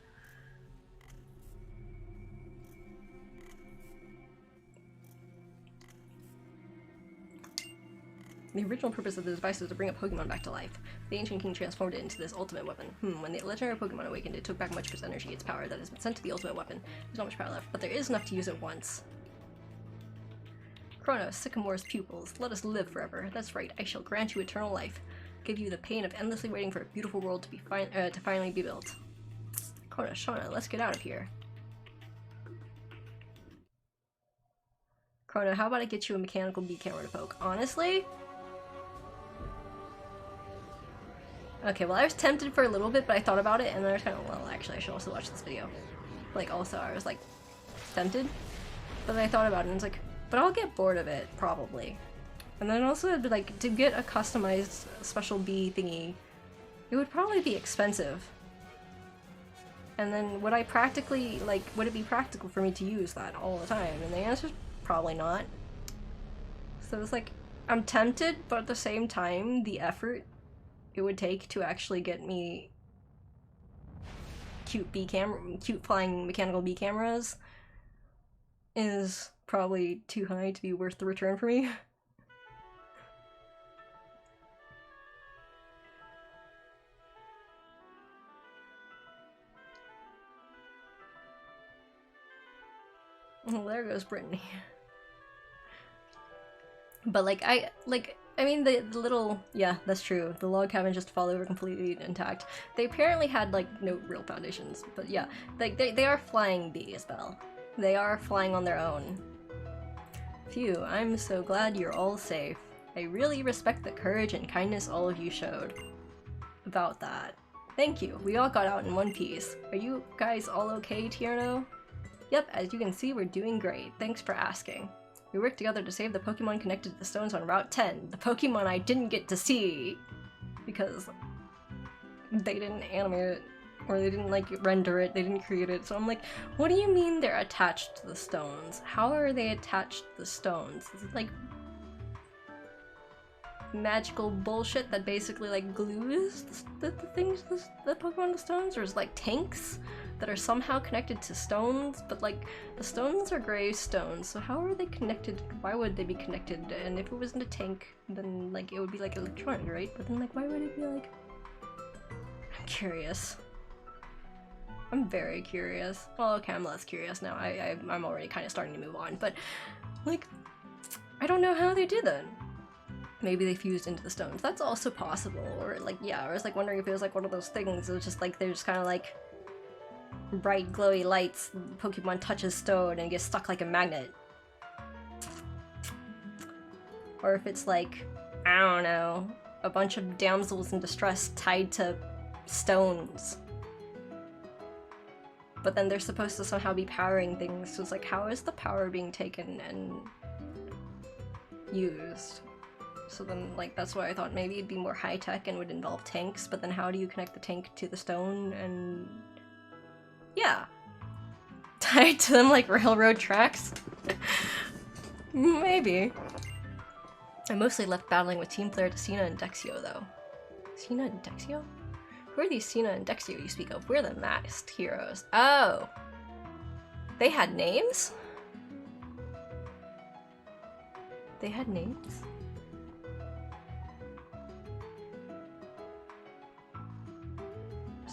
The original purpose of the device was to bring a Pokemon back to life. The ancient king transformed it into this ultimate weapon. When the legendary Pokemon awakened, it took back much of its energy, its power that has been sent to the ultimate weapon. There's not much power left, but there is enough to use it once. Kronos, Sycamore's pupils, let us live forever. That's right, I shall grant you eternal life. Give you the pain of endlessly waiting for a beautiful world to be finally be built. Kronos, Shauna, let's get out of here. Krona, how about I get you a mechanical bee camera to poke? Honestly? Okay, well I was tempted for a little bit, but I thought about it and then I was kind of, well, actually I should also watch this video. Like, also, I was like, tempted? But then I thought about it and it's like, but I'll get bored of it, probably. And then also, like, to get a customized special bee thingy, it would probably be expensive. And then would I practically, like, would it be practical for me to use that all the time? And the answer is probably not. So it's like, I'm tempted, but at the same time, the effort it would take to actually get me cute flying mechanical bee cameras is probably too high to be worth the return for me. Well, there goes Brittany. But I mean, the little, yeah, that's true. The log cabin just fall over completely intact. They apparently had, like, no real foundations, but yeah. Like, they are flying bees, though. They are flying on their own. Phew, I'm so glad you're all safe. I really respect the courage and kindness all of you showed. About that. Thank you, we all got out in one piece. Are you guys all okay, Tierno? Yep, as you can see, we're doing great. Thanks for asking. We worked together to save the Pokemon connected to the stones on Route 10. The Pokemon I didn't get to see because they didn't animate it, or they didn't, like, render it, they didn't create it. So I'm like, what do you mean they're attached to the stones? How are they attached to the stones? Is it, like, magical bullshit that basically, like, glues the things, the Pokemon to stones? Or is it, like, tanks that are somehow connected to stones, but, like, the stones are gray stones, so how are they connected? Why would they be connected? And if it wasn't a tank, then, like, it would be, like, electronic, right? But then, like, why would it be, like... I'm curious. I'm very curious. Well, okay, I'm less curious now. I'm already kind of starting to move on, but like, I don't know how they did that. Maybe they fused into the stones. That's also possible. Or like, yeah, I was like wondering if it was like one of those things. It was just like, they're just kind of like bright glowy lights. Pokemon touches stone and gets stuck like a magnet. Or if it's like, I don't know, a bunch of damsels in distress tied to stones. But then they're supposed to somehow be powering things, so it's like, how is the power being taken and used? So then, like, that's why I thought maybe it'd be more high-tech and would involve tanks, but then how do you connect the tank to the stone and... yeah. Tied to them like railroad tracks? Maybe. I mostly left battling with team player Cena and Dexio, though. Cena and Dexio? Who are these Cena and Dexio you speak of? We're the masked heroes. Oh! They had names? They had names?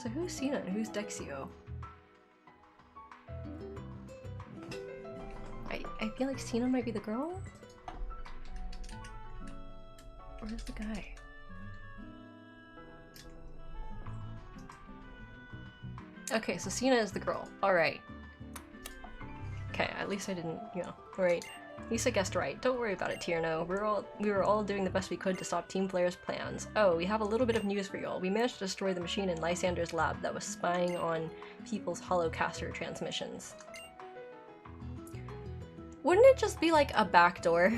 So who's Cena and who's Dexio? I feel like Cena might be the girl? Where's the guy? Okay, so Cena is the girl. Alright. Okay, at least I didn't, you know, alright. At least I guessed right. Don't worry about it, Tierno. We were all doing the best we could to stop Team Player's plans. Oh, we have a little bit of news for y'all. We managed to destroy the machine in Lysander's lab that was spying on people's holocaster transmissions. Wouldn't it just be like a backdoor?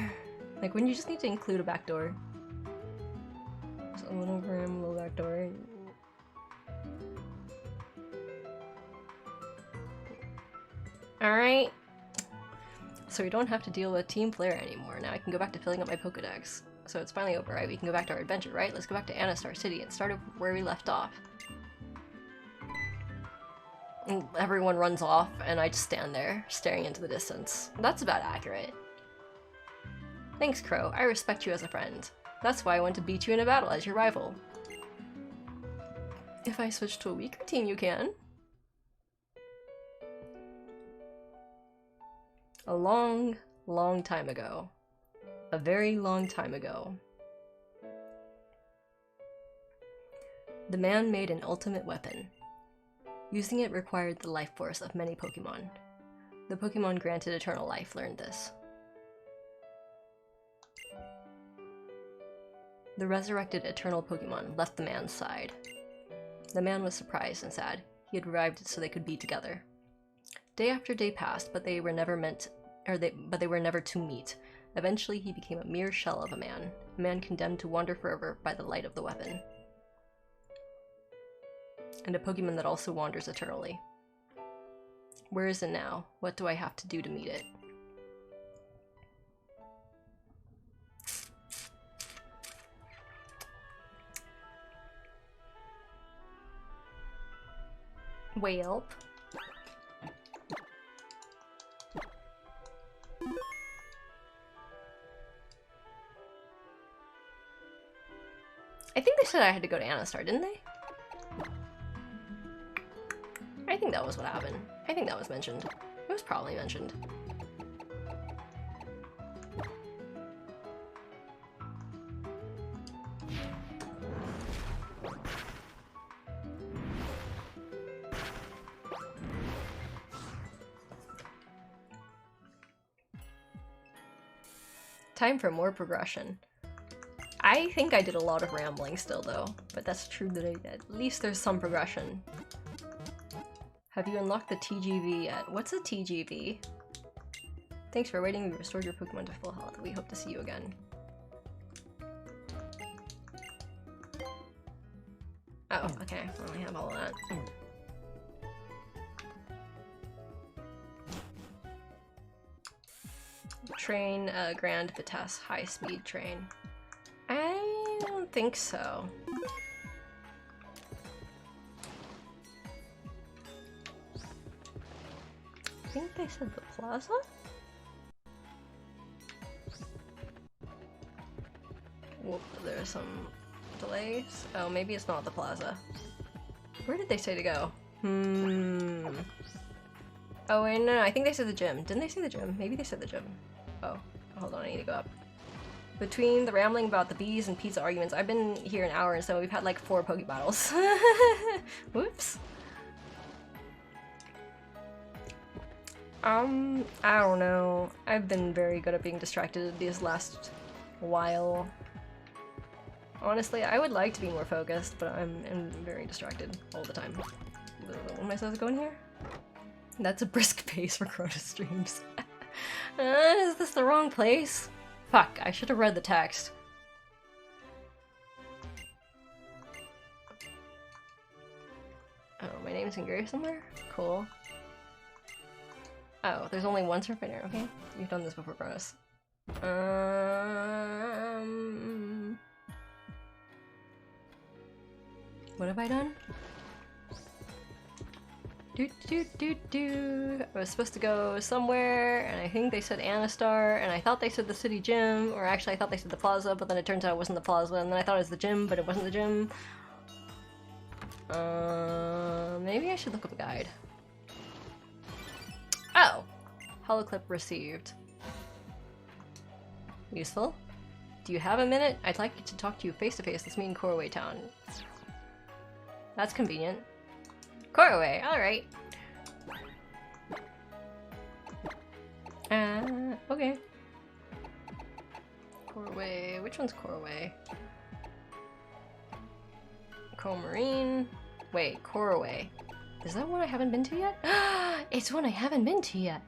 Like, wouldn't you just need to include a backdoor? So a little room, a little backdoor. Alright. So we don't have to deal with Team Player anymore. Now I can go back to filling up my Pokedex. So it's finally over, right? We can go back to our adventure, right? Let's go back to Anastar City and start where we left off. And everyone runs off, and I just stand there, staring into the distance. That's about accurate. Thanks, Crow. I respect you as a friend. That's why I want to beat you in a battle as your rival. If I switch to a weaker team, you can. A long, long time ago. A very long time ago. The man made an ultimate weapon. Using it required the life force of many Pokemon. The Pokemon granted eternal life learned this. The resurrected eternal Pokemon left the man's side. The man was surprised and sad. He had revived so they could be together. Day after day passed, but they were never to meet. Eventually, he became a mere shell of a man condemned to wander forever by the light of the weapon. And a Pokemon that also wanders eternally. Where is it now? What do I have to do to meet it? Welp. I think they said I had to go to Anastar, didn't they? I think that was what happened. I think that was mentioned. It was probably mentioned. Time for more progression. I think I did a lot of rambling still though, but that's true that at least there's some progression. Have you unlocked the TGV yet? What's a TGV? Thanks for waiting, we restored your Pokemon to full health. We hope to see you again. Oh, okay, I only have all of that. Train Grand Vitesse high-speed train. I don't think so. I think they said the plaza? Whoop, there are some delays. Oh, maybe it's not the plaza. Where did they say to go? Oh wait, no, I think they said the gym. Didn't they say the gym? Maybe they said the gym. Oh, hold on, I need to go up. Between the rambling about the bees and pizza arguments, I've been here an hour and so we've had like 4 Poke battles. Whoops. I don't know. I've been very good at being distracted these last while. Honestly, I would like to be more focused, but I'm very distracted all the time. What am I supposed to go in here? That's a brisk pace for Crota streams. Is this the wrong place? Fuck, I should have read the text. Oh, my name's engraved somewhere? Cool. Oh, there's only one surfiner, okay. You've done this before, Cronus. What have I done? I was supposed to go somewhere, and I think they said Anastar, and I thought they said the city gym, or actually I thought they said the plaza, but then it turns out it wasn't the plaza, and then I thought it was the gym, but it wasn't the gym. Maybe I should look up a guide. Oh! Holoclip received. Useful. Do you have a minute? I'd like to talk to you face to face. Let's meet in Koroway Town. That's convenient. Koroway, alright. Okay. Koroway, which one's Koroway? Comarine. Wait, Koroway. Is that one I haven't been to yet? It's one I haven't been to yet.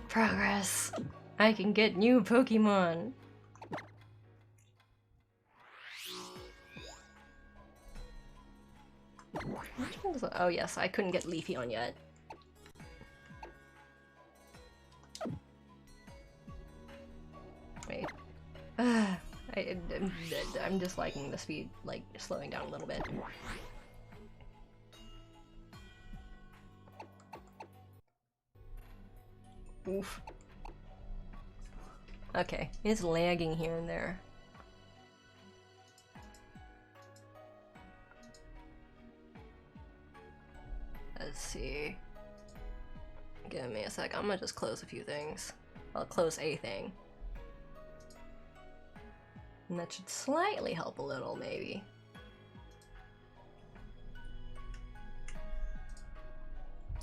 Progress. I can get new Pokemon. Which one was that? Oh yes, I couldn't get Leafy on yet. Wait. I'm just liking the speed, like, slowing down a little bit. Oof. Okay, it's lagging here and there. Let's see. Give me a sec, I'm gonna just close a few things. I'll close a thing. And that should slightly help a little, maybe.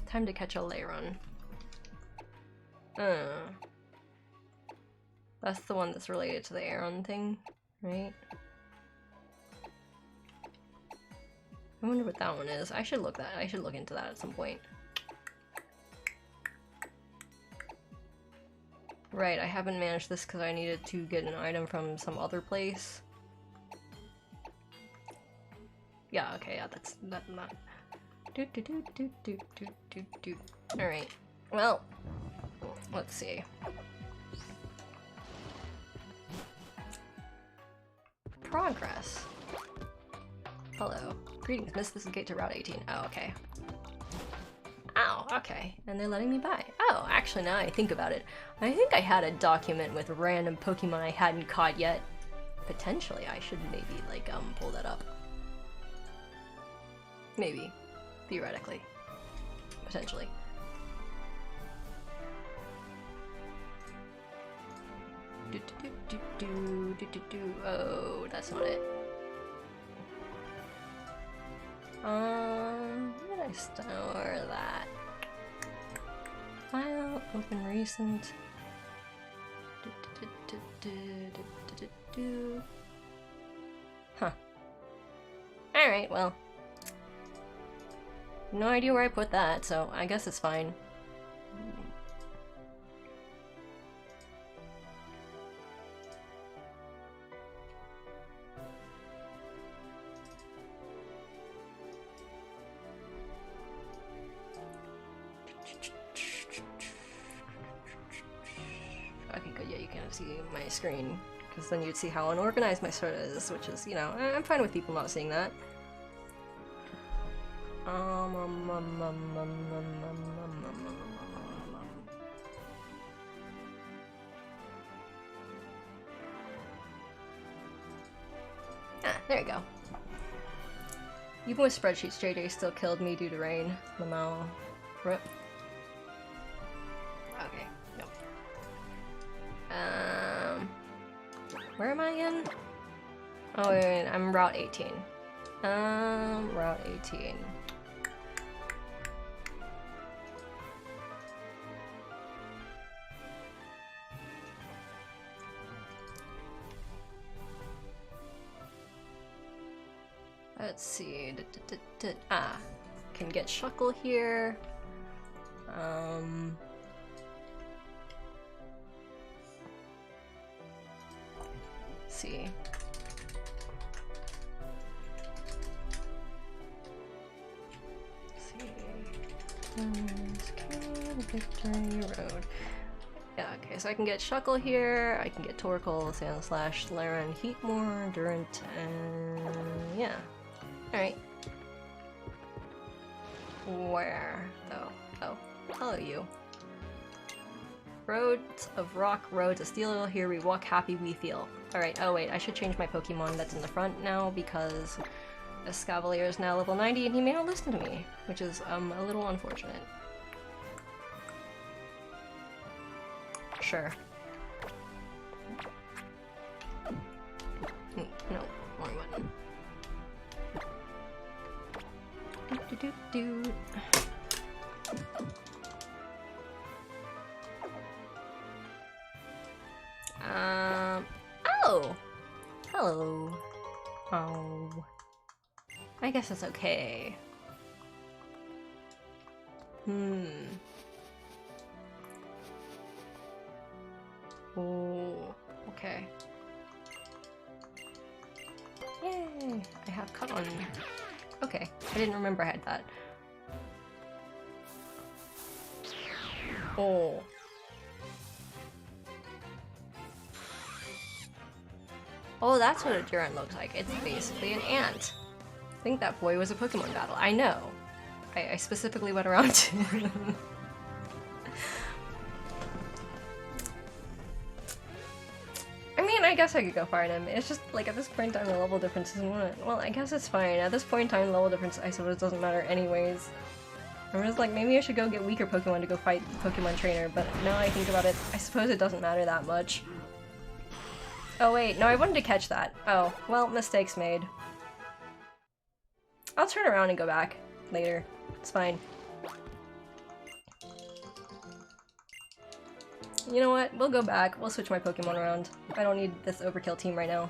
Time to catch a Lairon. That's the one that's related to the Aeron thing, right? I wonder what that one is. I should look into that at some point. Right, I haven't managed this because I needed to get an item from some other place. Yeah, okay, yeah, that's not. Alright, well, let's see. Progress. Hello. Greetings, miss. This is gate to Route 18. Oh, okay. Oh, okay. And they're letting me by. Oh, actually, now I think about it, I think I had a document with random Pokemon I hadn't caught yet. Potentially, I should maybe, like, pull that up. Maybe. Theoretically. Potentially. Oh, that's not it. Where did I store that? File, open recent. Huh. Alright, well. No idea where I put that, so I guess it's fine. Okay, good, yeah, you can't see my screen, because then you'd see how unorganized my sort is, which is, you know, I'm fine with people not seeing that. Ah, there you go. Even with spreadsheets, JJ still killed me due to rain. Lamau. Rip. Okay, no. Where am I in? Oh, wait, I'm Route 18. Route 18. Let's see. Can get Shuckle here. Let's see. Victory Road. Yeah, okay, so I can get Shuckle here, I can get Torkoal, Sandslash, Laren, Heatmore, Durant, and yeah. Alright. Where, though? Oh, hello you. Roads of rock, roads of steel, here we walk, happy we feel. Alright, oh wait, I should change my Pokemon that's in the front now because Escavalier is now level 90 and he may not listen to me, which is a little unfortunate. Sure. No, wrong button. Do. Oh! Hello. Oh. I guess it's okay. Oh, okay. Yay! I have cut on. Okay, I didn't remember I had that. Oh. Oh, that's what a Durant looks like. It's basically an ant. I think that boy was a Pokemon battle. I know. I specifically went around to I mean, I guess I could go fight him. It's just, like, at this point in time, the level difference isn't what... Well, I guess it's fine. At this point in time, the level difference, I suppose, doesn't matter anyways. I'm just like, maybe I should go get weaker Pokemon to go fight Pokemon Trainer, but now I think about it, I suppose it doesn't matter that much. Oh wait, no, I wanted to catch that. Oh, well, mistakes made. I'll turn around and go back later. It's fine. You know what? We'll go back. We'll switch my Pokemon around. I don't need this overkill team right now.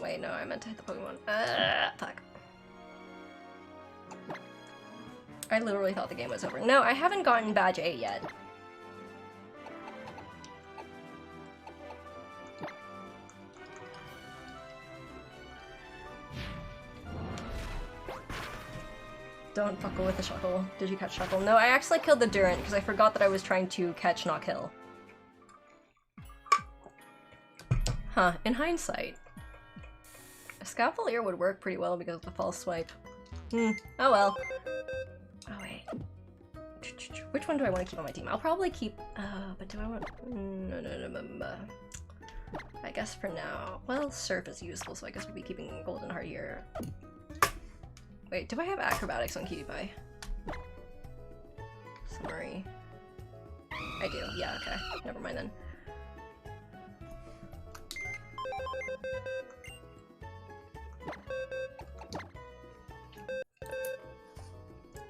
Wait, no, I meant to hit the Pokemon. Fuck. I literally thought the game was over. No, I haven't gotten Badge 8 yet. Don't fuckle with the Shuckle. Did you catch Shuckle? No, I actually killed the Durant because I forgot that I was trying to catch not kill. Huh, in hindsight. A Scavalier would work pretty well because of the false swipe. Oh well. Oh wait. Which one do I want to keep on my team? I'll probably keep, but do I want... No. I guess for now... Well, Surf is useful, so I guess we'll be keeping Golden Heart here. Wait, do I have Acrobatics on Kewpie? Summary. I do, yeah, okay. Never mind then.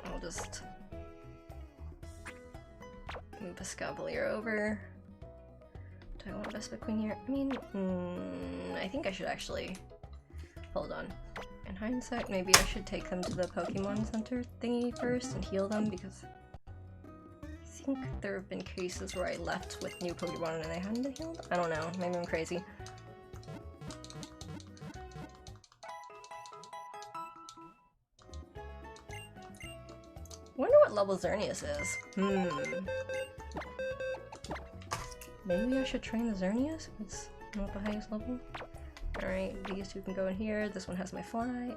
I'll just move a Scavalier over. Do I want Vespa Queen here? I mean, I think I should actually... Hold on. In hindsight, maybe I should take them to the Pokemon Center thingy first and heal them because I think there have been cases where I left with new Pokemon and they hadn't been healed? I don't know, maybe I'm crazy. Wonder what level Xerneas is. Maybe I should train the Xerneas if it's not the highest level? Alright, these two can go in here. This one has my fly.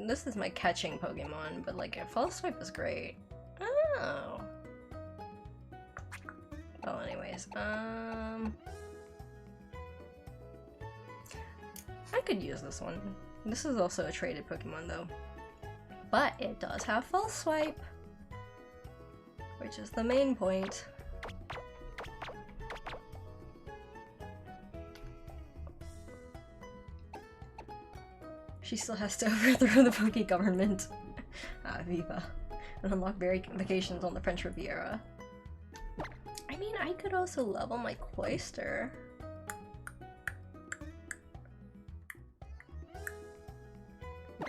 This is my catching Pokemon, but like a false swipe is great. Oh. Well, anyways, I could use this one. This is also a traded Pokemon though. But it does have False Swipe, which is the main point. She still has to overthrow the Poke government. Viva. And unlock berry vacations on the French Riviera. I mean, I could also level my Cloyster.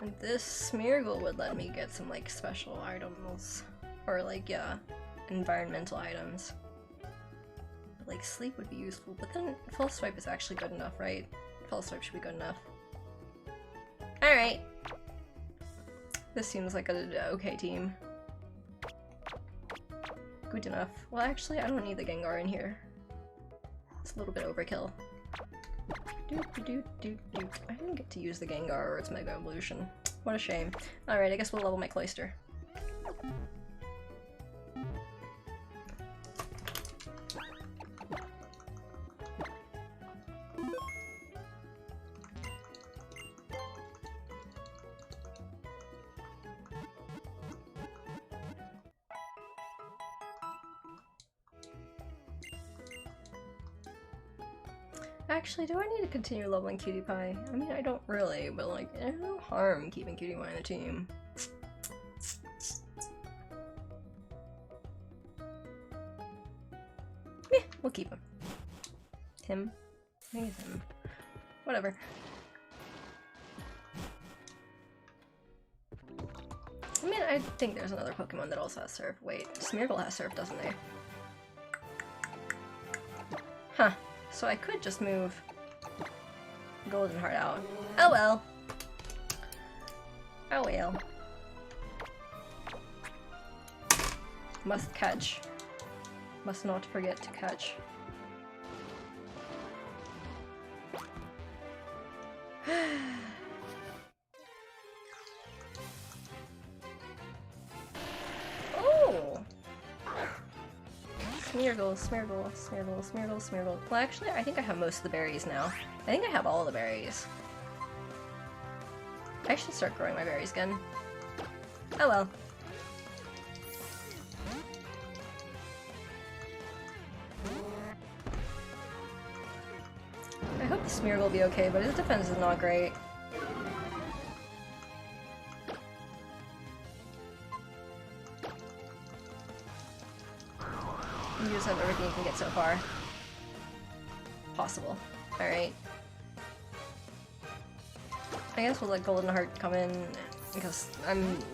And this Smeargle would let me get some, like, special items. Or, like, yeah, environmental items. But, like, sleep would be useful. But then False Swipe is actually good enough, right? False Swipe should be good enough. Alright. This seems like a okay team. Good enough. Well, actually, I don't need the Gengar in here. It's a little bit overkill. I didn't get to use the Gengar or its Mega Evolution. What a shame. Alright, I guess we'll level my Cloyster. Actually, do I need to continue leveling Cutie Pie? I mean, I don't really, but like, there's no harm keeping Cutie Pie in the team. Yeah, we'll keep him. Him? I think it's him. Whatever. I mean, I think there's another Pokemon that also has Surf. Wait, Smeargle has Surf, doesn't he? Huh. So I could just move Golden Heart out. Oh well. Oh well. Must catch. Must not forget to catch. Oh! Smeargle. Well, actually, I think I have most of the berries now. I think I have all the berries. I should start growing my berries again. Oh well. I hope the Smeargle will be okay, but his defense is not great. You just have everything you can get so far. Possible. Alright. I guess we'll let Golden Heart come in, because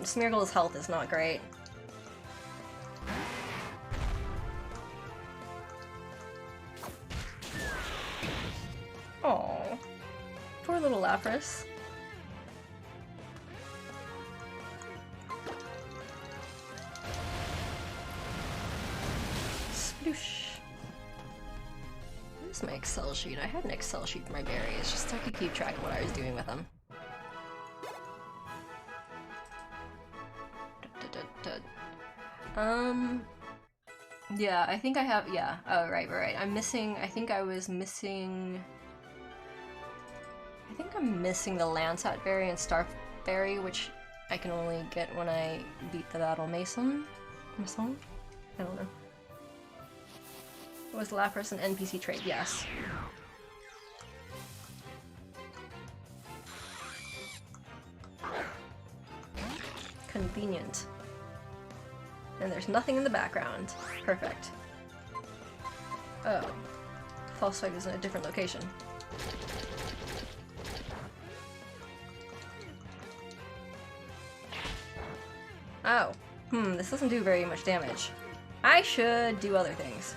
Smeargle's health is not great. Aww. Poor little Lapras. Where's my Excel sheet? I had an Excel sheet for my berries, just so I could keep track of what I was doing with them. Yeah, I think I have, yeah. Oh, right. I'm missing, I think I'm missing the Lansat berry and Starf berry, which I can only get when I beat the Battle Mason? I don't know. Was Lapras an NPC trait? Yes. Convenient. And there's nothing in the background. Perfect. Oh. False Swipe is in a different location. Oh. This doesn't do very much damage. I should do other things.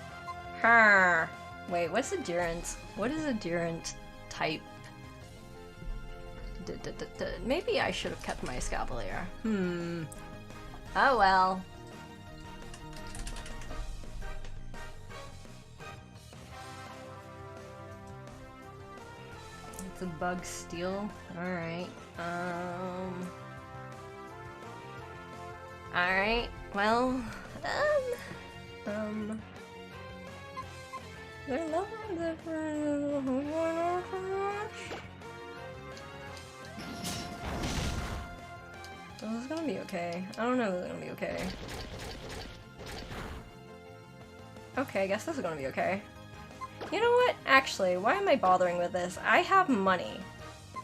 Wait, what's a Durant? What is a Durant type? Maybe I should have kept my Escavalier. Oh well. It's a Bug Steel. Alright. Alright, well, They're not different. This is gonna be okay. I don't know if this is gonna be okay. Okay, I guess this is gonna be okay. You know what? Actually, why am I bothering with this? I have money.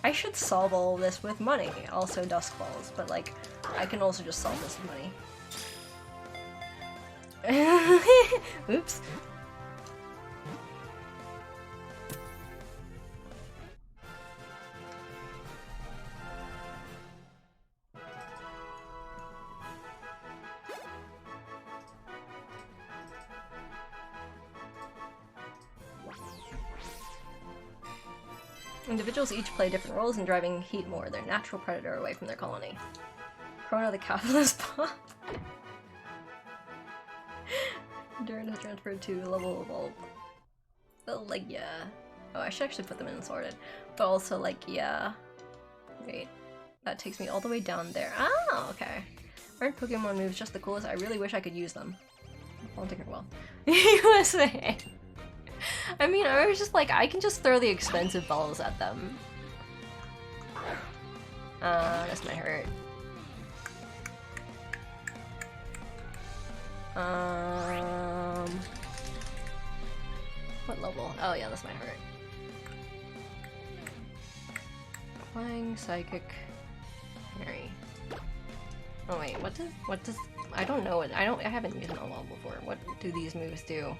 I should solve all this with money. Also Dusk Balls, but like, I can also just solve this with money. Oops. Individuals each play different roles in driving Heatmore, their natural predator, away from their colony. Chrono the capitalist pop. Durin has transferred to level evolved. Well, like, yeah. Oh, I should actually put them in sorted. But also, like, yeah. Wait. That takes me all the way down there. Oh, okay. Aren't Pokemon moves just the coolest? I really wish I could use them. I'll take it well. USA! I mean, I was just like, I can just throw the expensive balls at them. This might hurt. What level? Oh yeah, this might hurt. Flying, Psychic, Mary. Oh wait, what does, I don't know it, I haven't used Mellow before. What do these moves do?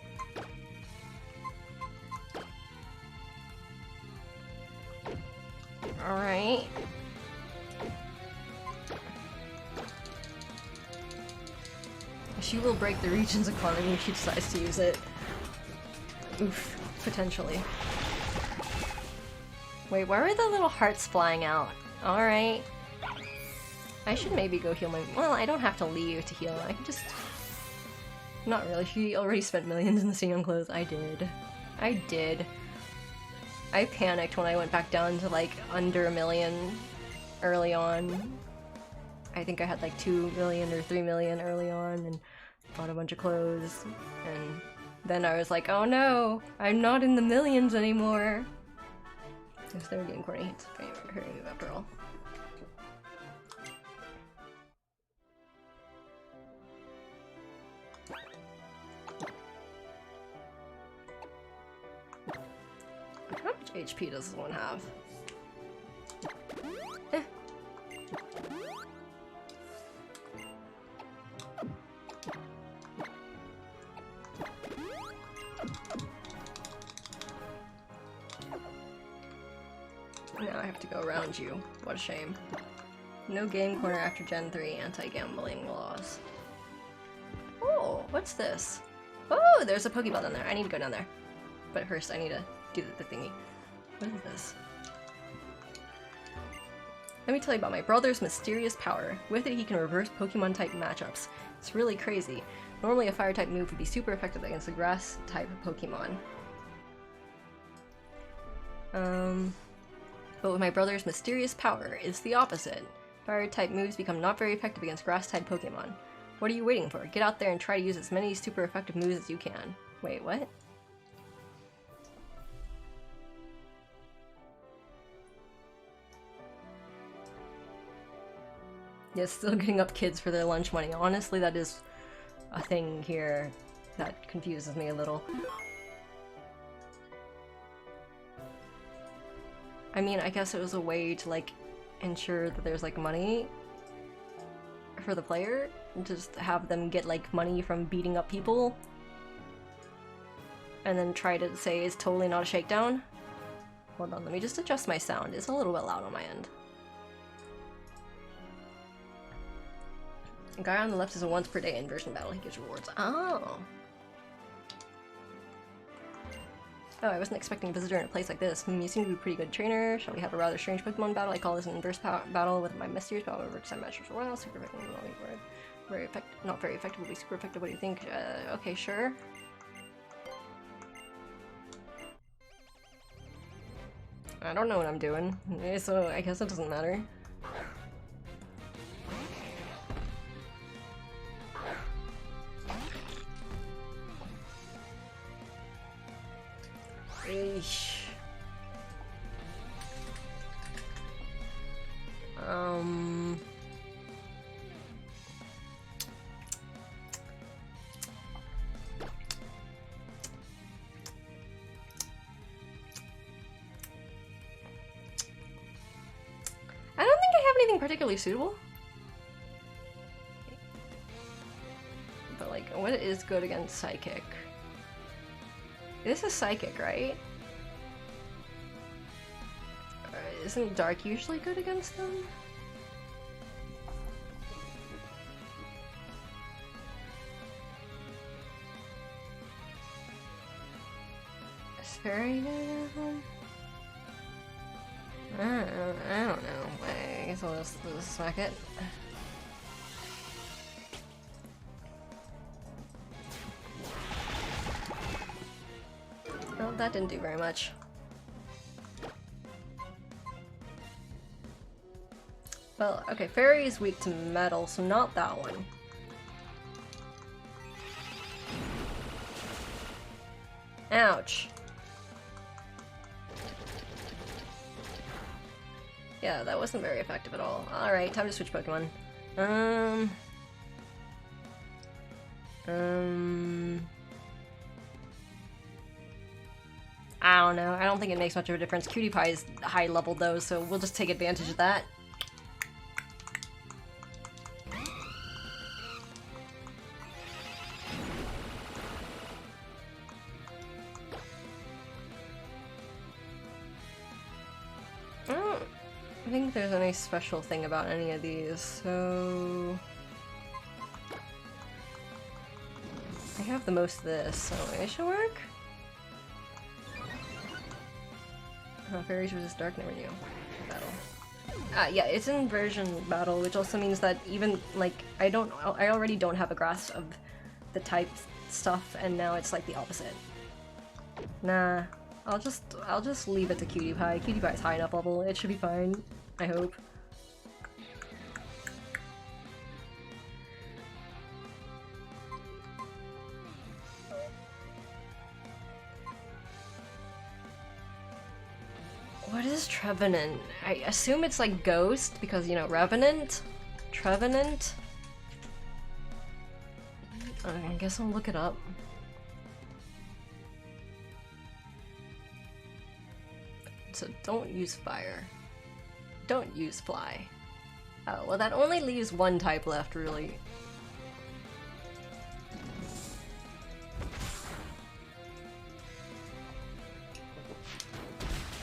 Alright. She will break the region's economy if she decides to use it. Oof, potentially. Wait, why were the little hearts flying out? Alright. I should maybe go heal my- well, I don't have to leave to heal, I can just- not really, she already spent millions in the Steam clothes. I did. I did. I panicked when I went back down to like under a million early on. I think I had like 2 million or 3 million early on and bought a bunch of clothes, and then I was like, oh no, I'm not in the millions anymore. It's 30 and corny. It's a very move after all. How much HP does this one have? Eh. Now I have to go around you. What a shame. No game corner after Gen 3 anti-gambling laws. Oh, what's this? Oh, there's a Pokeball down there. I need to go down there. But first I need to do the thingy. What is this? Let me tell you about my brother's mysterious power. With it he can reverse Pokemon type matchups. It's really crazy. Normally a fire type move would be super effective against a grass type Pokemon. But with my brother's mysterious power, it's the opposite. Fire type moves become not very effective against grass type Pokemon. What are you waiting for? Get out there and try to use as many super effective moves as you can. Wait, what? Yeah, still getting up kids for their lunch money. Honestly, that is a thing here that confuses me a little. I mean, I guess it was a way to, like, ensure that there's, like, money for the player. And just have them get, like, money from beating up people. And then try to say it's totally not a shakedown. Hold on, let me just adjust my sound. It's a little bit loud on my end. The guy on the left is a once per day inversion battle. He gives rewards. Oh. Oh, I wasn't expecting a visitor in a place like this. You seem to be a pretty good trainer. Shall we have a rather strange Pokemon battle? I call this an inverse battle with my mysterious power over time matches for a while. Super effective. Not very effective. Will be super effective. What do you think? Okay, sure. I don't know what I'm doing, so I guess it doesn't matter. Eesh. I don't think I have anything particularly suitable. But like, what is good against Psychic? This is Psychic, right? Isn't Dark usually good against them? Is Fairy good against them? I don't know. I guess I'll just smack it. Well, that didn't do very much. Well, okay, Fairy is weak to metal, so not that one. Ouch. Yeah, that wasn't very effective at all. Alright, time to switch Pokemon. I don't know. I don't think it makes much of a difference. Cutie Pie is high level though, so we'll just take advantage of that. I think there's any special thing about any of these, so... I have the most of this, so it should work? Oh, Fairies resist Dark, never knew. Battle. Yeah, it's inversion battle, which also means that even, like, I already don't have a grasp of the type stuff, and now it's like the opposite. Nah, I'll just leave it to Cutie Pie. Cutie Pie's high enough level, it should be fine. I hope. What is Trevenant? I assume it's like Ghost, because, you know, Revenant? Trevenant? I guess I'll look it up. So don't use fire. Don't use fly. Oh, well that only leaves one type left, really.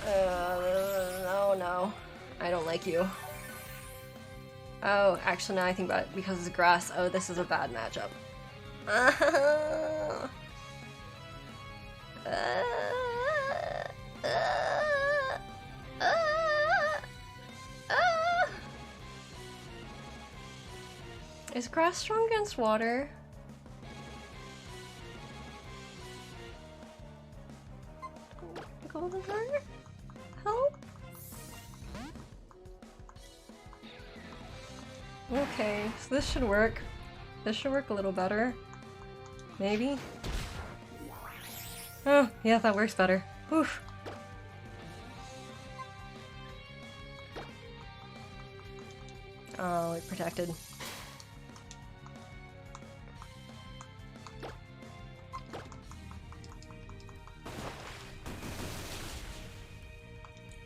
Oh no. I don't like you. Oh, actually now I think about it, because it's grass. Oh, this is a bad matchup. Is grass strong against water? Golden Heart? Help? Okay, so this should work. This should work a little better. Maybe? Oh, yeah, that works better. Oof. Oh, it protected.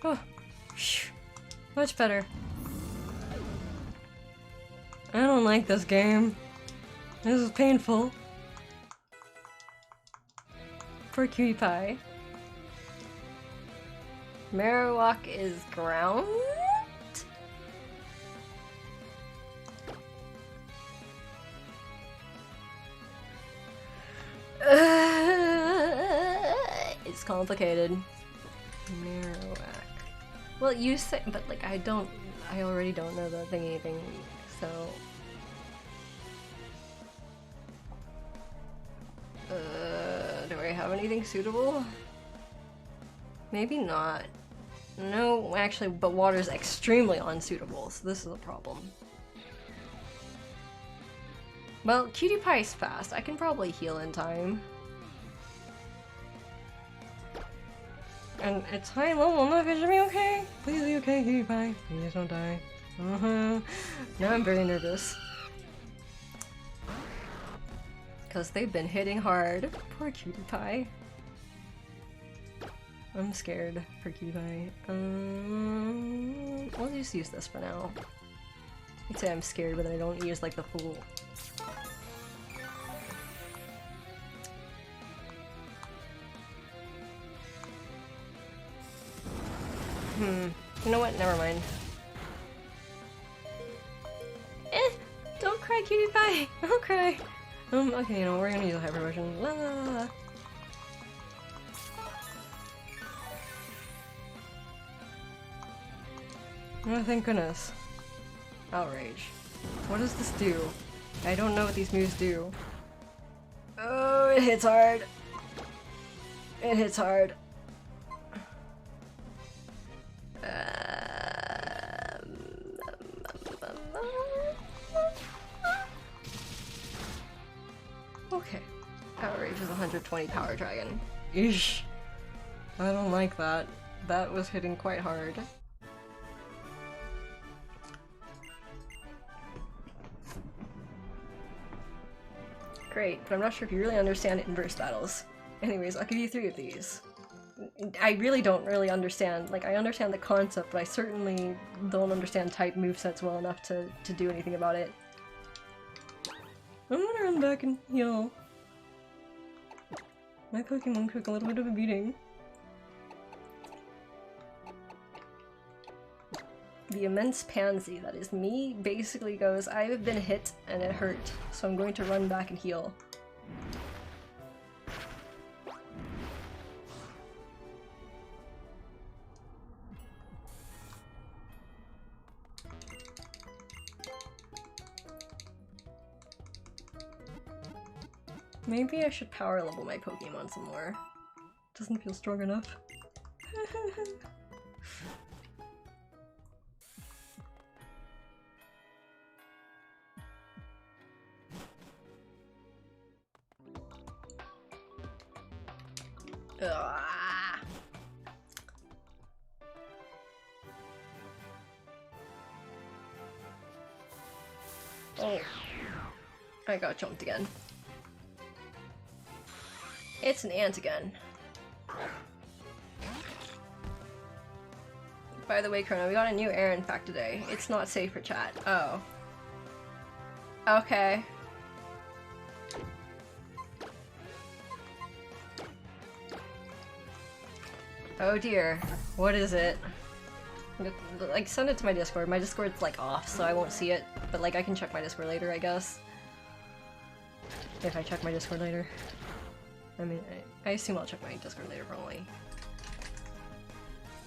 Oh, phew. Much better. I don't like this game. This is painful. For Cutie Pie. Marowak is ground? It's complicated. Marowak. Well, you say, but like I already don't know the thingy thing, so. Do I have anything suitable? Maybe not. No, actually, but water's extremely unsuitable, so this is a problem. Well, Cutie Pie's fast. I can probably heal in time. And it's high level enough, it should be okay. Please be okay, Cutie Pie. Please don't die. Now I'm very nervous. Because they've been hitting hard. Poor Cutie Pie. I'm scared for Cutie Pie. I'll just use this for now. I'd say I'm scared, but I don't use like the fool. You know what? Never mind. Don't cry, Cutie Pie! Don't cry! Okay, you know, we're gonna use a hyper potion. La la la la. Oh, thank goodness. Outrage. What does this do? I don't know what these moves do. Oh, it hits hard. It hits hard. Okay. Outrage is 120 power dragon. Eesh. I don't like that. That was hitting quite hard. Great, but I'm not sure if you really understand inverse battles. Anyways, I'll give you 3 of these. I really don't really understand. Like, I understand the concept, but I certainly don't understand type movesets well enough to do anything about it. I'm gonna run back and heal. My Pokemon took a little bit of a beating. The immense pansy, that is me, basically goes, I've been hit and it hurt, so I'm going to run back and heal. Maybe I should power level my Pokemon some more. Doesn't feel strong enough. Oh, I got jumped again. It's an ant again. By the way, Chrono, we got a new errand fact today. It's not safe for chat. Oh. Okay. Oh dear. What is it? Like, send it to my Discord. My Discord's like off, so I won't see it. But like, I can check my Discord later, I guess. If I check my Discord later. I mean, I assume I'll check my Discord later, probably.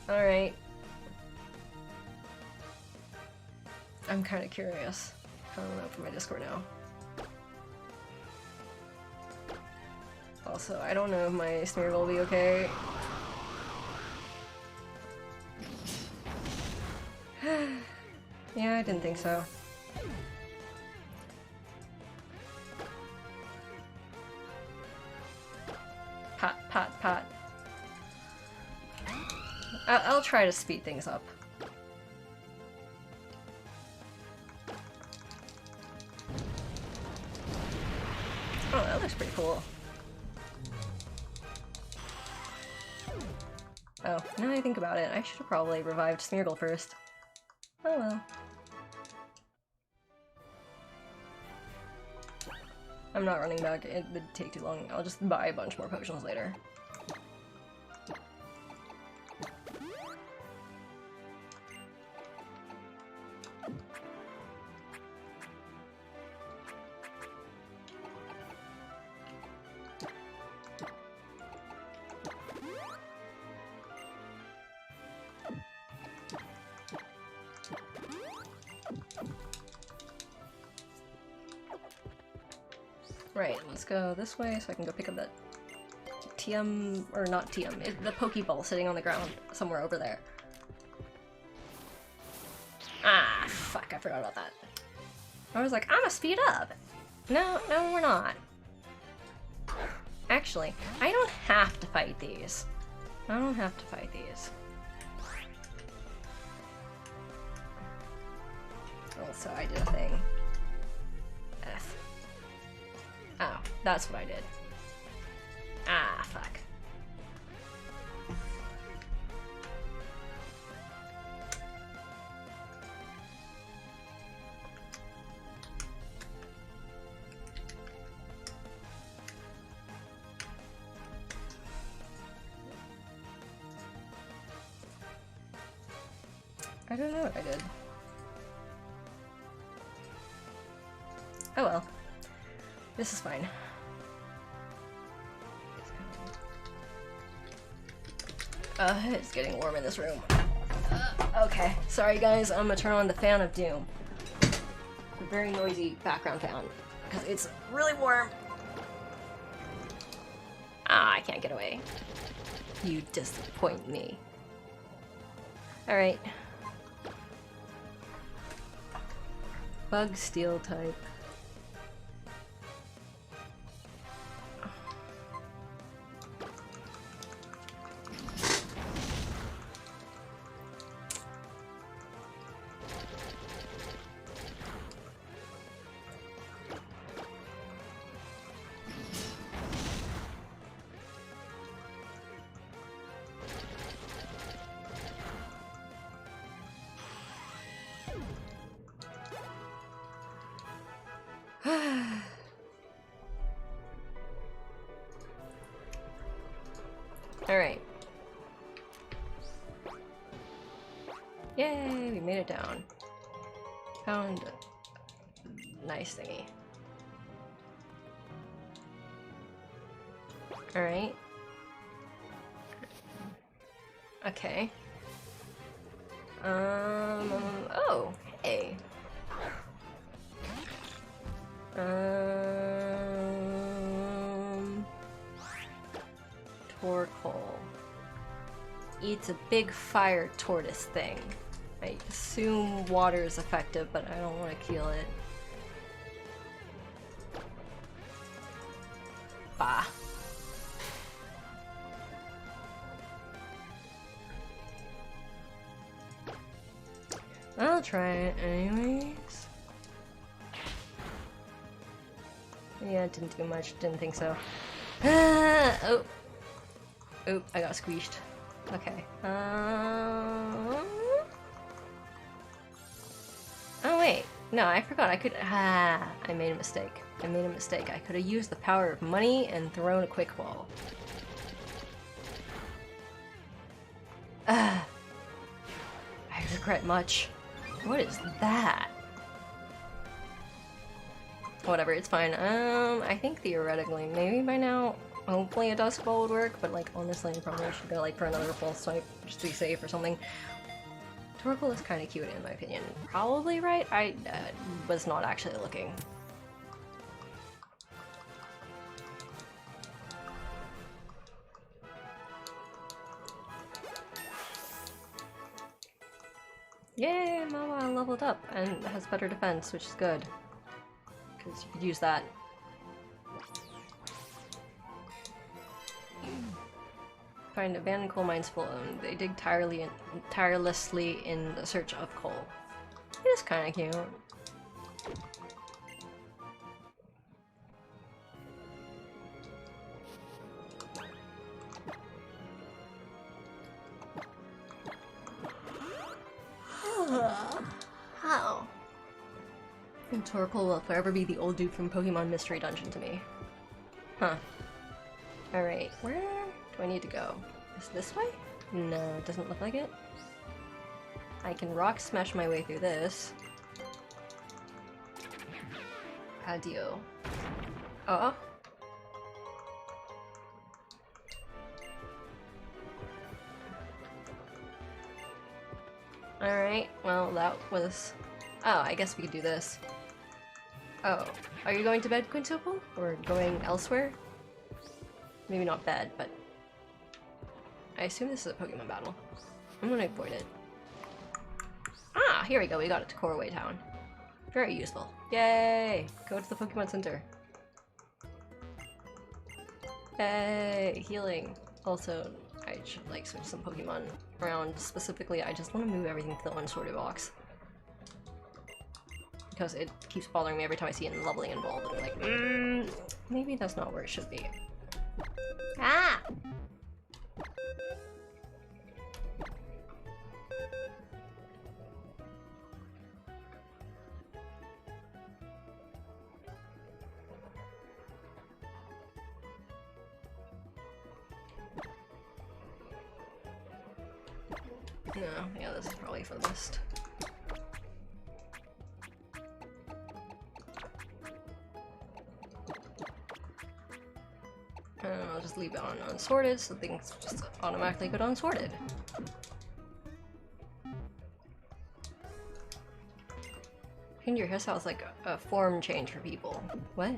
Alright. I'm kinda curious. I don't know for my Discord now. Also, I don't know if my smear will be okay. Yeah, I didn't think so. Pat, pat, pat. I'll try to speed things up. Oh, that looks pretty cool. Oh, now I think about it, I should have probably revived Smeargle first. Oh well. I'm not running back, it would take too long. I'll just buy a bunch more potions later. Right, let's go this way so I can go pick up that TM, or not TM, the Pokeball sitting on the ground somewhere over there. Ah, fuck, I forgot about that. I was like, I'ma speed up. No, no, we're not. Actually, I don't have to fight these. I don't have to fight these. Also, I did a thing. F. Oh, that's what I did. Ah, fuck. I don't know what I did. Oh well. This is fine. It's getting warm in this room. Okay, sorry guys, I'm gonna turn on the fan of doom. A very noisy background fan, because it's really warm. Ah, I can't get away. You disappoint me. Alright. Bug steel type. Alright. Yay, we made it down. Found a nice thingy. Alright. Okay. Oh, hey. Torkoal. Eats a big fire tortoise thing. I assume water is effective, but I don't want to kill it. Bah. I'll try it anyways. Yeah, it didn't do much. Didn't think so. Oh. Oop, I got squeezed. Okay. Oh wait. No, I forgot. I could. I made a mistake. I made a mistake. I could have used the power of money and thrown a quick ball. I regret much. What is that? Whatever, it's fine. I think theoretically, maybe by now, hopefully a Dusk Ball would work, but like, honestly, I probably should go like for another Pulse type, just to be safe or something. Torkoal is kind of cute in my opinion. Probably right? I was not actually looking. Yay, Mawa leveled up and has better defense, which is good. Because you could use that. Find abandoned coal mines full owned. They dig tirelessly in the search of coal. It is kind of cute. How? And Torkoal will forever be the old dude from Pokemon Mystery Dungeon to me. Huh. Alright, where do I need to go? Is this way? No, it doesn't look like it. I can rock smash my way through this. Adio. Oh. Alright, well that was... Oh, I guess we could do this. Oh, are you going to bed, Quintuple? Or going elsewhere? Maybe not bed, but... I assume this is a Pokemon battle. I'm gonna avoid it. Ah, here we go, we got it to Corway Town. Very useful. Yay! Go to the Pokemon Center. Yay! Healing. Also, I I should like switch some Pokemon around. Specifically, I just want to move everything to the unsorted box. Because it keeps bothering me every time I see it leveling involved. I'm like, maybe that's not where it should be. Ah! No, yeah, this is probably for the best. And I'll just leave it on unsorted so things just automatically go to unsorted. Change your hairstyle is like a form change for people. What?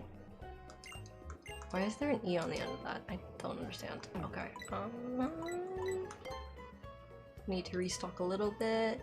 Why is there an E on the end of that? I don't understand. Okay. Need to restock a little bit.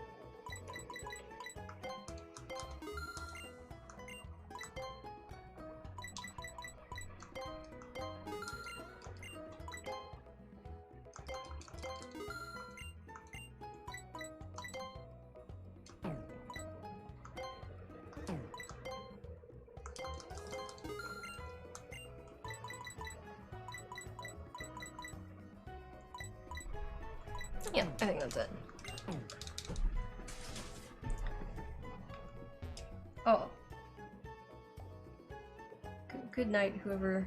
Yeah, I think that's it. Oh. Good night, whoever.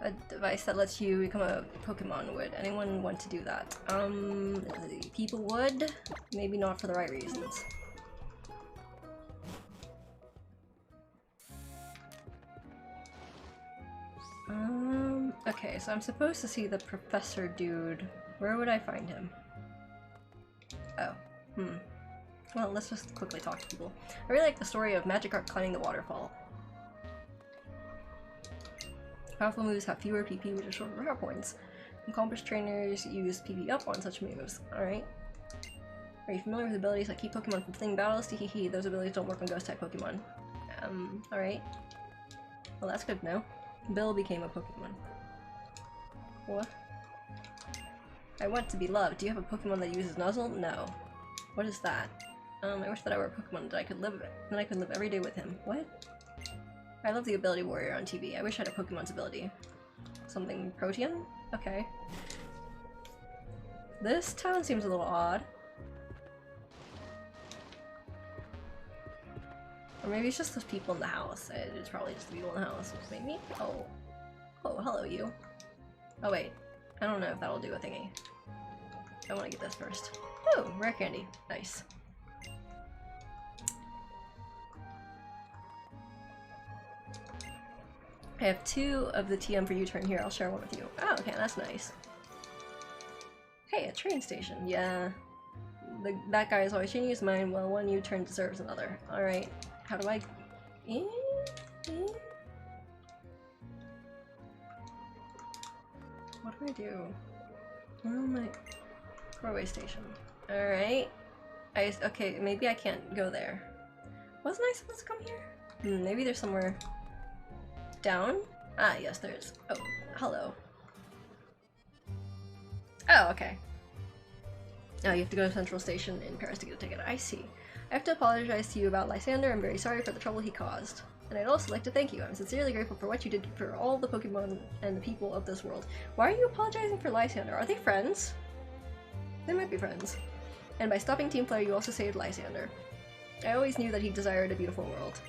A device that lets you become a Pokemon. Would anyone want to do that? People would. Maybe not for the right reasons. Okay, so I'm supposed to see the professor dude. Where would I find him? Oh, well, let's just quickly talk to people. I really like the story of Magikarp climbing the waterfall. Powerful moves have fewer PP, which is shorter power points. Accomplished trainers use PP up on such moves. Alright. Are you familiar with abilities that keep Pokemon from fleeing battles? Teehee, those abilities don't work on Ghost-type Pokemon. Alright. Well, that's good to know. Bill became a Pokemon. What? I want to be loved. Do you have a Pokemon that uses Nuzzle? No. What is that? I wish that I were a Pokemon that I could live every day with him. What? I love the ability warrior on TV. I wish I had a Pokemon's ability. Something Protean? Okay. This town seems a little odd. Or maybe it's just those people in the house. It's probably just the people in the house. Maybe? Oh. Oh, hello you. Oh wait. I don't know if that'll do a thingy. I want to get this first. Oh, rare candy. Nice. I have 2 of the TM for U-turn here. I'll share one with you. Oh, okay, that's nice. Hey, a train station. Yeah. That guy is always changing his mind. Well, one U-turn deserves another. Alright. How do I... What do I do? Oh my... Railway station. Alright. Okay, maybe I can't go there. Wasn't I supposed to come here? Maybe there's somewhere... down? Ah, yes, there is. Oh, hello. Oh, okay. Oh, you have to go to Central Station in Paris to get a ticket. I see. I have to apologize to you about Lysander. I'm very sorry for the trouble he caused. And I'd also like to thank you. I'm sincerely grateful for what you did for all the Pokemon and the people of this world. Why are you apologizing for Lysander? Are they friends? They might be friends. And by stopping Team Flare, you also saved Lysander. I always knew that he desired a beautiful world.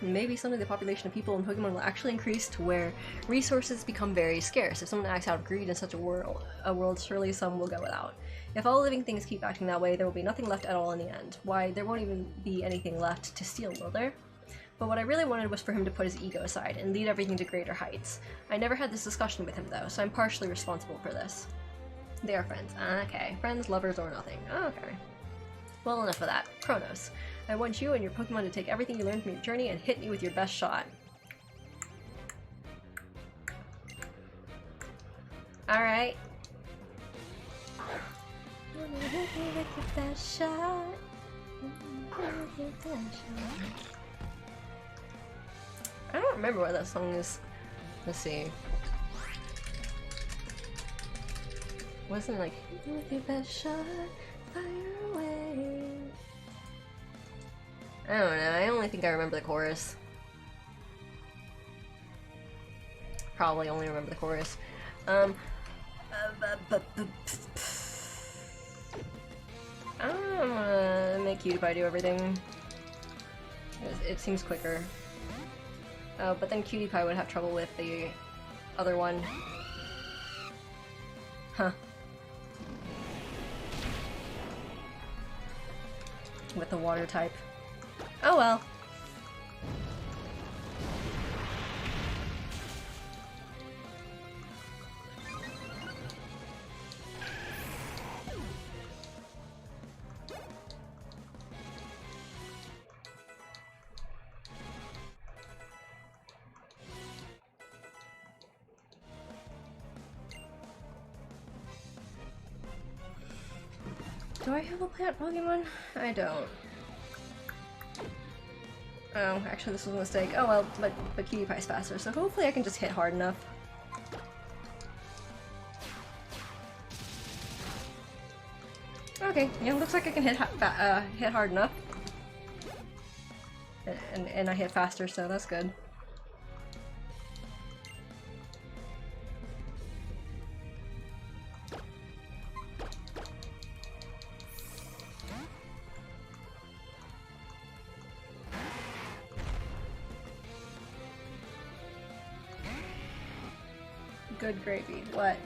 And maybe someday the population of people in Pokemon will actually increase to where resources become very scarce. If someone acts out of greed in such a world, surely some will go without. If all living things keep acting that way, there will be nothing left at all in the end. Why, there won't even be anything left to steal, will there? But what I really wanted was for him to put his ego aside and lead everything to greater heights. I never had this discussion with him though, so I'm partially responsible for this. They are friends. Okay. Friends, lovers, or nothing. Okay. Well, enough of that. Chronos. I want you and your Pokemon to take everything you learned from your journey and hit me with your best shot. Alright. Hit me with your best shot. I don't remember what that song is. Let's see. Wasn't it like, with your best shot, fire away? I don't know, I only think I remember the chorus. Probably only remember the chorus. I'm gonna make Cutie do everything. It seems quicker. Oh, but then Cutie Pie would have trouble with the other one. Huh. With the water type. Oh well. Do I have a plant Pokemon? I don't. Oh, actually this was a mistake. Oh well, but Cutie Pie's faster, so hopefully I can just hit hard enough. Okay, yeah, looks like I can hit hard enough. And I hit faster, so that's good. Good gravy. What?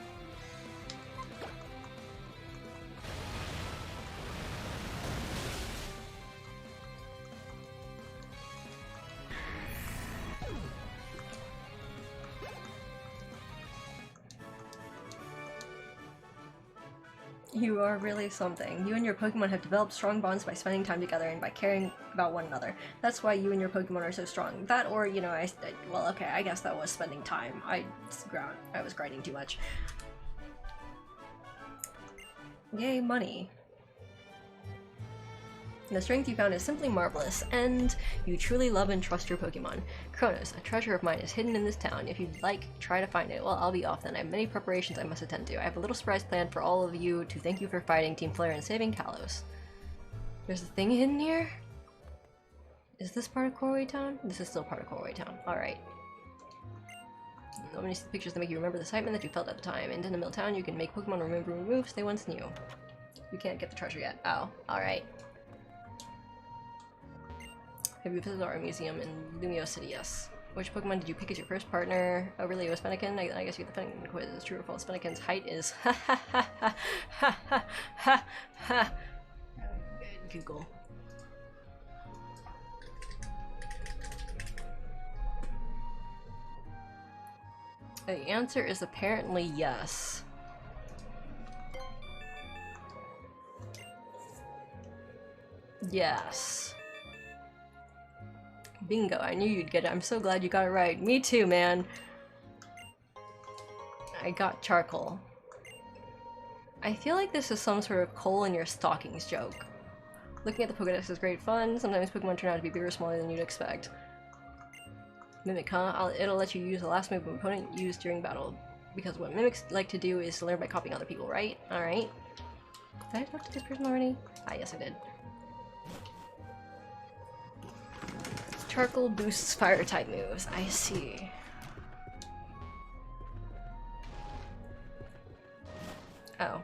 You are really something. You and your Pokemon have developed strong bonds by spending time together and by caring about one another. That's why you and your Pokemon are so strong. That or, you know, well, okay, I guess that was spending time. I was grinding too much. Yay, money. The strength you found is simply marvelous, and you truly love and trust your Pokemon. Kronos, a treasure of mine is hidden in this town. If you'd like, try to find it. Well, I'll be off then. I have many preparations I must attend to. I have a little surprise planned for all of you to thank you for fighting Team Flare and saving Kalos. There's a thing hidden here? Is this part of Corway Town? This is still part of Corway Town. Alright. Let me see the pictures that make you remember the excitement that you felt at the time. In Mill Town, you can make Pokemon remember moves they once knew. You can't get the treasure yet. Oh, alright. Have you visited our museum in Lumio City? Yes. Which Pokemon did you pick as your first partner? Oh really, it was Fennekin? I guess you get the Fennekin quiz. Is true or false? Fennekin's height is ha ha ha ha ha ha ha ha. Google. The answer is apparently yes. Yes. Bingo, I knew you'd get it. I'm so glad you got it right. Me too, man. I got charcoal. I feel like this is some sort of coal in your stockings joke. Looking at the Pokedex is great fun. Sometimes Pokemon turn out to be bigger or smaller than you'd expect. Mimic, huh? It'll let you use the last move an opponent used during battle. Because what Mimics like to do is to learn by copying other people, right? Alright. Did I talk to this person already? Ah, yes I did. Charcoal boosts fire type moves. I see. Oh.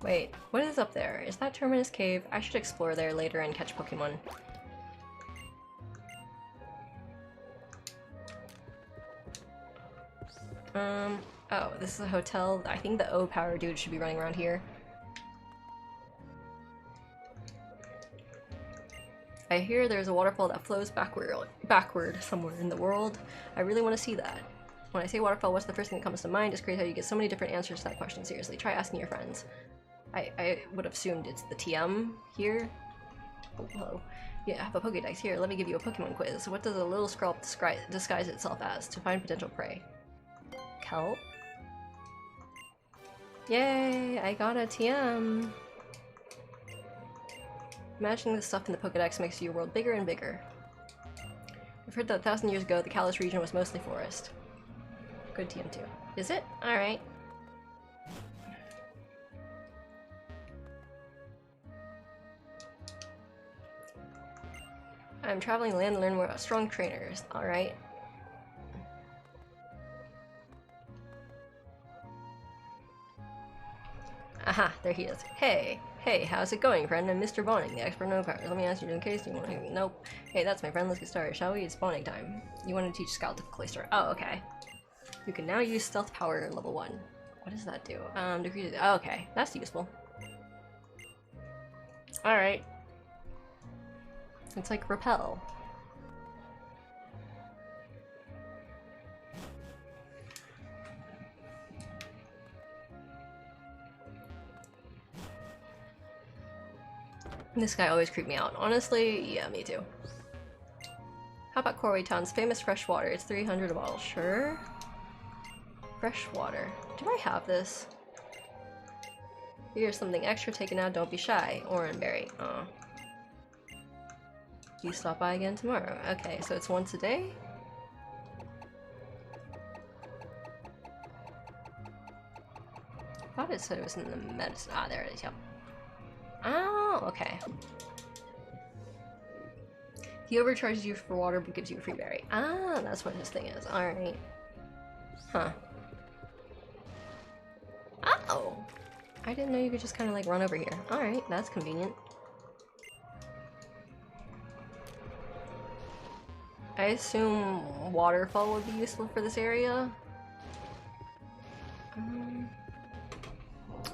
Wait, what is up there? Is that Terminus Cave? I should explore there later and catch Pokemon. Oh, this is a hotel. I think the O-Power dude should be running around here. I hear there's a waterfall that flows backward somewhere in the world. I really want to see that. When I say waterfall, what's the first thing that comes to mind? It's crazy how you get so many different answers to that question. Seriously, try asking your friends. I would have assumed it's the TM here. Oh, hello. Yeah, I have a Pokédex here. Let me give you a Pokemon quiz. What does a little scroll disguise itself as? To find potential prey. Kelp? Yay! I got a TM! Imagining the stuff in the Pokédex makes your world bigger and bigger. I've heard that 1,000 years ago, the Kalos region was mostly forest. Good TM too. Is it? Alright. I'm traveling land to learn more about strong trainers. Alright. Aha, there he is. Hey, how's it going, friend? I'm Mr. Bonning, the expert no powers. Let me ask you in case you want to. Nope. Hey, that's my friend. Let's get started, shall we? It's spawning time. You want to teach Scout difficulty start. Oh, okay. You can now use stealth power level 1. What does that do? Decrease. Oh, okay, that's useful. Alright. It's like repel. This guy always creeped me out. Honestly, yeah, me too. How about Corway Town's famous fresh water? It's 300 a bottle. Sure. Fresh water. Do I have this? Here's something extra. Take it now. Don't be shy. Oranberry. Oh. You stop by again tomorrow. Okay, so it's once a day? I thought it said it was in the medicine. Ah, there it is. Yep. Oh, okay. He overcharges you for water but gives you a free berry. Ah, that's what his thing is. Alright. Huh. Oh! I didn't know you could just kind of like run over here. Alright, that's convenient. I assume waterfall would be useful for this area.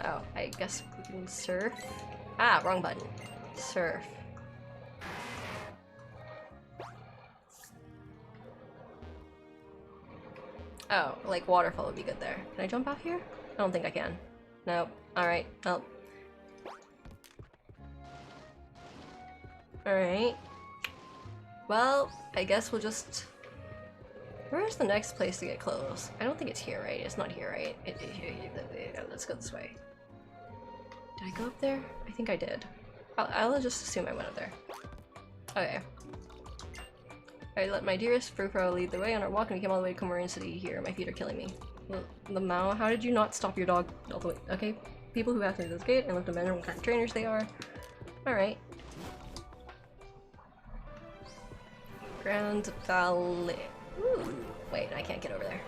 Oh, I guess we can surf. Ah, wrong button. Surf. Oh, like waterfall would be good there. Can I jump out here? I don't think I can. Nope. Alright, nope. Alright. Well, I guess we'll just... Where's the next place to get clothes? I don't think it's here, right? It's not here, right? Let's go this way. Did I go up there? I think I did. I'll just assume I went up there. Okay. I let my dearest Frufro lead the way on our walk and we came all the way to Comoran City here. My feet are killing me. The Mao, how did you not stop your dog all the way? Okay. People who asked me to this gate and looked to measure what kind of trainers they are. Alright. Grand Valley. Ooh. Wait, I can't get over there.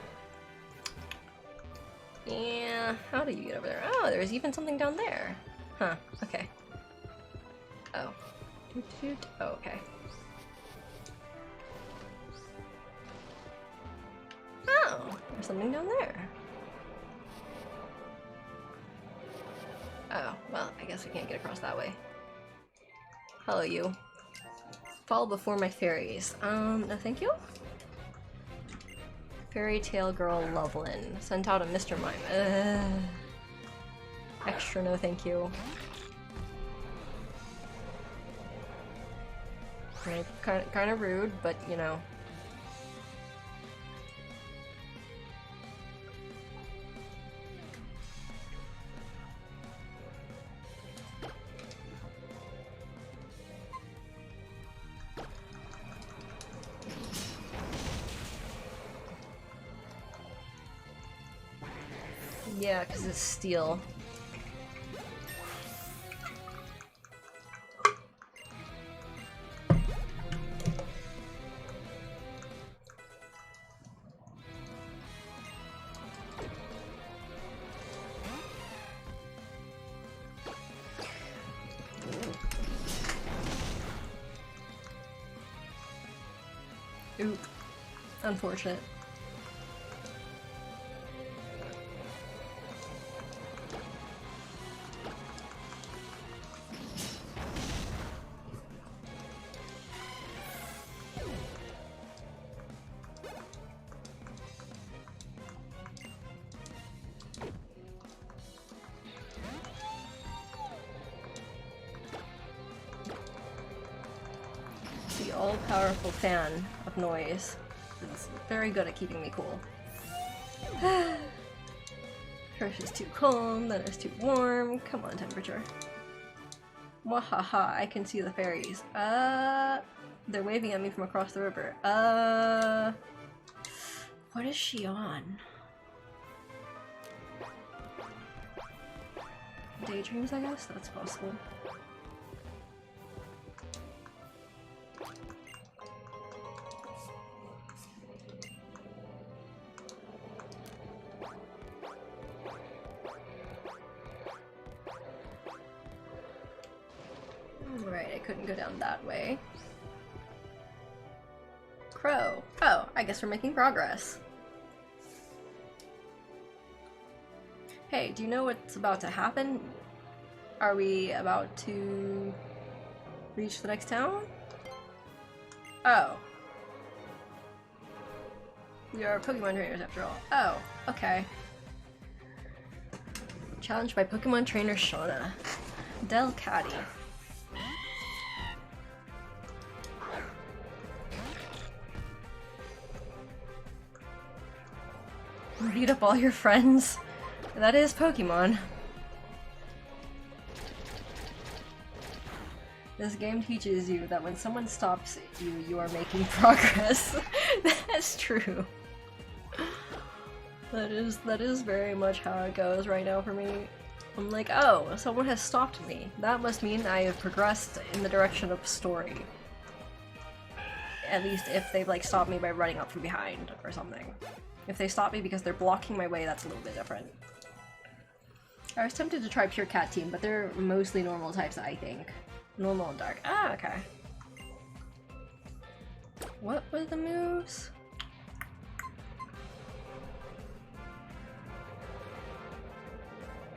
Yeah, how do you get over there? Oh, there's even something down there. Huh, okay. Oh. Oh, okay. Oh, there's something down there. Oh, well, I guess we can't get across that way. Hello, you. Fall before my fairies. No thank you? Fairy Tale Girl Lovelin. Sent out a Mr. Mime. Extra no thank you. Right, kind of rude, but you know. Yeah, because it's steel. Oop. Unfortunate. The all-powerful fan of noise. It's very good at keeping me cool. First it's too cold, then it's too warm. Come on, temperature. Wahaha, I can see the fairies. They're waving at me from across the river. What is she on? daydreams, I guess? That's possible. Right, I couldn't go down that way. Crow. Oh, I guess we're making progress. Hey, do you know what's about to happen? Are we about to reach the next town? Oh. We are Pokemon trainers after all. Oh, okay. Challenged by Pokemon trainer Shauna. Delcatty. Beat up all your friends. That is Pokemon. This game teaches you that when someone stops you, you are making progress. That's true. That is very much how it goes right now for me. I'm like, oh, someone has stopped me. That must mean I have progressed in the direction of story. At least if they've like stopped me by running up from behind or something. If they stop me because they're blocking my way, that's a little bit different. I was tempted to try Pure Cat Team, but they're mostly normal types, I think. Normal and dark. Ah, okay. What were the moves?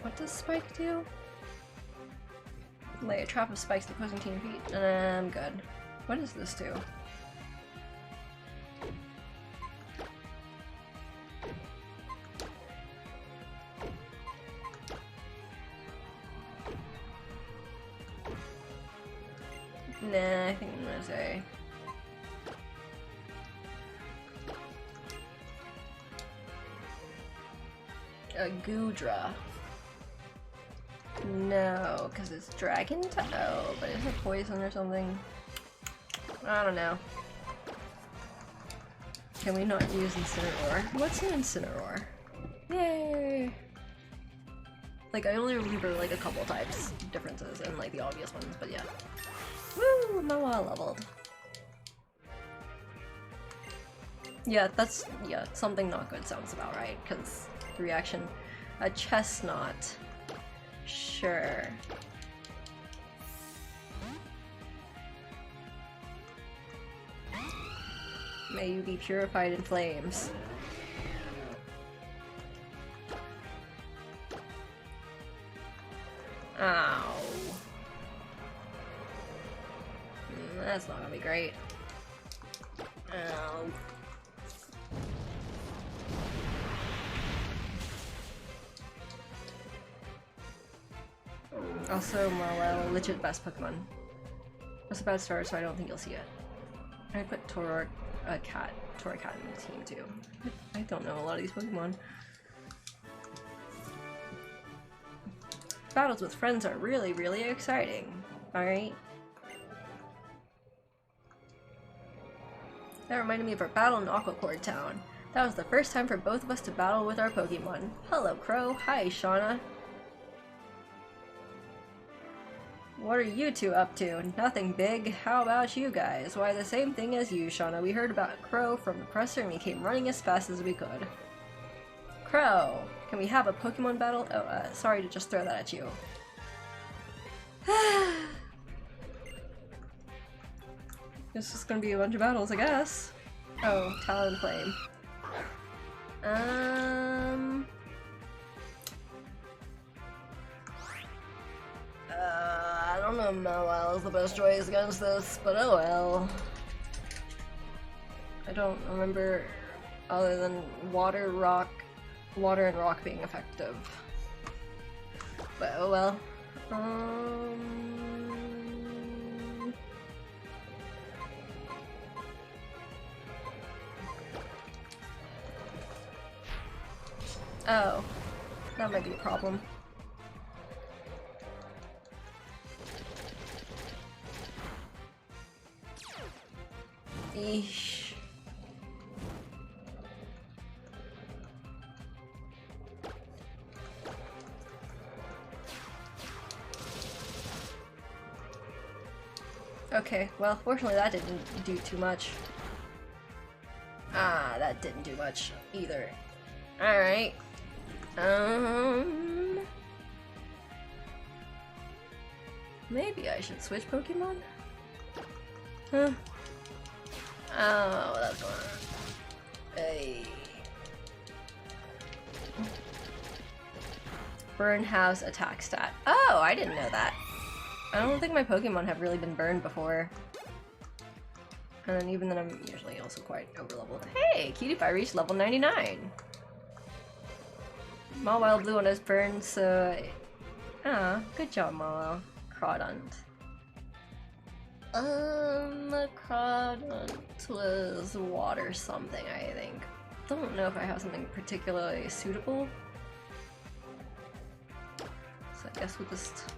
What does Spike do? Lay a trap of spikes to opposing team feet. I'm good. What does this do? Nah, I think I'm gonna say a Goodra. No, because it's dragon type. Oh, but is it poison or something? I don't know. Can we not use Incineroar? What's an Incineroar? Yay! Like, I only remember like a couple types differences and like the obvious ones, but yeah. Woo! Noah leveled. Yeah, that's, yeah, something not good sounds about right, because the reaction. A chestnut. Sure. May you be purified in flames. Ow. That's not gonna be great. Ow. Also, Marwell, legit best Pokemon. That's a bad start, so I don't think you'll see it. I put Torracat in the team too. I don't know a lot of these Pokemon. Battles with friends are really, really exciting. Alright? That reminded me of our battle in Aquacord Town. That was the first time for both of us to battle with our Pokemon. Hello, Crow. Hi, Shauna. What are you two up to? Nothing big. How about you guys? Why, the same thing as you, Shauna. We heard about Crow from the presser and we came running as fast as we could. Crow, can we have a Pokemon battle? Oh, sorry to just throw that at you. It's just gonna be a bunch of battles, I guess. Oh, Talonflame. I don't know if Mawile is the best choice against this, but oh well. I don't remember other than water and rock being effective. But oh well. Oh, that might be a problem. Eesh. Okay, well, fortunately that didn't do too much. Ah, that didn't do much either. Alright. Maybe I should switch Pokemon? Huh. Oh, that's one. Hey. Burn has attack stat. Oh, I didn't know that. I don't think my Pokemon have really been burned before. And then even then I'm usually also quite overleveled. Hey, Cutie reached level 99! Mawile Blue on his burn, so... Ah, good job, Mawile. Crawdont. Crawdont was water something, I think. Don't know if I have something particularly suitable. So I guess we'll just...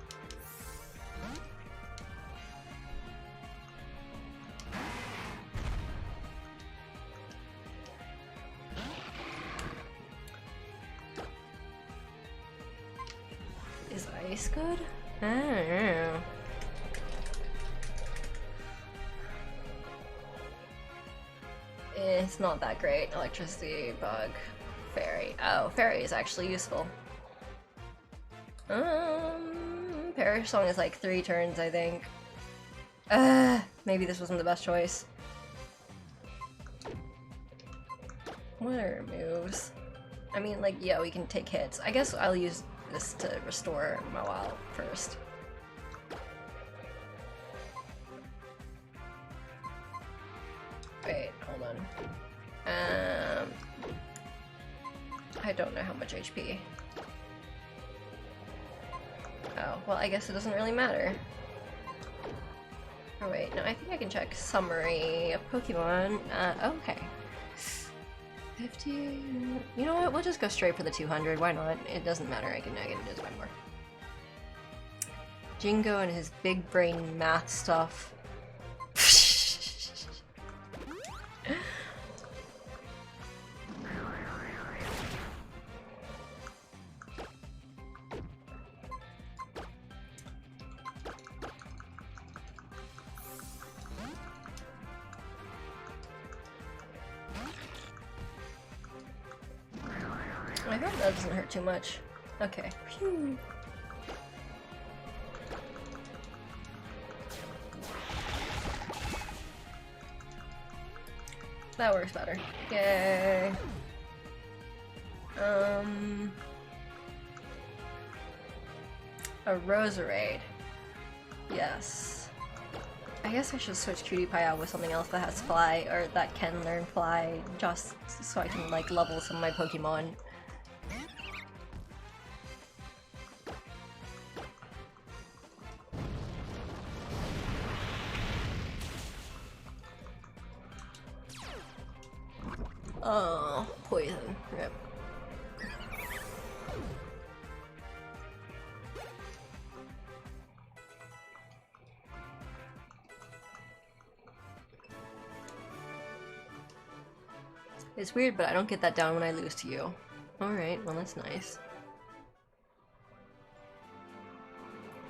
Is ice good? I don't know. It's not that great. Electricity, bug, fairy. Oh, fairy is actually useful. Perish Song is like 3 turns, I think. Maybe this wasn't the best choice. What are moves? I mean, like, yeah, we can take hits. I guess I'll use this to restore Mawile first. Wait, hold on. I don't know how much HP. Oh, well, I guess it doesn't really matter. Oh wait, no, I think I can check summary of Pokemon. Okay. 50... You know what, we'll just go straight for the 200, why not? It doesn't matter, I can just buy more. Jingo and his big brain math stuff. I hope that doesn't hurt too much. Okay. Phew. That works better. Yay. A Roserade. Yes. I guess I should switch Cutie Pie out with something else that has Fly, or that can learn Fly, just so I can, like, level some of my Pokemon. Oh, poison. Rip. It's weird, but I don't get that down when I lose to you. Alright, well that's nice.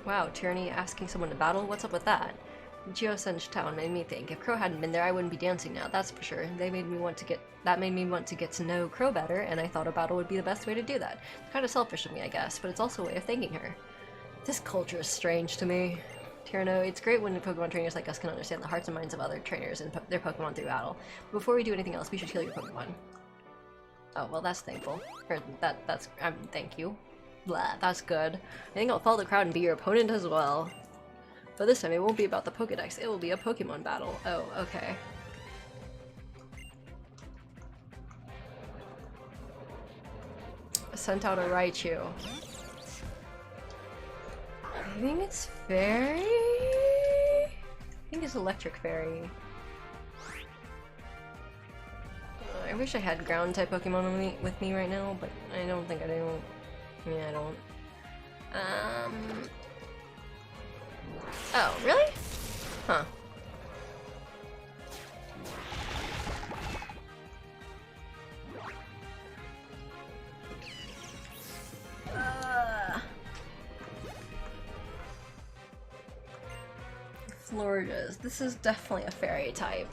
Wow, Tyranny asking someone to battle? What's up with that? Geosenge town made me think. If Crow hadn't been there, I wouldn't be dancing now, that's for sure. That made me want to get to know Crow better, and I thought a battle would be the best way to do that. It's kind of selfish of me, I guess, but it's also a way of thanking her. This culture is strange to me. Tyranno, it's great when Pokemon trainers like us can understand the hearts and minds of other trainers and their Pokemon through battle. But before we do anything else, we should heal your Pokemon. Oh, well that's thankful. Or that's thank you. Blah, that's good. I think I'll follow the crowd and be your opponent as well. But this time it won't be about the Pokedex, it will be a Pokemon battle. Oh, okay. Sent out a Raichu. I think it's Fairy? I think it's Electric Fairy. I wish I had ground type Pokemon with me right now, but I don't think I do. Yeah, I don't. Oh, really? Huh. Floridas. This is definitely a fairy type.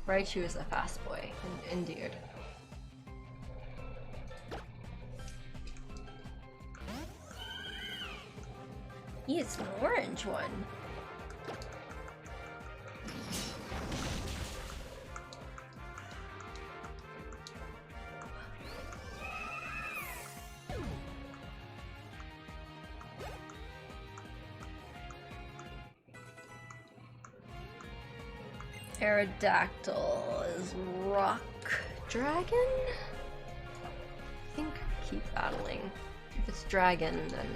Raichu is a fast boy, indeed. It's an orange one. Aerodactyl is rock dragon? I think keep battling. If it's dragon, then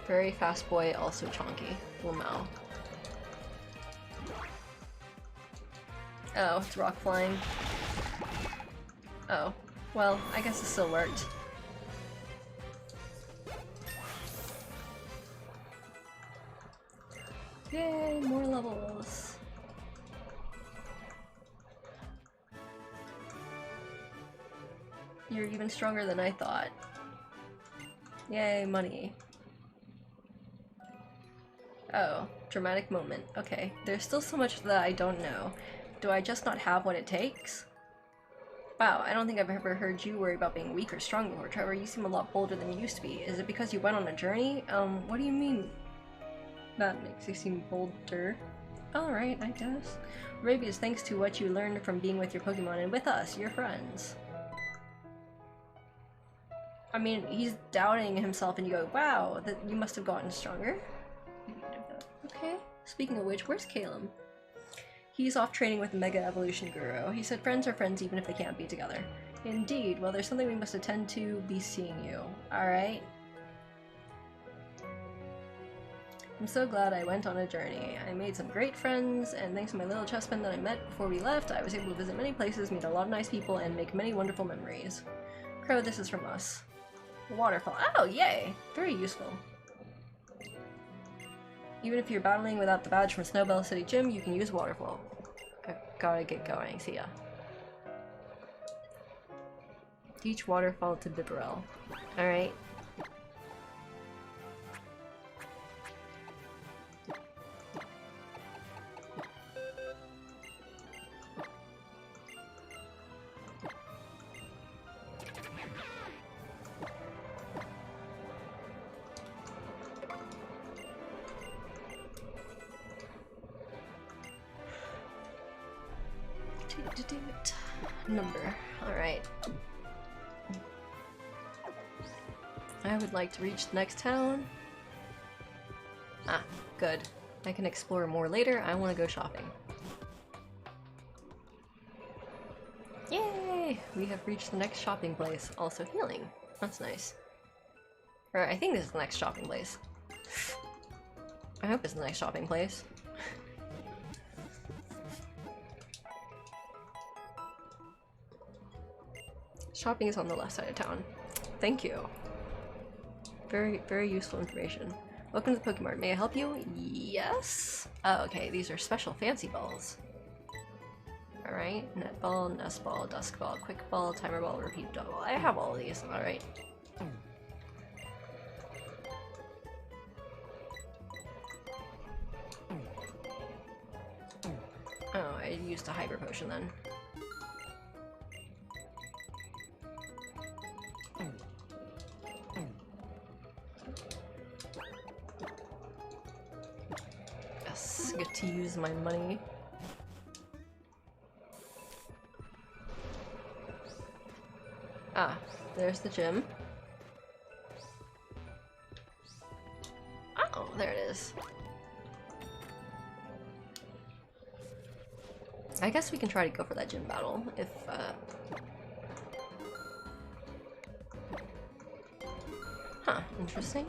very fast boy, also chonky. Lamau. Oh, it's rock flying. Oh, well, I guess it still worked. Yay, more levels. You're even stronger than I thought. Yay, money. Oh, dramatic moment. Okay, there's still so much that I don't know. Do I just not have what it takes? Wow, I don't think I've ever heard you worry about being weak or strong before, Trevor. You seem a lot bolder than you used to be. Is it because you went on a journey? What do you mean? That makes you seem bolder. Alright, I guess. Or maybe it's thanks to what you learned from being with your Pokemon and with us, your friends. I mean, he's doubting himself and you go, wow, that you must have gotten stronger. Okay. Speaking of which, where's Caleb? He's off training with the Mega Evolution Guru. He said friends are friends even if they can't be together. Indeed. Well, there's something we must attend to be seeing you. Alright? I'm so glad I went on a journey. I made some great friends, and thanks to my little chessmen that I met before we left, I was able to visit many places, meet a lot of nice people, and make many wonderful memories. Crow, this is from us. Waterfall. Oh, yay! Very useful. Even if you're battling without the badge from Snowbell City Gym, you can use Waterfall. I gotta get going, see ya. Teach Waterfall to Bibarel. Alright. Number. Alright. I would like to reach the next town. Ah, good. I can explore more later. I want to go shopping. Yay! We have reached the next shopping place. Also healing. That's nice. Or I think this is the next shopping place. I hope it's the next shopping place. Shopping is on the left side of town. Thank you. Very, very useful information. Welcome to the Pokemart. May I help you? Yes? Oh, okay. These are special fancy balls. Alright. Net ball, nest ball, dusk ball, quick ball, timer ball, repeat ball. I have all of these. Alright. Oh, I used a hyper potion then. Get to use my money. Ah, there's the gym. Oh, there it is. I guess we can try to go for that gym battle if Huh, interesting.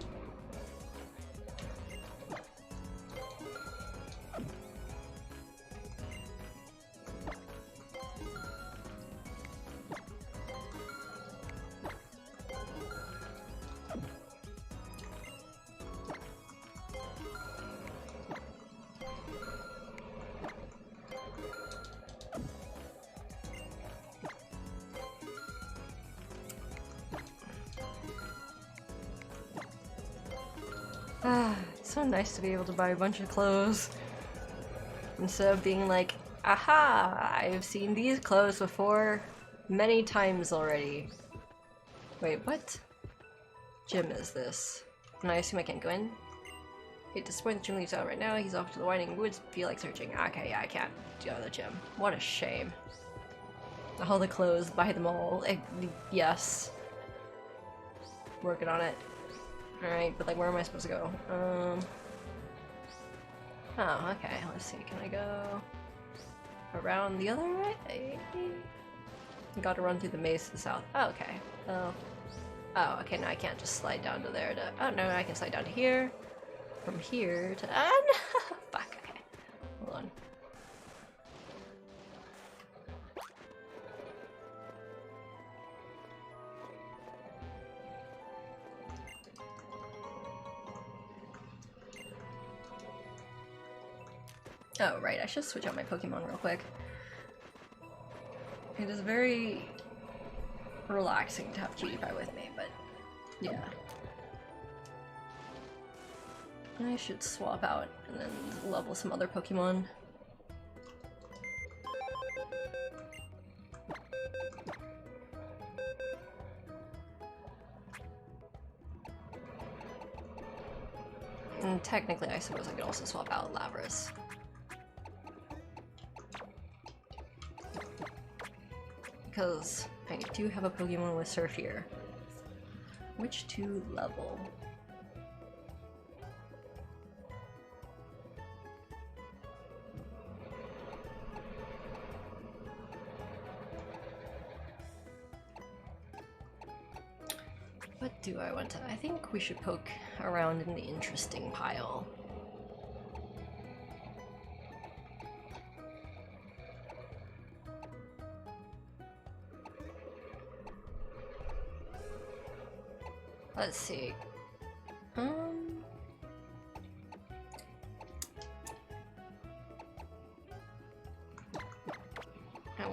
Ah, it's so nice to be able to buy a bunch of clothes. Instead of being like, aha, I've seen these clothes before many times already. Wait, what gym is this? And I assume I can't go in? Hate to disappoint the gym leaves out right now. He's off to the winding woods. Feel like searching. Okay, yeah, I can't go to the gym. What a shame. All the clothes, buy them all. Yes. Working on it. Alright, but like, where am I supposed to go? Oh, okay, let's see. Can I go around the other way? Gotta run through the maze to the south. Oh, okay. Oh, okay, now I can't just slide down to there to... Oh, no, I can slide down to here. From here to... Ah, no! Fuck, okay. Hold on. Oh, right, I should switch out my Pokemon real quick. It is very relaxing to have Cutie Pie with me, but yeah. I should swap out and then level some other Pokemon. And technically, I suppose I could also swap out Lapras. Because I do have a Pokemon with Surf here. Which to level? What do I want to? I think we should poke around in the interesting pile. Let's see. I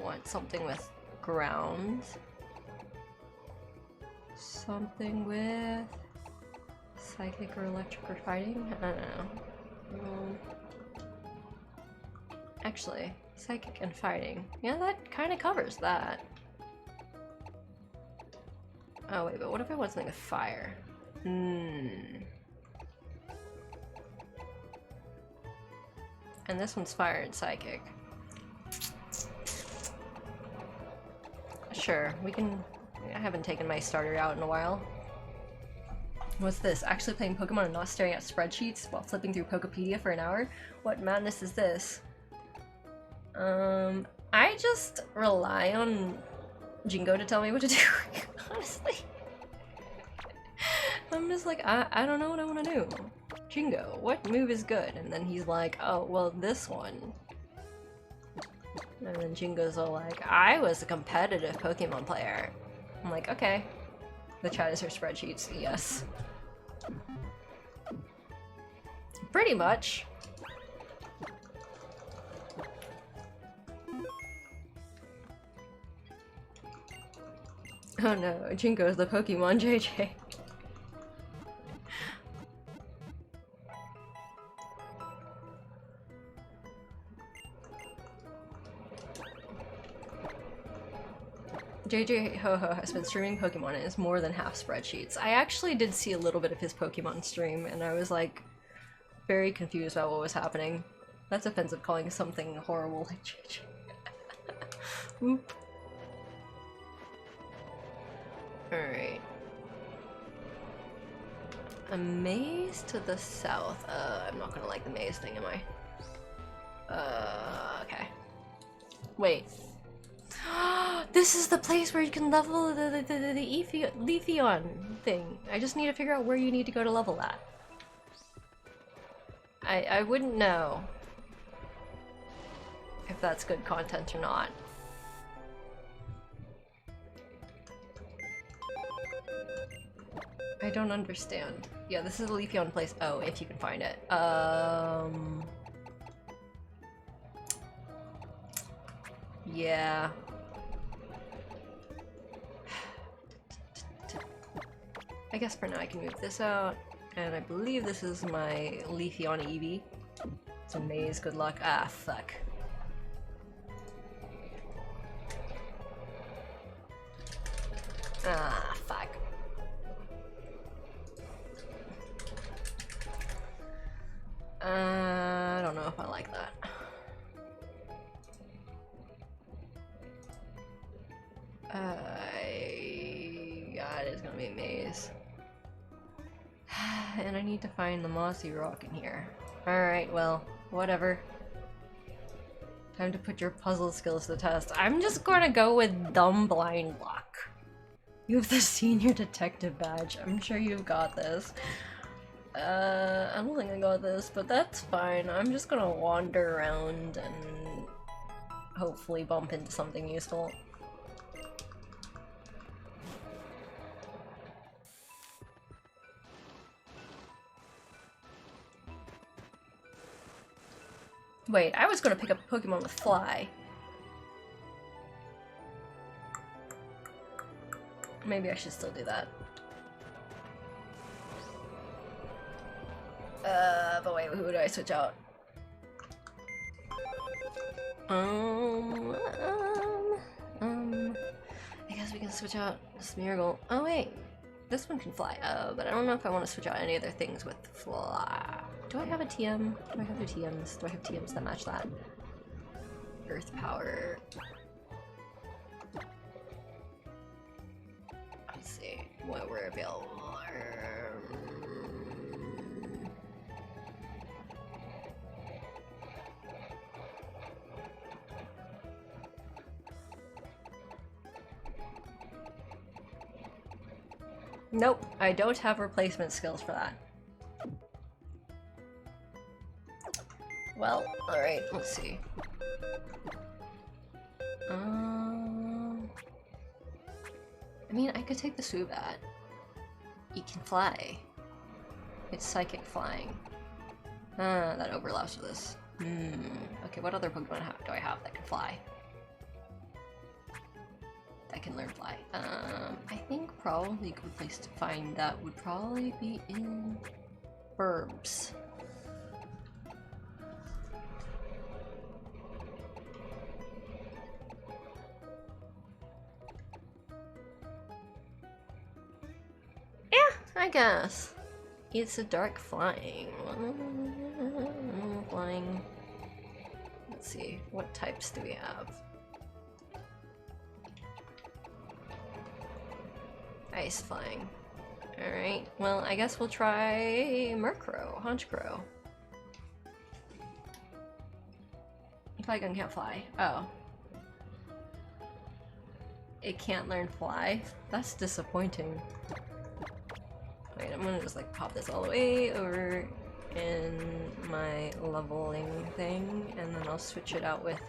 want something with ground. Something with psychic or electric or fighting? I don't know. Actually, psychic and fighting. Yeah, that kind of covers that. Oh wait, but what if I want something with fire? And this one's fire and psychic. Sure, we can... I haven't taken my starter out in a while. What's this? Actually playing Pokemon and not staring at spreadsheets while flipping through Pokepedia for an hour? What madness is this? I just rely on Jingo to tell me what to do, honestly. I'm just like, I don't know what I want to do. Jingo, what move is good? And then he's like, oh, well, this one. And then Jingo's all like, I was a competitive Pokemon player. I'm like, okay. The chat is her spreadsheets, yes. Pretty much. Oh no, Jingo's the Pokemon JJ. JJ Ho-Ho has been streaming Pokemon and is more than half spreadsheets. I actually did see a little bit of his Pokemon stream and I was like very confused about what was happening. That's offensive calling something horrible like JJ. Oop. Alright. A maze to the south. I'm not gonna like the maze thing, am I? Okay. Wait. This is the place where you can level the Leafeon thing. I just need to figure out where you need to go to level that. I wouldn't know if that's good content or not. I don't understand. Yeah, this is a Leafeon place. Oh, if you can find it. Yeah. I guess for now I can move this out. And I believe this is my Leafy on Eevee. It's a maze, good luck. Ah, fuck. Ah, fuck. I don't know if I like that. God, it's gonna be a maze. And I need to find the mossy rock in here. Alright, well, whatever. Time to put your puzzle skills to the test. I'm just gonna go with dumb blind luck. You have the senior detective badge. I'm sure you've got this. I don't think I got this, but that's fine. I'm just gonna wander around and hopefully bump into something useful. Wait, I was gonna pick up a Pokemon with Fly. Maybe I should still do that. But wait, who do I switch out? I guess we can switch out Smeargle. Oh wait, this one can fly. But I don't know if I want to switch out any other things with fly. Do I have a TM? Do I have the TMs? Do I have TMs that match that? Earth power. Let's see what we're available. Nope, I don't have replacement skills for that. Well, alright, let's see. I mean, I could take the Subat. It can fly. It's psychic flying. That overlaps with this. Okay, what other Pokemon do I have that can fly? That can learn fly. I think probably a good place to find that would probably be in Burbs. I guess. It's a dark flying. Flying. Let's see, what types do we have? Ice flying. Alright, well, I guess we'll try Murkrow, Honchkrow. Flygon can't fly. Oh. It can't learn fly? That's disappointing. Wait, I'm gonna just like pop this all the way over in my leveling thing, and then I'll switch it out with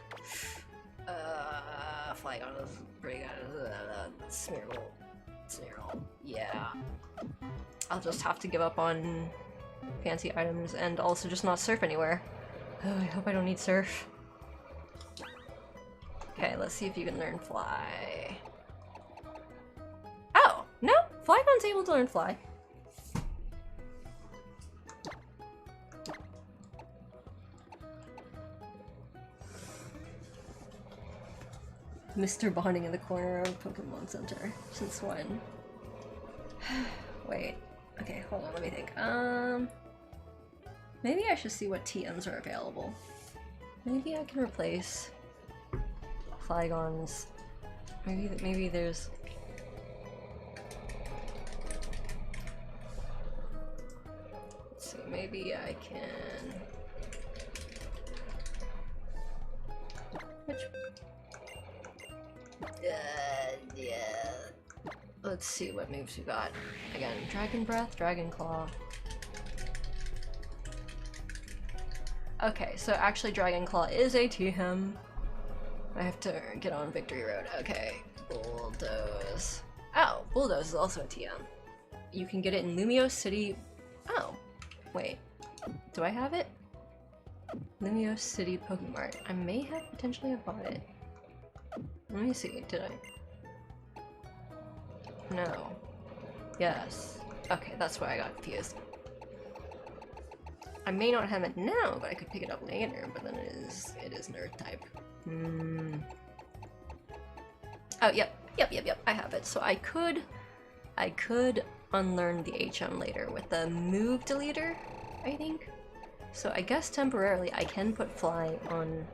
Flygon is pretty good. Smeargle. Yeah. I'll just have to give up on fancy items and also just not surf anywhere. Oh, I hope I don't need surf. Okay, let's see if you can learn fly. Oh, no! Flygon's able to learn fly. Mr. Bonding in the corner of Pokemon Center. Since when? Wait. Okay, hold on, let me think. Maybe I should see what TMs are available. Maybe I can replace Flygon's. Maybe there's. Let's see, maybe I can. Which? Yeah. Let's see what moves we got. Again, Dragon Breath, Dragon Claw. Okay, so actually Dragon Claw is a TM. I have to get on Victory Road. Okay, Bulldoze. Oh, Bulldoze is also a TM. You can get it in Lumio City. Oh, wait. Do I have it? Lumio City Pokemart. I may have potentially have bought it. Let me see, did I? No. Yes. Okay, that's why I got confused. I may not have it now, but I could pick it up later, but then it is an earth type. Oh, yep, I have it. So I could unlearn the HM later with the move deleter, I think. So I guess temporarily I can put Flygon.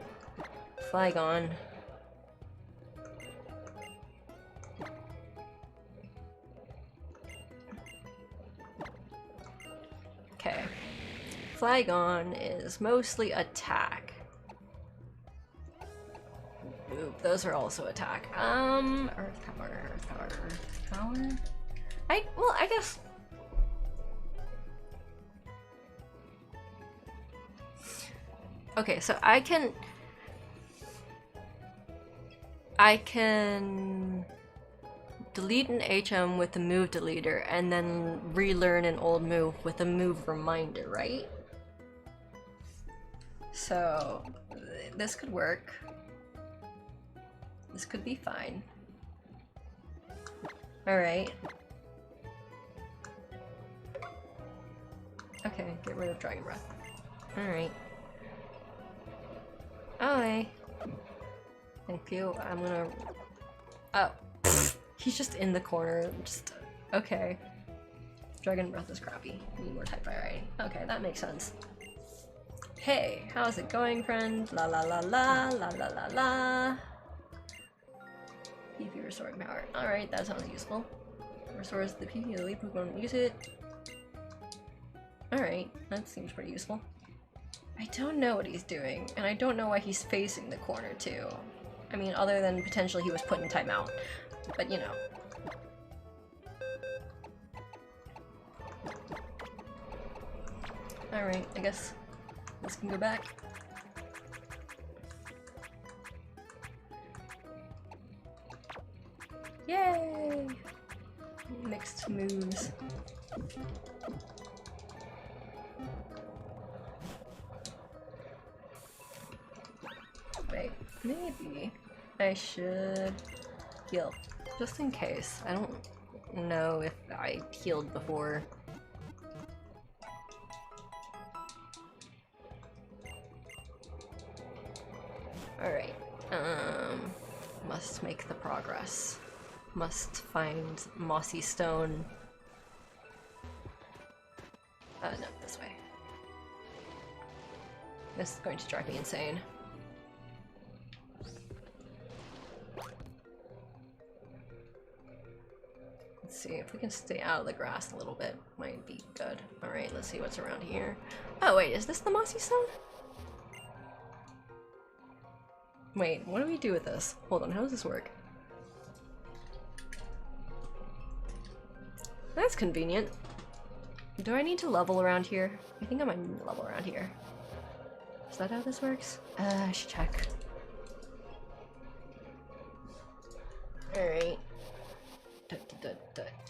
Okay. Flygon is mostly attack. Oop, those are also attack. Earth power. Well, I guess. Okay, so I can delete an HM with the move deleter and then relearn an old move with a move reminder, right? So this could work. This could be fine. Alright. Okay, get rid of Dragon Breath. Alright. Okay. Thank you. I'm gonna... Oh. He's just in the corner. Just... Okay. Dragon Breath is crappy. Need more type variety. Okay, that makes sense. Hey, how's it going, friend? La la la la, la la la la. PP restoring power. Alright, that sounds useful. Restores the PP of the lead Pokemon. Use it. Alright, that seems pretty useful. I don't know what he's doing, and I don't know why he's facing the corner too. I mean, other than potentially he was put in timeout. But you know. Alright, I guess this can go back. Yay! Mixed moves. Wait, maybe I should heal. Just in case. I don't know if I healed before. Alright. Must make the progress. Must find mossy stone. No, this way. This is going to drive me insane. Let's see if we can stay out of the grass a little bit. Might be good. Alright, let's see what's around here. Oh wait, is this the mossy stone? Wait, what do we do with this? Hold on, how does this work? That's convenient. Do I need to level around here? I think I might need to level around here. Is that how this works? I should check. Alright.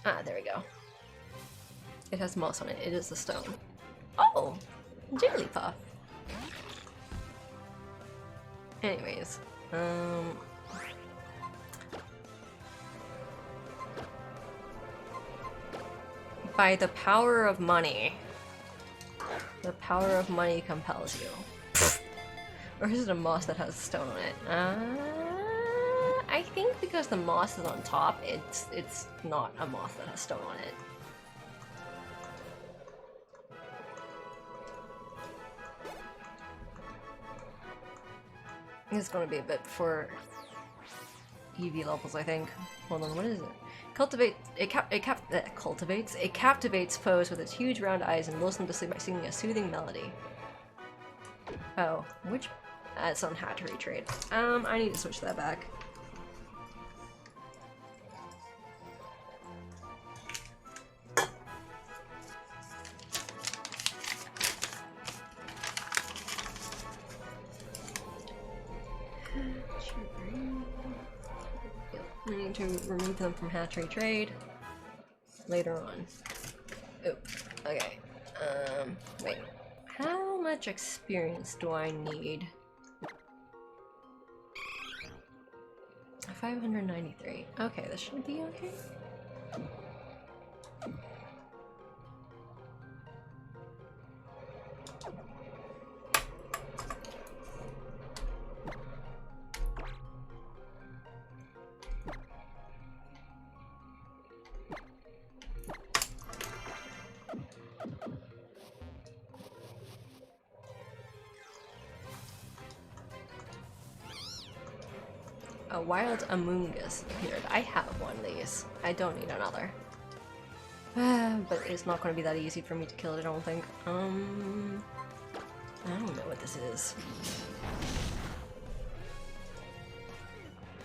Ah, there we go. It has moss on it. It is the stone. Oh! Jigglypuff! Anyways, by the power of money. The power of money compels you. Or is it a moss that has stone on it? I think because the moss is on top, it's not a moss that has stone on it. It's gonna be a bit for EV levels, I think. Hold on, what is it? It captivates foes with its huge round eyes and lulls them to sleep by singing a soothing melody. Oh, which? It's on Hatchery Trade. I need to switch that back. I need to remove them from Hatchery Trade later on. Oh, okay. Wait. How much experience do I need? 593. Okay, this should be okay. A wild amoongus appeared. I have one of these. I don't need another. But it's not going to be that easy for me to kill it, I don't think. I don't know what this is.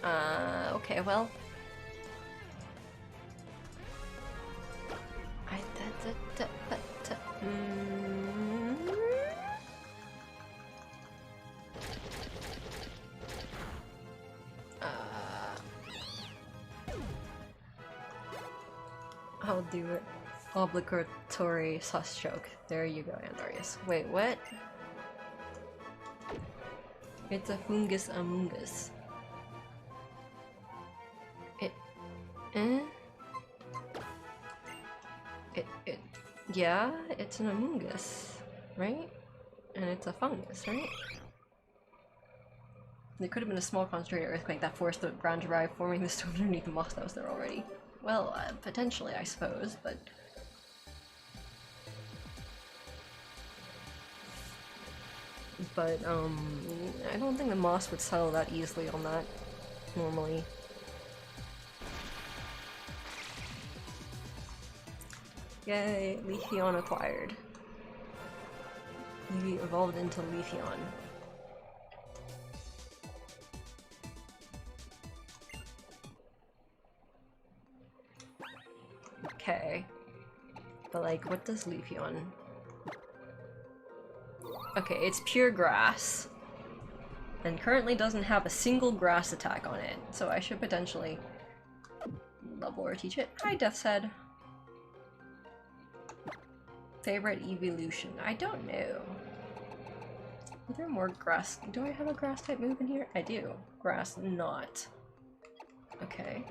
Okay, well. I'll do it. Obligatory sus choke. There you go, Andarius. Wait, what? It's a fungus amoongus. Yeah, it's an amoongus, right? And it's a fungus, right? There could have been a small concentrated earthquake that forced the ground to rise, forming the stone underneath the moss that was there already. Well, potentially, I suppose, but... I don't think the moss would settle that easily on that, normally. Yay, Leafeon acquired. He evolved into Leafeon. Okay. But like, what does Leafeon? Okay, it's pure grass. And currently doesn't have a single grass attack on it, so I should potentially level or teach it. Hi, Death's Head. Favorite evolution? I don't know. Are there more grass? Do I have a grass type move in here? I do. Grass not. Okay.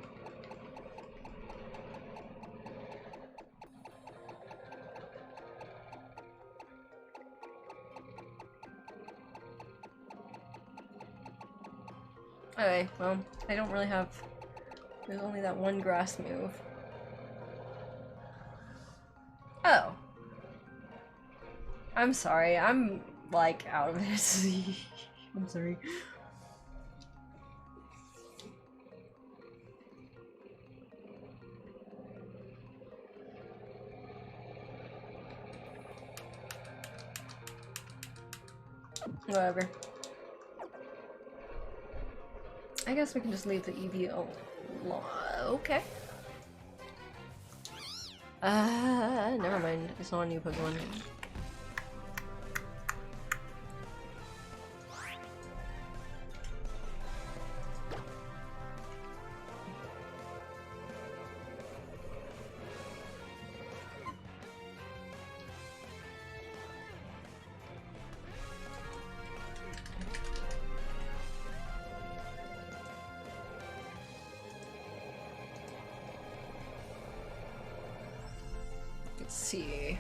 Okay, well, I don't really have... There's only that one grass move. Oh. I'm sorry, I'm, like, out of this. I'm sorry. Whatever. I guess we can just leave the EV alone. Okay. Never mind. It's not a new Pokemon. Let's see.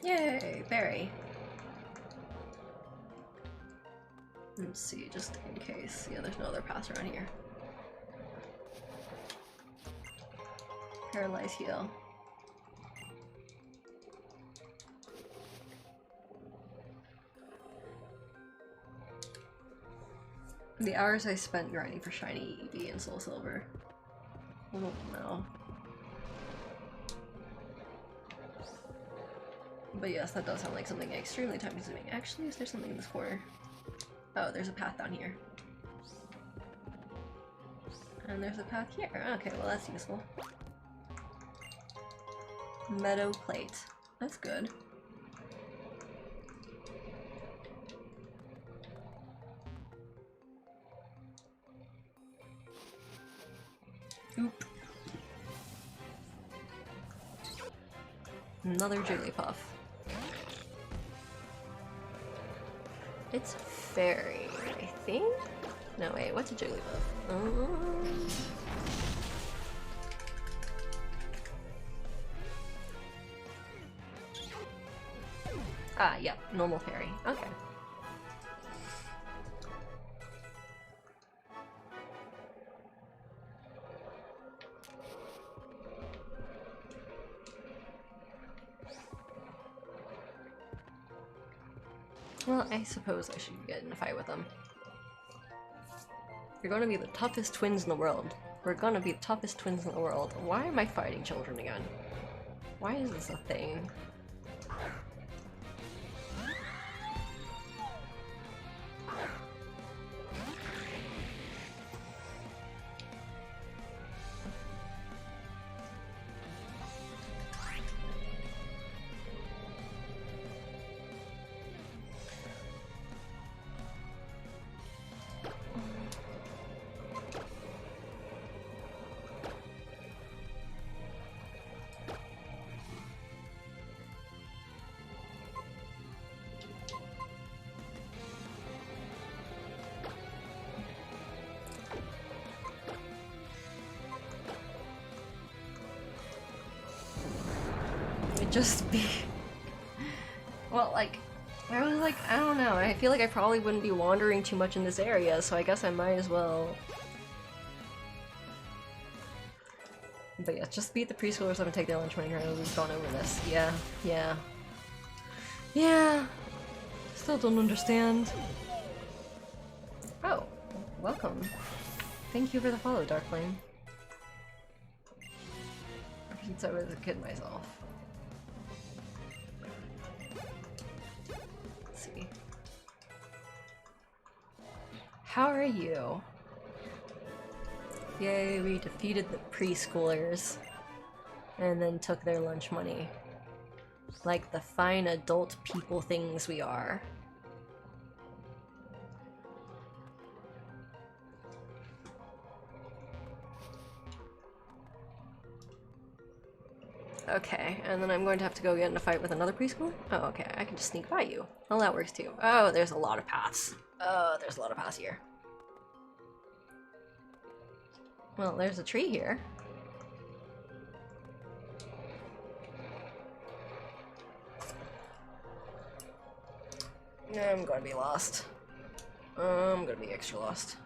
Yay, berry. Let's see, just in case. Yeah, there's no other paths around here. Paralyze heal. The hours I spent grinding for shiny EV and Soul Silver. I don't know. But yes, that does sound like something extremely time consuming. Actually, is there something in this corner? Oh, there's a path down here. And there's a path here. Okay, well that's useful. Meadow plate. That's good. Oop. Another Jigglypuff. It's fairy, I think? No, wait, what's a Jigglypuff? Ah, yep, normal fairy. Okay. Well, I suppose I should get in a fight with them. You're gonna be the toughest twins in the world. We're gonna be the toughest twins in the world. Why am I fighting children again? Why is this a thing? Just be... Well, like, I was like, I don't know, I feel like I probably wouldn't be wandering too much in this area, so I guess I might as well... But yeah, just beat the preschoolers up and take their lunch money. We've gone over this. Yeah. Still don't understand. Oh, welcome. Thank you for the follow, Darkflame. Since I was a kid myself. How are you? Yay, we defeated the preschoolers and then took their lunch money. Like the fine adult people things we are. Okay, and then I'm going to have to go get in a fight with another preschool? Oh, okay, I can just sneak by you. Well, that works too. Oh, there's a lot of paths. Oh, there's a lot of paths here. Well, there's a tree here. I'm gonna be lost. I'm gonna be extra lost.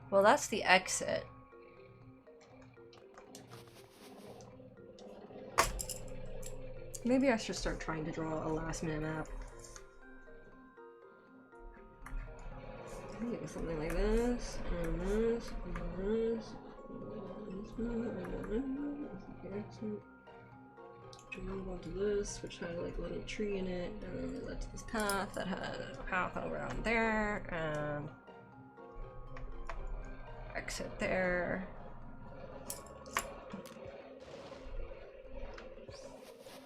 Well, that's the exit. Maybe I should start trying to draw a last-minute map. Maybe something like this, and this, and this, move on to this, which had like a little tree in it, and then it led to this path that had a path around there, and exit there.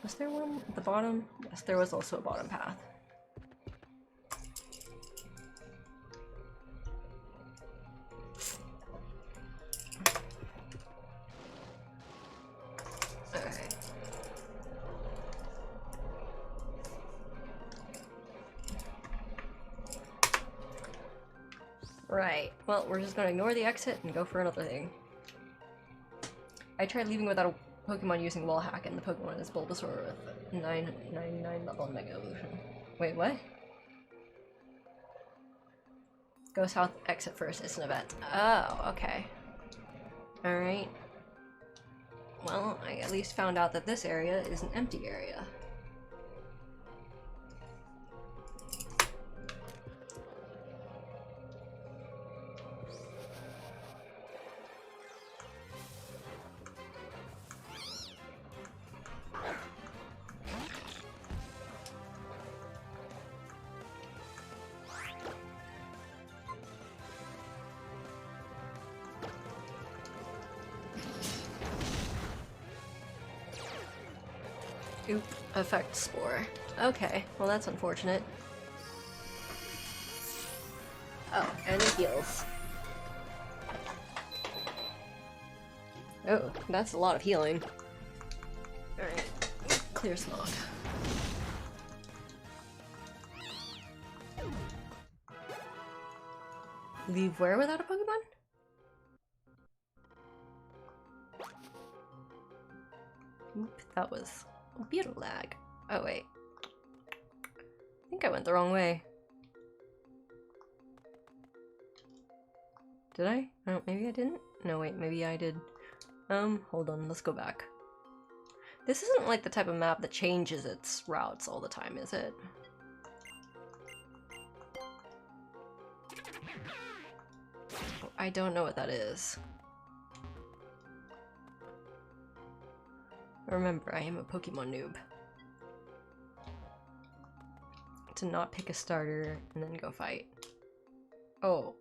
Was there one at the bottom? Yes, there was also a bottom path. Okay. Right. Well, we're just gonna ignore the exit and go for another thing. I tried leaving without a Pokemon using wall hack, and the Pokemon is Bulbasaur with 999 level Mega Evolution. Wait, what? Go south, exit first, it's an event. Oh, okay. Alright. Well, I at least found out that this area is an empty area. Oop, effect spore. Okay, well that's unfortunate. Oh, and it heals. Oh, that's a lot of healing. Alright, clear smog. Leave where without a Pokemon? Oop, that was a bit of lag. Oh wait. I think I went the wrong way. Did I? Oh, maybe I didn't? No, wait, maybe I did. Hold on, let's go back. This isn't like the type of map that changes its routes all the time, is it? I don't know what that is. Remember, I am a Pokemon noob. To not pick a starter and then go fight. Oh.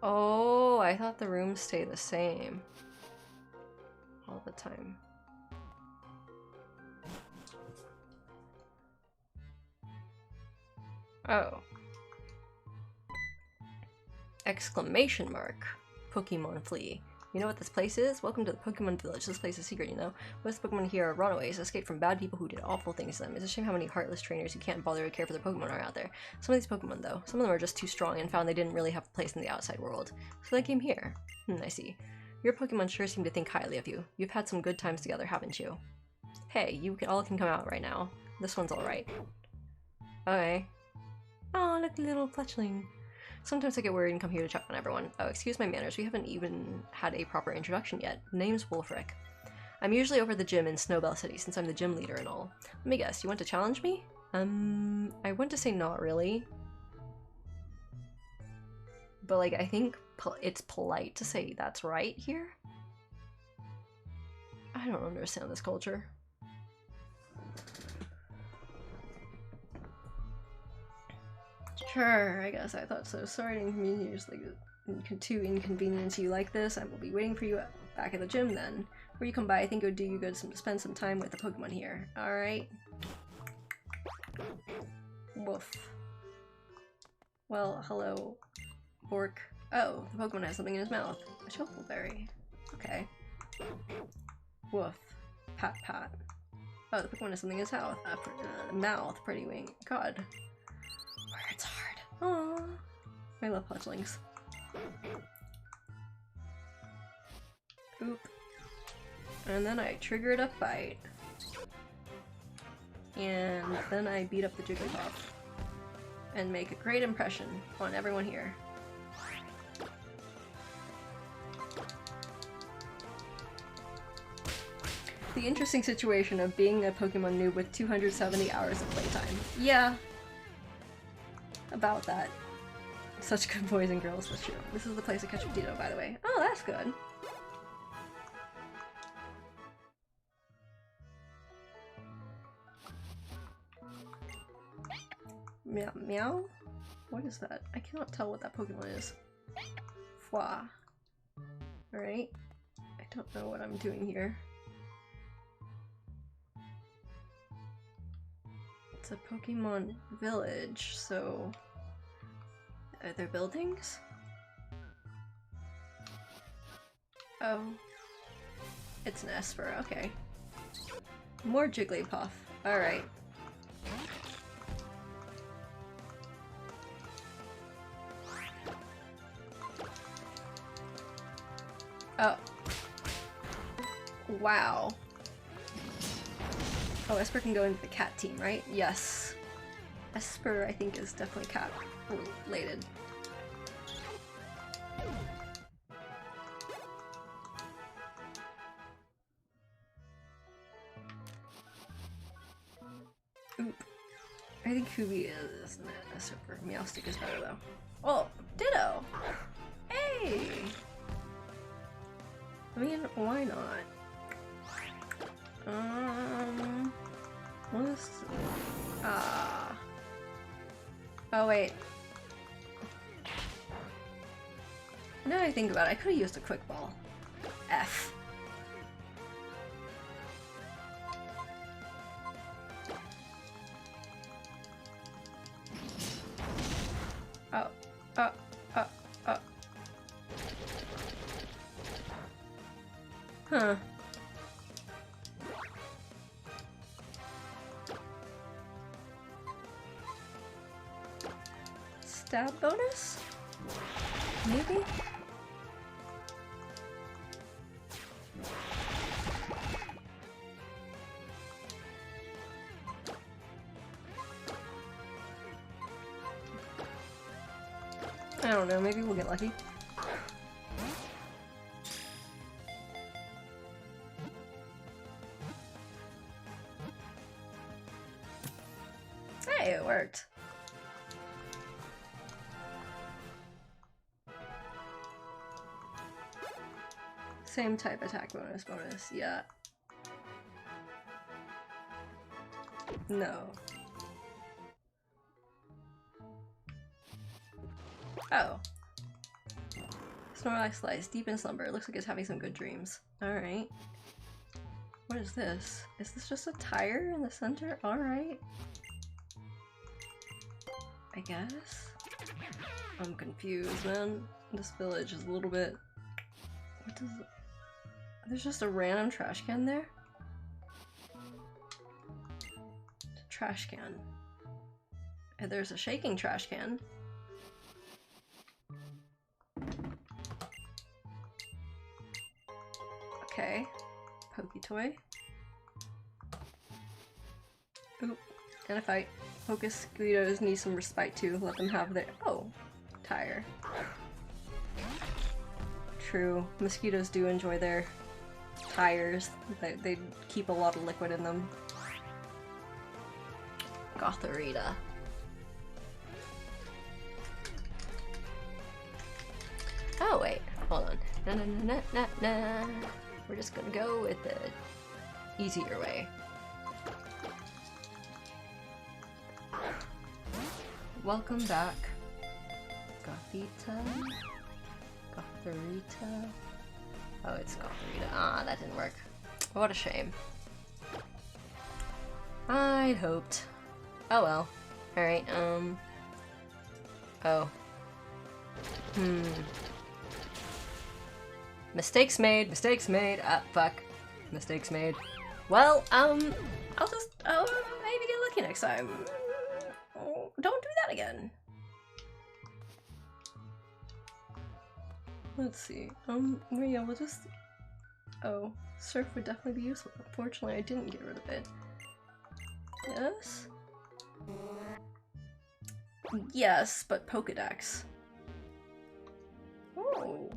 Oh, I thought the rooms stay the same all the time. Oh. Exclamation mark. Pokemon Flea. You know what this place is? Welcome to the Pokemon Village. This place is secret, you know? Most Pokemon here are runaways, escaped from bad people who did awful things to them. It's a shame how many heartless trainers who can't bother to care for their Pokemon are out there. Some of these Pokemon, though, some of them are just too strong and found they didn't really have a place in the outside world. So they came here. I see. Your Pokemon sure seem to think highly of you. You've had some good times together, haven't you? Hey, you all can come out right now. This one's alright. Okay. Oh, look, little fletchling. Sometimes I get worried and come here to check on everyone. Oh, excuse my manners, we haven't even had a proper introduction yet. Name's Wolfric. I'm usually over the gym in Snowbell City since I'm the gym leader and all. Let me guess, you want to challenge me? I want to say not really. But like, I think it's polite to say that's right here. I don't understand this culture. Sure, I guess I thought so. Sorry to inconvenience to inconvenience you like this. I will be waiting for you back at the gym then. Before you come by, I think it would do you good to spend some time with the Pokemon here. Alright. Woof. Well, hello, Bork. Oh, the Pokemon has something in his mouth. A chocolate berry. Okay. Woof. Pat pat. Oh, the Pokemon has something in his mouth. Pretty wing. God. It's hard. Aww. I love fledglings. Oop. And then I triggered a fight. And then I beat up the Jigglypuff. And make a great impression on everyone here. The interesting situation of being a Pokemon noob with 270 hours of playtime. Yeah. About that. Such good boys and girls, that's true. This is the place to catch a Ditto, by the way. Oh, that's good. Meow meow? What is that? I cannot tell what that Pokemon is. Fwa. Alright. I don't know what I'm doing here. It's a Pokemon village, so... Are there buildings? Oh. It's an Esper, okay. More Jigglypuff. Alright. Oh. Wow. Oh, Esper can go into the cat team, right? Yes. Esper, I think, is definitely cat related. Oop. I think Kubi is an Esper. Meowstic is better, though. Oh, Ditto! Hey! I mean, why not? What is... Oh, wait. Now that I think about it, I could've used a quick ball. F. stab bonus? Maybe? I don't know, maybe we'll get lucky. Hey, it worked. Same type attack bonus, yeah. No. Oh. Snorlax lies deep in slumber. It looks like it's having some good dreams. Alright. What is this? Is this just a tire in the center? Alright. I guess? I'm confused, man. This village is a little bit... What does... There's just a random trash can there? Trash can. And there's a shaking trash can. Okay. Pokey toy. Oop. And a fight. Focus Guidos need some respite too. Let them have their— oh! Tire. True. Mosquitoes do enjoy their tires. They keep a lot of liquid in them. Gotharita. Oh wait, hold on. Nah. We're just gonna go with the easier way. Welcome back. Gotharita. Oh, it's Gotharita. Ah, that didn't work. What a shame. I'd hoped. Oh well. Alright, oh. Mistakes made, ah, fuck. Mistakes made. Well, I'll just, maybe get lucky next time. Oh, don't do that again. Let's see, yeah, we'll just... Oh, surf would definitely be useful. Unfortunately, I didn't get rid of it. Yes? Yes, but Pokedex. Oh.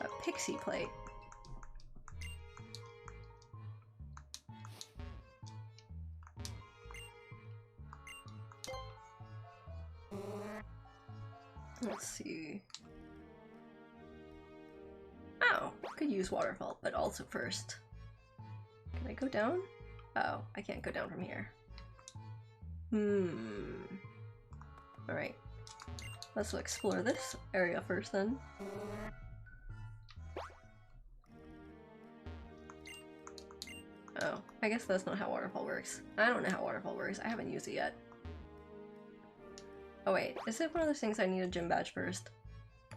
A pixie plate. Let's see. Oh, could use waterfall, but also first. Can I go down? Oh, I can't go down from here. Alright. Let's explore this area first then. Oh, I guess that's not how waterfall works. I don't know how waterfall works. I haven't used it yet. Oh wait, is it one of those things I need a gym badge first?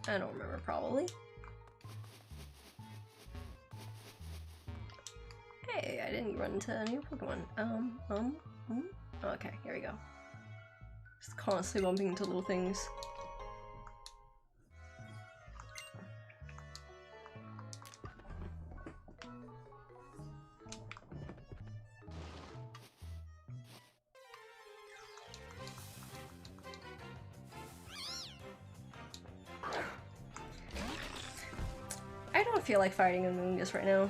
I don't remember, probably. Hey, I didn't run into any Pokemon. Okay, here we go. Just constantly bumping into little things. I don't feel like fighting a Moongus right now.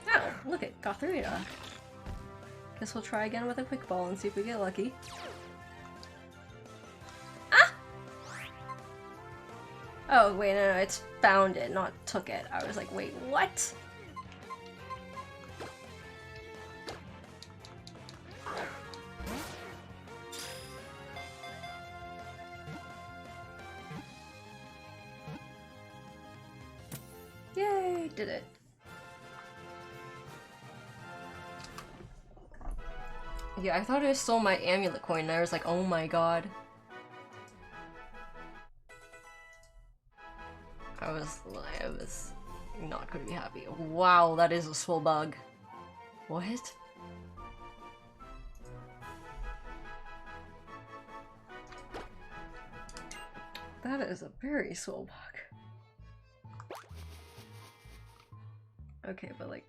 Oh, look at Gotharita. Guess we'll try again with a quick ball and see if we get lucky. Ah! Oh, wait, no, it's found it, not took it. I was like, wait, what? Yay, did it. Yeah, I thought I stole my amulet coin and I was like, oh my god. was not gonna be happy. Wow, that is a swole bug. What? That is a very swole bug. Okay, but like,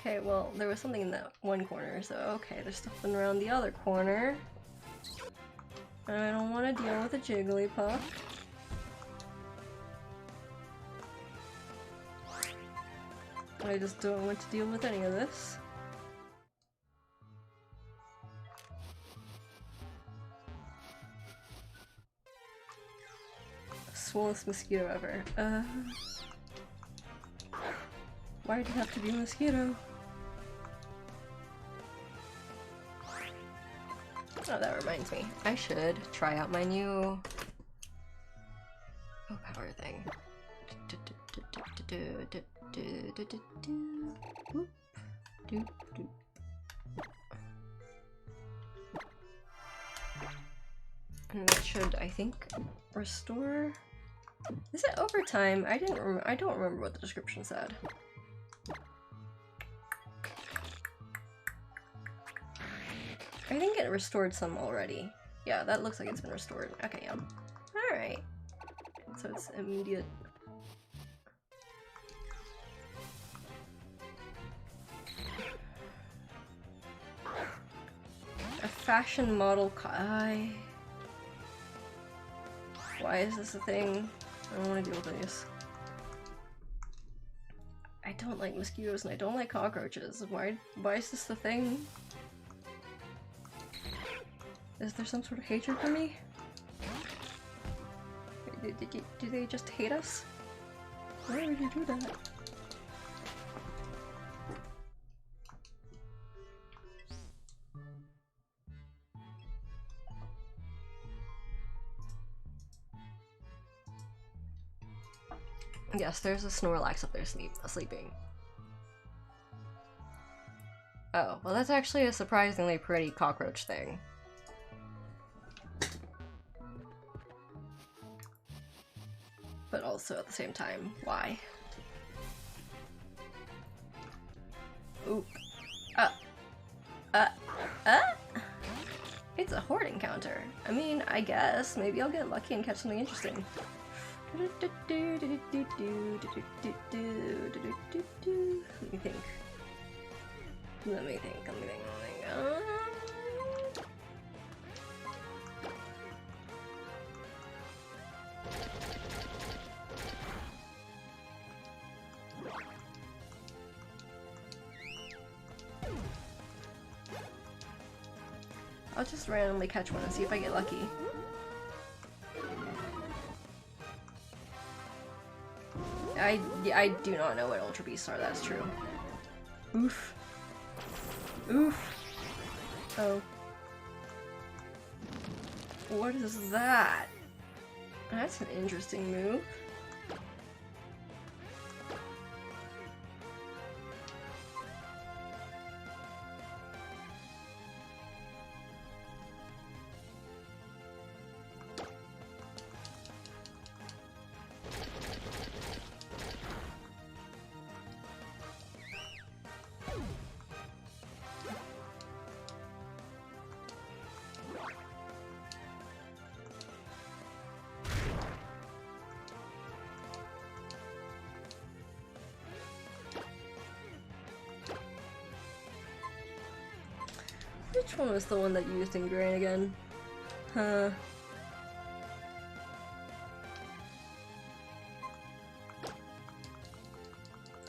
okay, well, there was something in that one corner, so okay, there's something around the other corner. I don't want to deal with a Jigglypuff. I just don't want to deal with any of this. Swollest mosquito ever. Why did it have to be a mosquito? Oh, that reminds me. I should try out my new power thing. And that should, I think, restore. Is it overtime? I don't remember what the description said. I think it restored some already. Yeah, that looks like it's been restored. Okay, yeah. Alright. So it's immediate. A fashion model Why is this a thing? I don't want to deal with this. I don't like mosquitoes and I don't like cockroaches. Why is this the thing? Is there some sort of hatred for me? Do they just hate us? Why would you do that? Yes, there's a Snorlax up there sleeping. Oh, well that's actually a surprisingly pretty cockroach thing. But also at the same time, why? Ooh. It's a horde encounter. I mean, I guess. Maybe I'll get lucky and catch something interesting. Let me think. I'll just randomly catch one and see if I get lucky. I do not know what Ultra Beasts are, that's true. Oof. Oof. Oh. What is that? That's an interesting move. Which one was the one that used Ingrain again? Huh.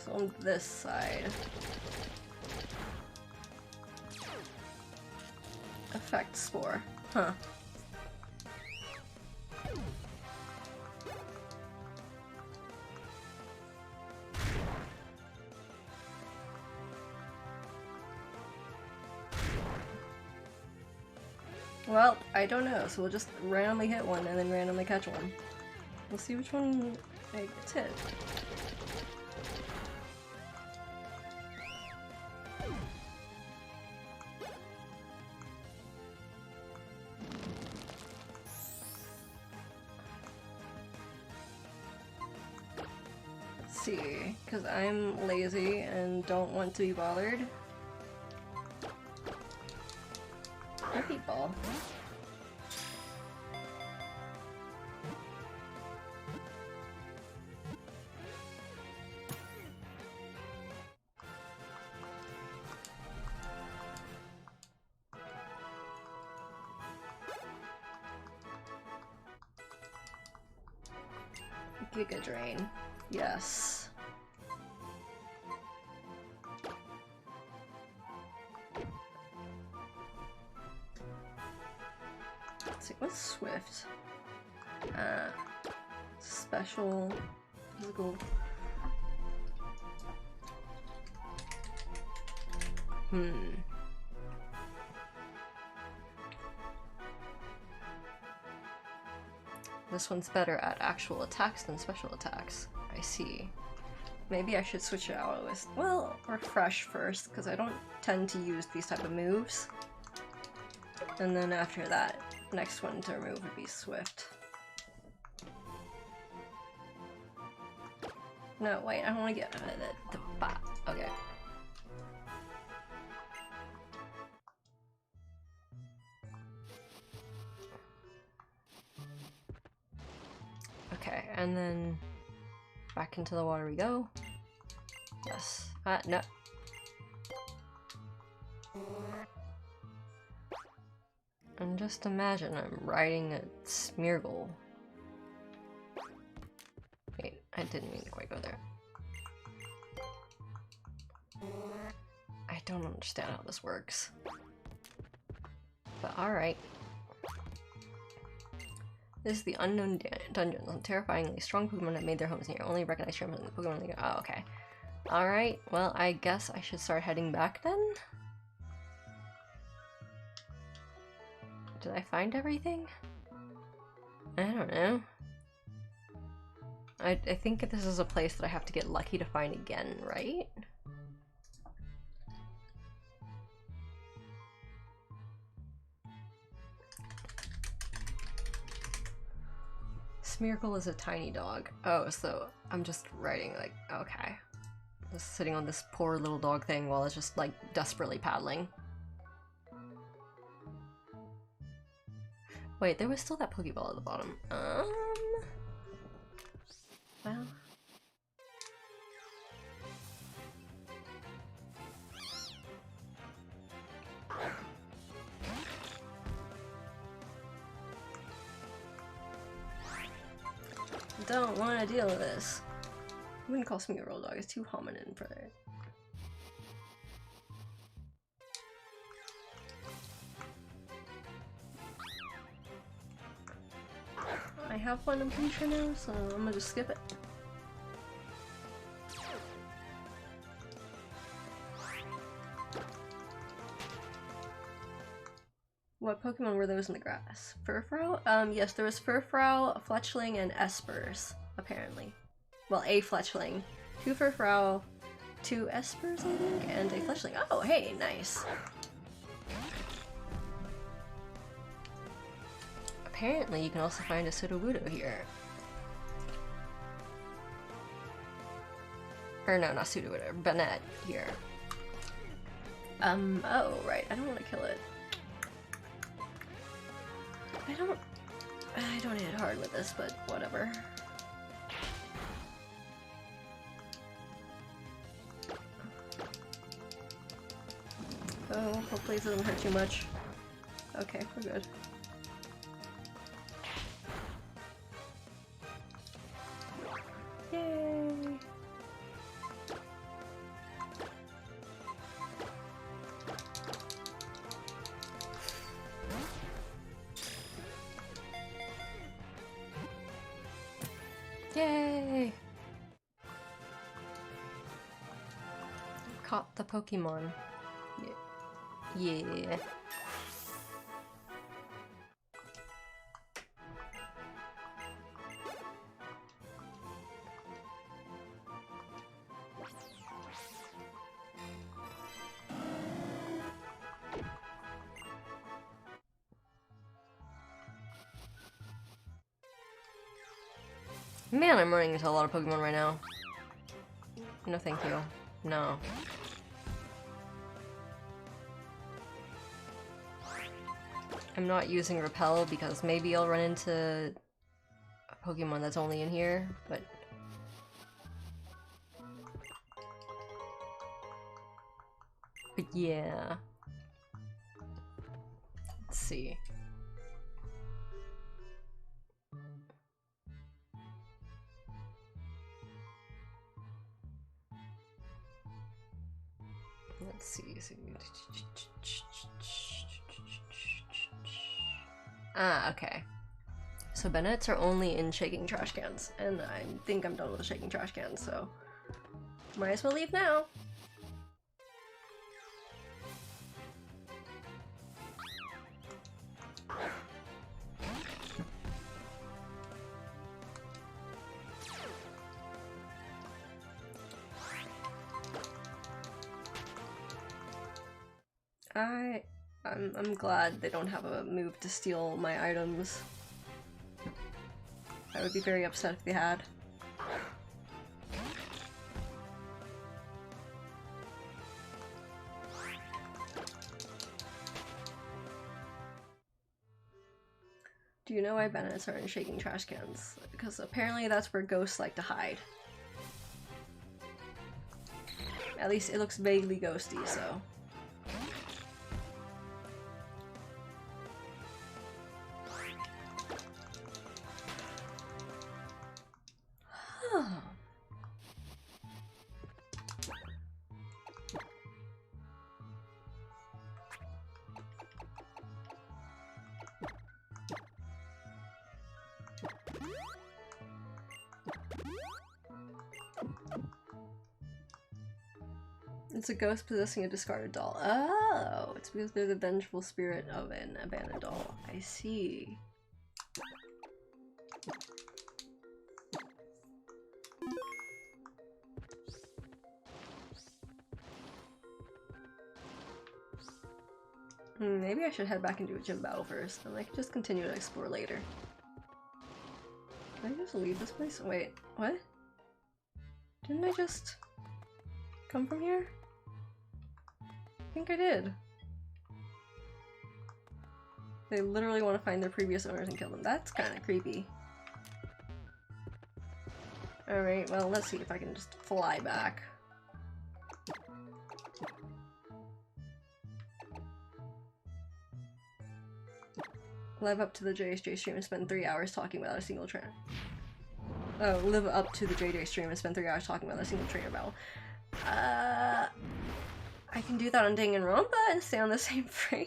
So on this side. Effect Spore. Huh. Well, I don't know, so we'll just randomly hit one and then randomly catch one. We'll see which one gets hit. see, because I'm lazy and don't want to be bothered. People. Giga Drain. Yes. Let's see, what's Swift? Special, physical. This one's better at actual attacks than special attacks. I see. Maybe I should switch it out with, well, refresh first, because I don't tend to use these type of moves. And then after that, next one to remove would be Swift. No, wait, I don't want to get the bot. Okay. Okay, and then back into the water we go. Yes. No. And just imagine I'm riding a Smeargle. Wait, I didn't mean to quite go there. I don't understand how this works. But alright. This is the unknown dungeons. Terrifyingly strong Pokemon have made their homes here. Only recognized champions in the Pokemon League. Oh, okay. Alright, well, I guess I should start heading back then? Did I find everything? I don't know. I think this is a place that I have to get lucky to find again, right? Smeargle is a tiny dog. Oh, so I'm just riding, like, okay. Just sitting on this poor little dog thing while it's just, like, desperately paddling. Wait, there was still that Pokeball at the bottom. Well. Don't want to deal with this. I wouldn't call me a roll dog, it's too hominin for it. I have one, I'm pretty sure now, so I'm gonna just skip it. What Pokemon were those in the grass? Furfrou? Yes, there was Furfrou, Fletchling, and Espers, apparently. Well, a Fletchling, 2 Furfrou, 2 Espers, I think, and a Fletchling. Oh, hey, nice. Apparently, you can also find a Sudowoodo here. Or no, not Sudowoodo, Banette here. Oh, right, I don't want to kill it. I don't hit hard with this, but whatever. Oh, hopefully it doesn't hurt too much. Okay, we're good. Yay! Yay! Caught the Pokemon. Yeah. Man, I'm running into a lot of Pokemon right now. No, thank you. No. I'm not using Repel because maybe I'll run into a Pokemon that's only in here, but... But yeah. Let's see. Let's see. Ah, okay. So Bennett's are only in shaking trash cans, and I think I'm done with the shaking trash cans, so might as well leave now. I'm glad they don't have a move to steal my items. I would be very upset if they had. Do you know why Bennett's are in shaking trash cans? Because apparently that's where ghosts like to hide. At least it looks vaguely ghosty, so... It's a ghost possessing a discarded doll. Oh, it's because they're the vengeful spirit of an abandoned doll. I see. Maybe I should head back and do a gym battle first, and I can just continue to explore later. Can I just leave this place? Wait, what? Didn't I just come from here? I think I did. They literally want to find their previous owners and kill them. That's kind of creepy. Alright, well, let's see if I can just fly back. Live up to the JJ stream and spend 3 hours talking without a single trainer. Oh, live up to the JJ stream and spend 3 hours talking without a single trainer battle. I can do that on Danganronpa and stay on the same frame.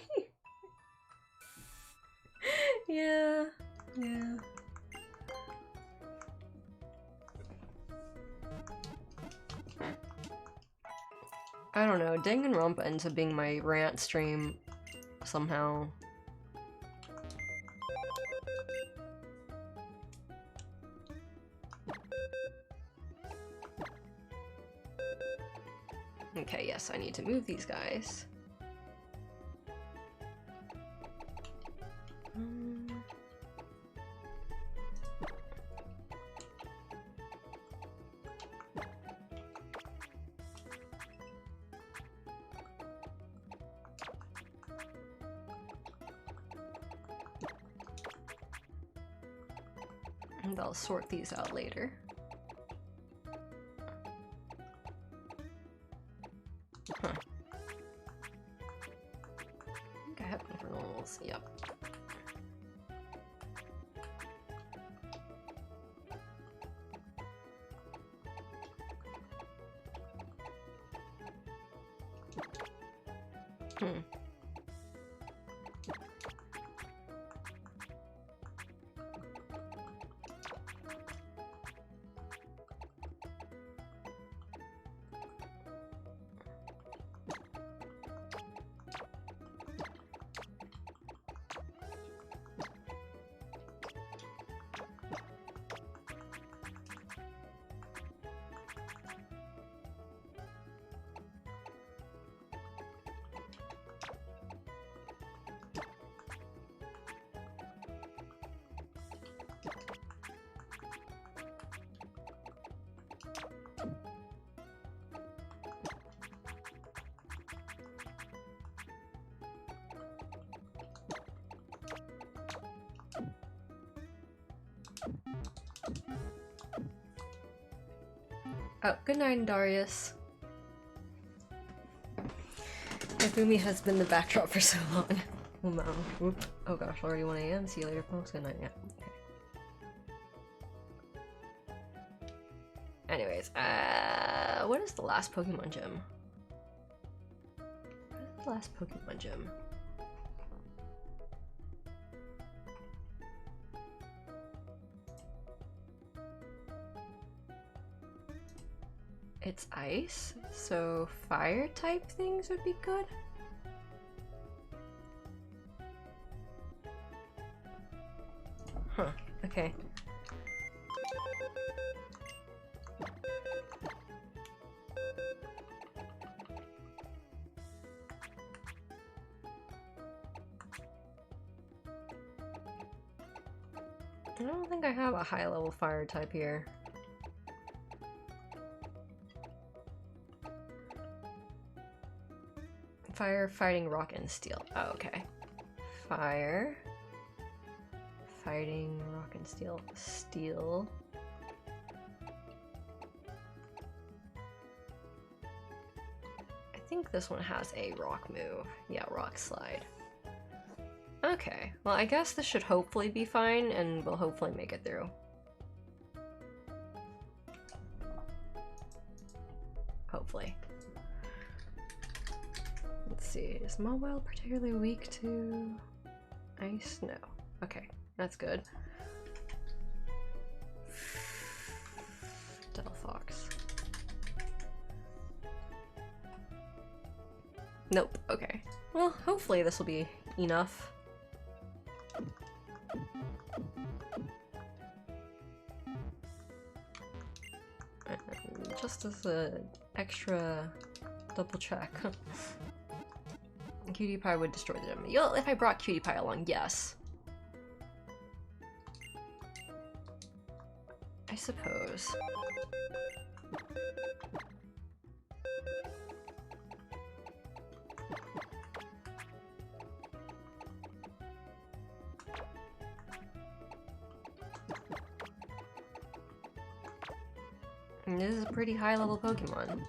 Yeah. I don't know, Danganronpa ends up being my rant stream somehow. Okay, yes, I need to move these guys. And I'll sort these out later. Huh. I think I have one for normals. Yep. Oh, good night, Darius. Ifumi has been the backdrop for so long. Oh no. Whoop. Oh gosh, already 1 AM. See you later, folks. Good night. Yeah. Okay. Anyways, what is the last Pokemon gym? What is the last Pokemon gym? It's ice, so fire type things would be good. Huh, okay. I don't think I have a high level fire type here. Fire, fighting, rock, and steel. Oh, okay. Fire. Fighting, rock, and steel. Steel. I think this one has a rock move. Yeah, rock slide. Okay, well I guess this should hopefully be fine and we'll hopefully make it through. Hopefully. Let's see, is Mobile particularly weak to ice? No. Okay, that's good. Delphox. Nope, okay. Well, hopefully this will be enough. Just as an extra double check. Cutie Pie would destroy the gym. Yo, if I brought Cutie Pie along, yes. I suppose. And this is a pretty high level Pokemon.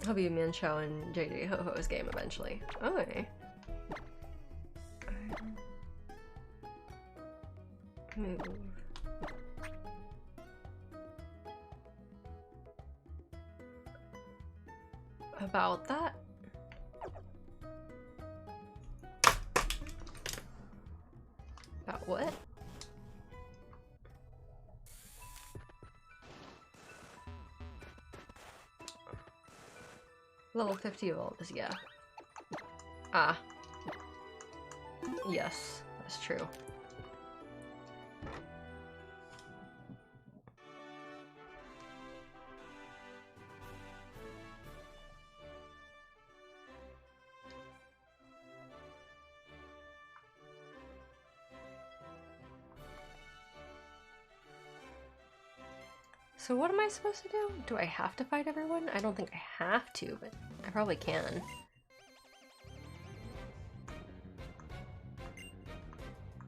I'll be Mienshao and JJ Ho-Ho's game eventually. Oh, okay. Move. About that? About what? Level 50 of all this, yeah. Ah. Yes, that's true. So what am I supposed to do? Do I have to fight everyone? I don't think I have to, but I probably can.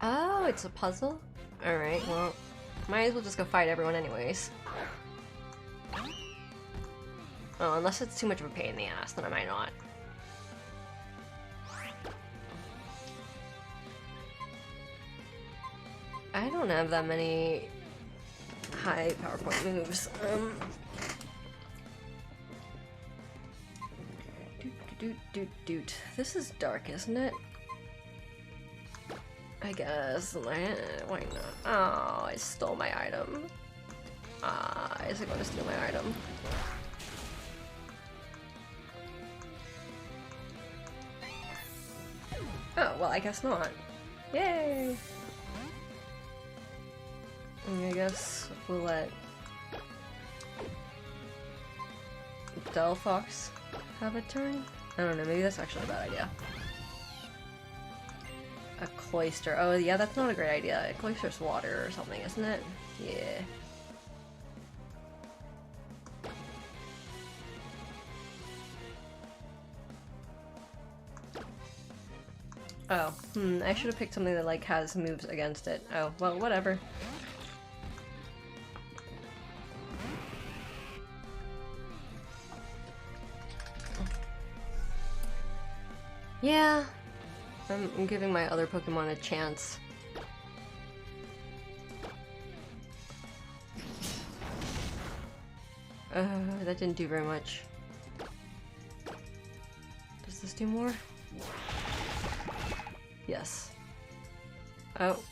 Oh, it's a puzzle? Alright, well, might as well just go fight everyone anyways. Oh, unless it's too much of a pain in the ass, then I might not. I don't have that many high PowerPoint moves. Doot. This is dark, isn't it? I guess. Why not? Oh, I stole my item. Is it going to steal my item? Oh, well, I guess not. Yay! I guess we'll let Delphox have a turn? I don't know, maybe that's actually a bad idea. A cloister. Oh yeah, that's not a great idea. A cloister's water or something, isn't it? Yeah. Oh, I should have picked something that like has moves against it. Oh, well, whatever. Yeah, I'm giving my other Pokemon a chance. That didn't do very much. Does this do more? Yes. Oh.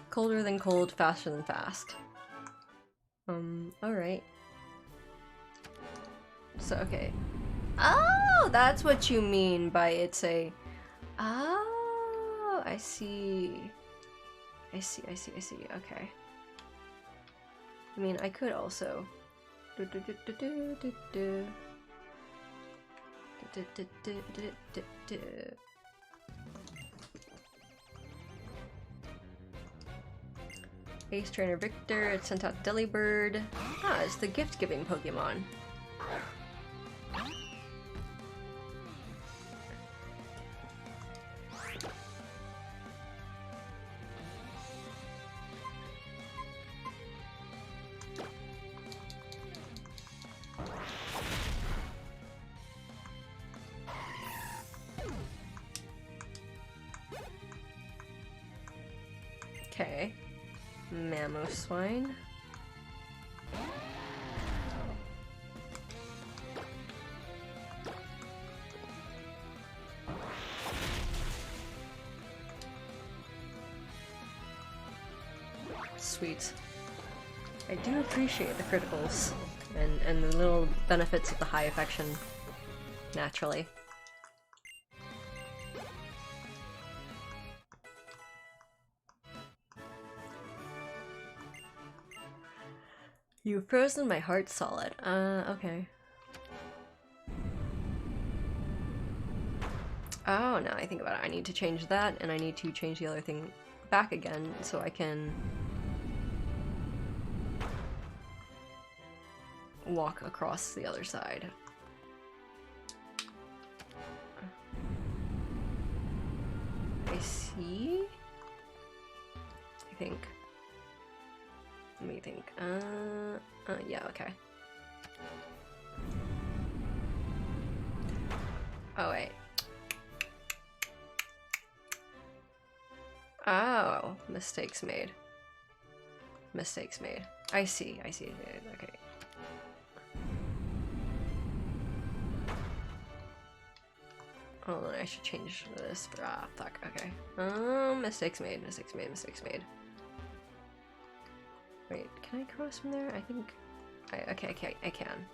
Colder than cold, faster than fast. Alright. So, okay. Oh, that's what you mean by it's a... Oh, I see. I see. Okay. I mean, I could also... Ace Trainer Victor, it sent out Delibird. Ah, it's the gift-giving Pokemon. Okay. Mamoswine. Sweet. I do appreciate the criticals and the little benefits of the high affection, naturally. You've frozen my heart solid. Okay. Oh, now I think about it. I need to change that, and I need to change the other thing back again so I can walk across the other side. I see? I think. Let me think. Yeah, okay. Oh, wait. Oh, mistakes made. Mistakes made. I see, okay. Hold on, I should change this. Ah, fuck, okay. Mistakes made. Wait, can I cross from there? I think... Okay, I can.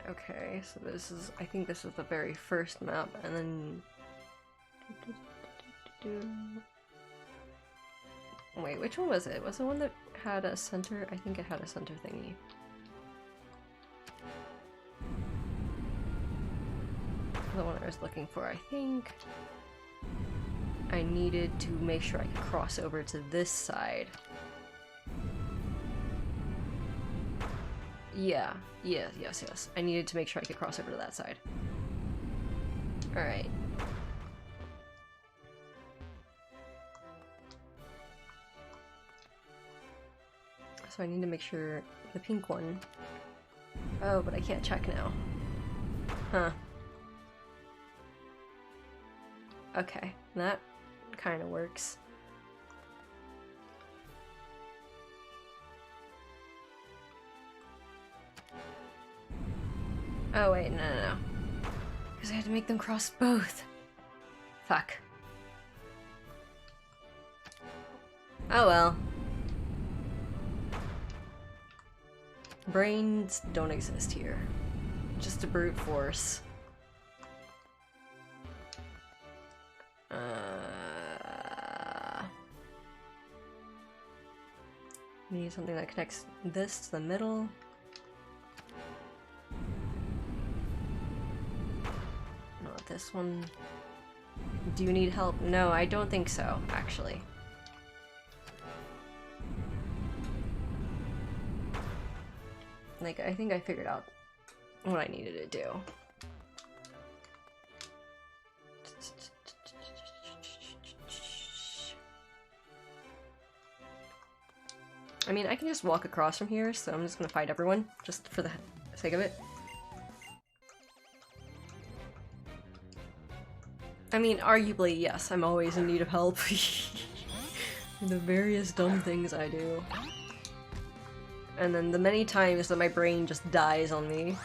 Okay, so this is... I think this is the very first map, and then... Wait, which one was it? Was the one that had a center? I think it had a center thingy. The one I was looking for, I think. I needed to make sure I could cross over to this side. Yeah, yes. I needed to make sure I could cross over to that side. Alright. So I need to make sure the pink one... Oh, but I can't check now. Huh. Okay, that kind of works. Oh wait, no. Because I had to make them cross both. Fuck. Oh well. Brains don't exist here. Just a brute force. We need something that connects this to the middle. Not this one. Do you need help? No, I don't think so, actually. Like, I think I figured out what I needed to do. I mean, I can just walk across from here, so I'm just gonna fight everyone, just for the sake of it. I mean, arguably, yes, I'm always in need of help. The various dumb things I do. And then the many times that my brain just dies on me.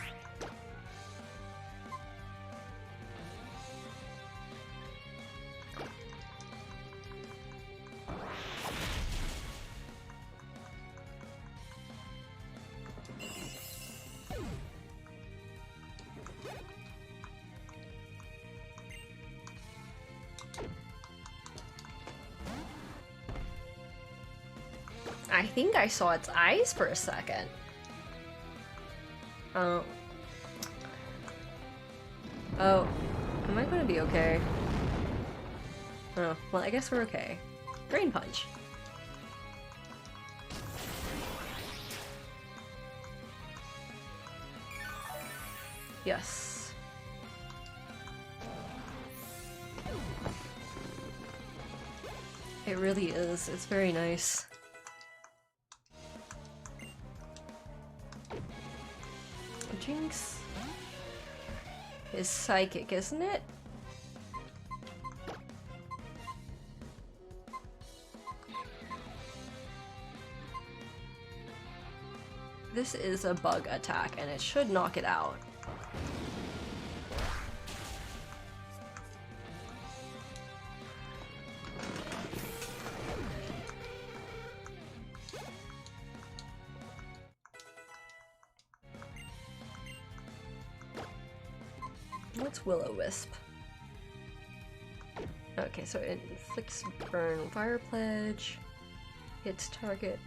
I think I saw its eyes for a second. Oh. Oh. Am I gonna be okay? Oh, well, I guess we're okay. Brain punch. Yes. It really is. It's very nice. Jinx is psychic, isn't it? This is a bug attack, and it should knock it out. What's Will-O-Wisp? Okay, so it inflicts burn, fire pledge, hits target.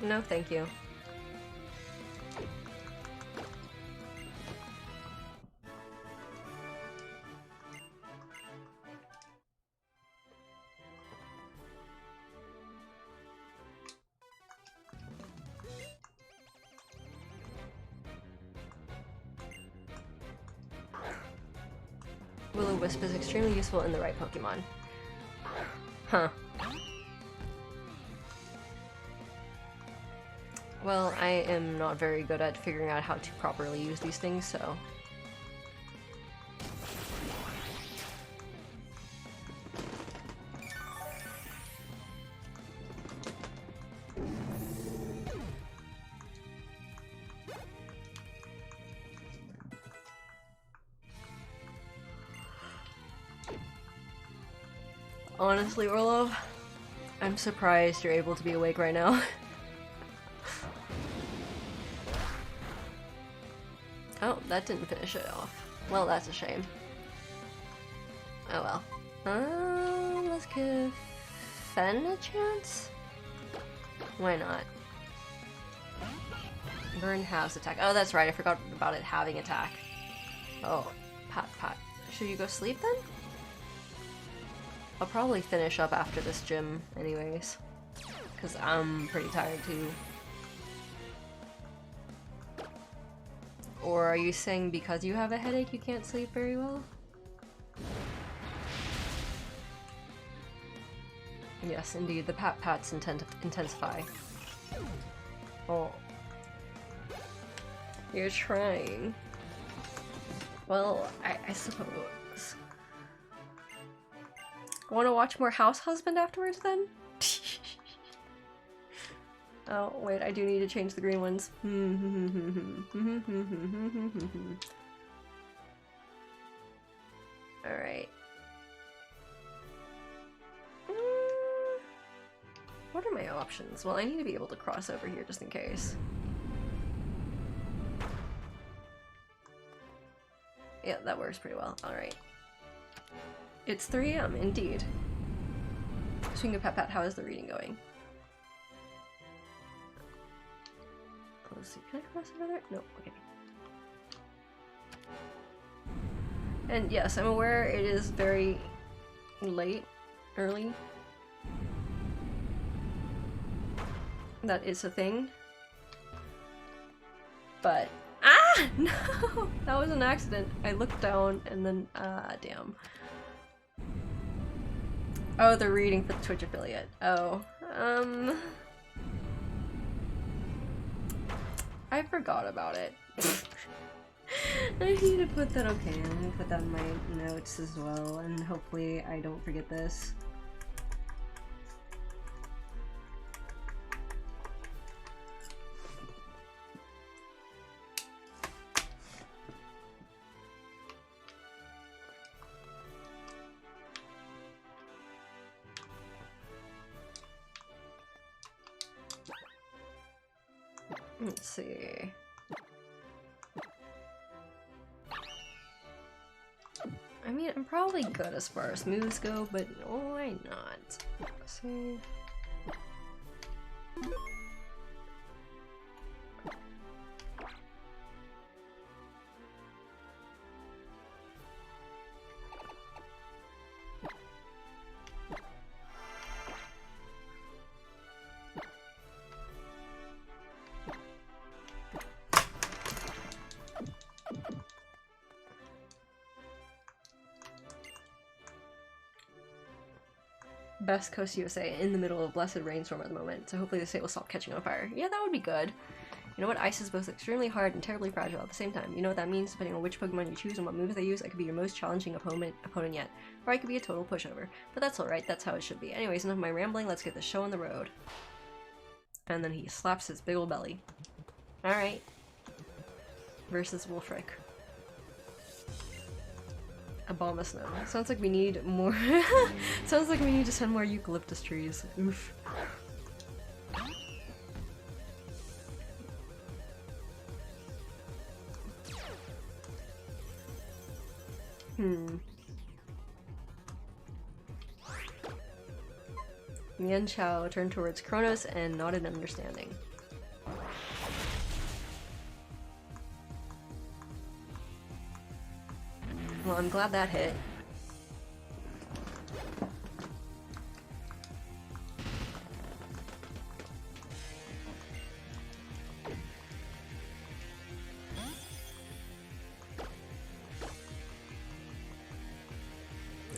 No, thank you. Will-O-Wisp is extremely useful in the right Pokemon. Huh. Well, I am not very good at figuring out how to properly use these things, so... Honestly, Orlov, I'm surprised you're able to be awake right now. Oh, that didn't finish it off. Well, that's a shame. Oh well. Let's give Fen a chance? Why not? Burn has attack. Oh, that's right, I forgot about it having attack. Oh, pat. Should you go sleep then? I'll probably finish up after this gym anyways, because I'm pretty tired too. Or are you saying because you have a headache you can't sleep very well? Yes, indeed, the pat-pats intensify. Oh. You're trying. Well, I suppose. Want to watch more House Husband afterwards, then? Oh, wait, I do need to change the green ones. Alright. What are my options? Well, I need to be able to cross over here just in case. Yeah, that works pretty well. Alright. It's 3 AM, indeed. Swing of Pat, how is the reading going? Let's see, can I cross over there? No, okay. And yes, I'm aware it is very early. That is a thing. But, no! That was an accident. I looked down and then, damn. Oh, they're reading for the Twitch affiliate. Oh, I forgot about it. I need to put that, okay, I'm gonna put that in my notes as well, and hopefully I don't forget this. Let's see. I mean, I'm probably good as far as moves go, but why not? Save. Best Coast USA in the middle of blessed rainstorm at the moment, so hopefully the state will stop catching on fire. Yeah, that would be good. You know what? Ice is both extremely hard and terribly fragile at the same time. You know what that means? Depending on which Pokemon you choose and what moves they use, I could be your most challenging opponent yet. Or I could be a total pushover. But that's alright, that's how it should be. Anyways, enough of my rambling, let's get the show on the road. And then he slaps his big ol' belly. Alright. Versus Wolfric. Abomasnow. Sounds like we need more. Sounds like we need to send more eucalyptus trees. Oof. Mian Chao turned towards Kronos and nodded in understanding. Well, I'm glad that hit.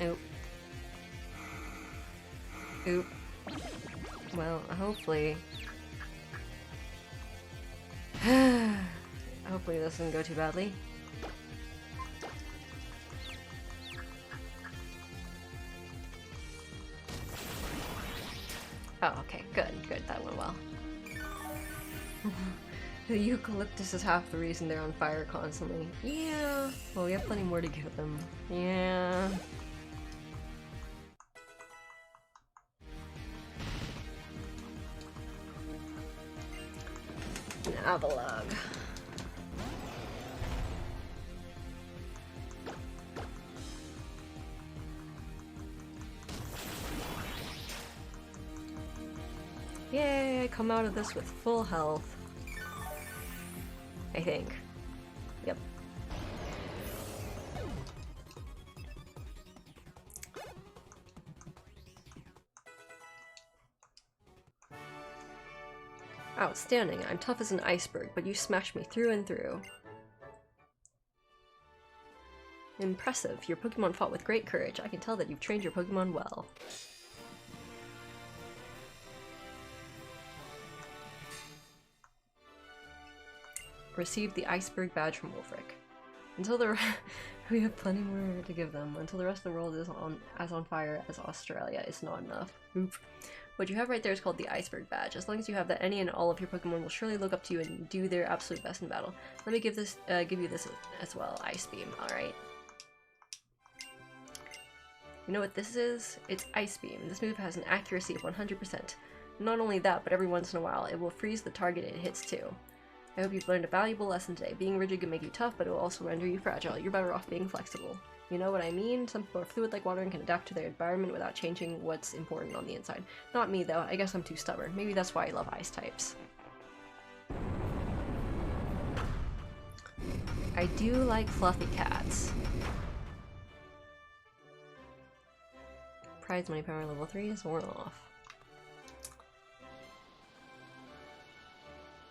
Oop. Oop. Well, hopefully... hopefully this doesn't go too badly. Oh, okay, good, that went well. The eucalyptus is half the reason they're on fire constantly. Yeah, well, we have plenty more to give them. Yeah. An Avalog. Yay, I come out of this with full health. I think. Yep. Outstanding. I'm tough as an iceberg, but you smashed me through and through. Impressive. Your Pokemon fought with great courage. I can tell that you've trained your Pokemon well. Received the iceberg badge from Wolfric. Until the we have plenty more to give them. Until the rest of the world is on fire as Australia is not enough. Oop. What you have right there is called the Iceberg Badge. As long as you have that, any and all of your Pokemon will surely look up to you and do their absolute best in battle. Let me give you this as well, Ice Beam. All right. You know what this is? It's Ice Beam. This move has an accuracy of 100%. Not only that, but every once in a while, it will freeze the target it hits too. I hope you've learned a valuable lesson today. Being rigid can make you tough, but it will also render you fragile. You're better off being flexible. You know what I mean? Some people are fluid like water and can adapt to their environment without changing what's important on the inside. Not me though, I guess I'm too stubborn. Maybe that's why I love ice types. I do like fluffy cats. Prize money power level 3 is worn off.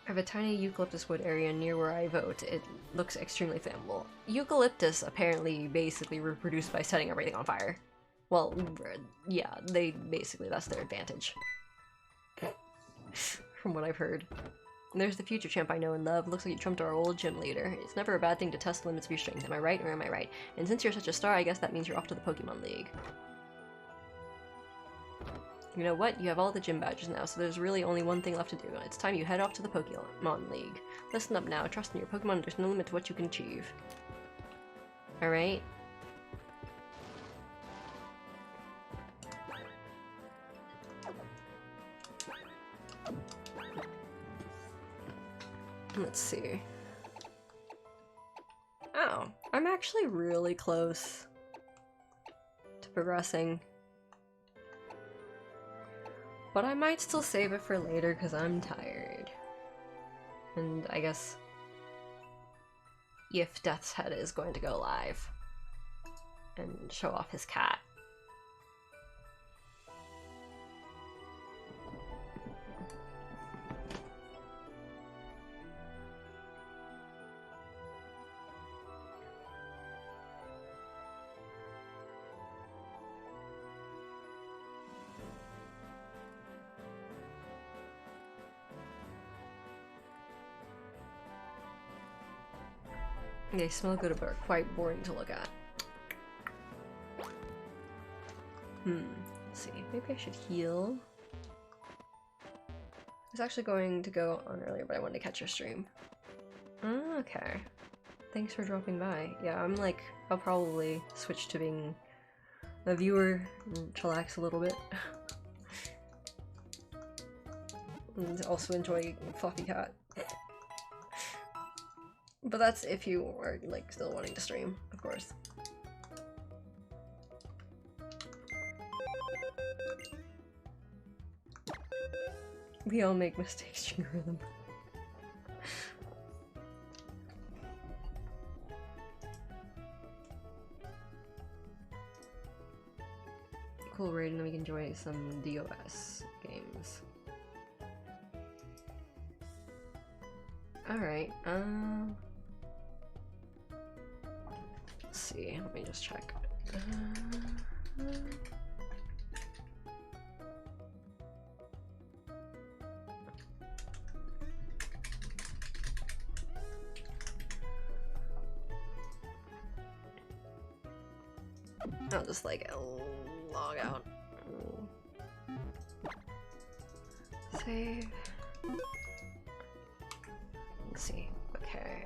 I have a tiny eucalyptus wood area near where I vote. It looks extremely flammable. Eucalyptus apparently basically reproduce by setting everything on fire. Well, yeah, that's their advantage. From what I've heard. And there's the future champ I know and love. Looks like you trumped our old gym leader. It's never a bad thing to test the limits of your strength. Am I right or am I right? And since you're such a star, I guess that means you're off to the Pokemon League. You know what? You have all the gym badges now, so there's really only one thing left to do. It's time you head off to the Pokemon League. Listen up now. Trust in your Pokemon. There's no limit to what you can achieve. Alright? Let's see. Oh, I'm actually really close to progressing. But I might still save it for later because I'm tired. And I guess if Death's Head is going to go live and show off his cat. They smell good but are quite boring to look at. Let's see. Maybe I should heal. I was actually going to go on earlier, but I wanted to catch your stream. Oh, okay. Thanks for dropping by. Yeah, I'll probably switch to being a viewer and chillax a little bit. And also enjoy Fluffy Cat. But that's if you are, still wanting to stream, of course. We all make mistakes, Jingle Rhythm. Cool raid, and then we can enjoy some DOS games. Alright, let's see, let me just check. I'll just log out. Save. Let's see. Okay.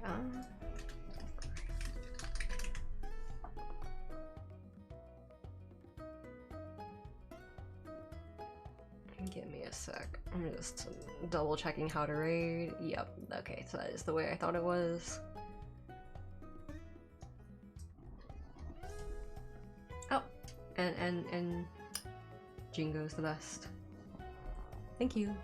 Give me a sec. I'm just double checking how to raid. Yep. Okay, so that is the way I thought it was. Oh, and Jingo's the best. Thank you.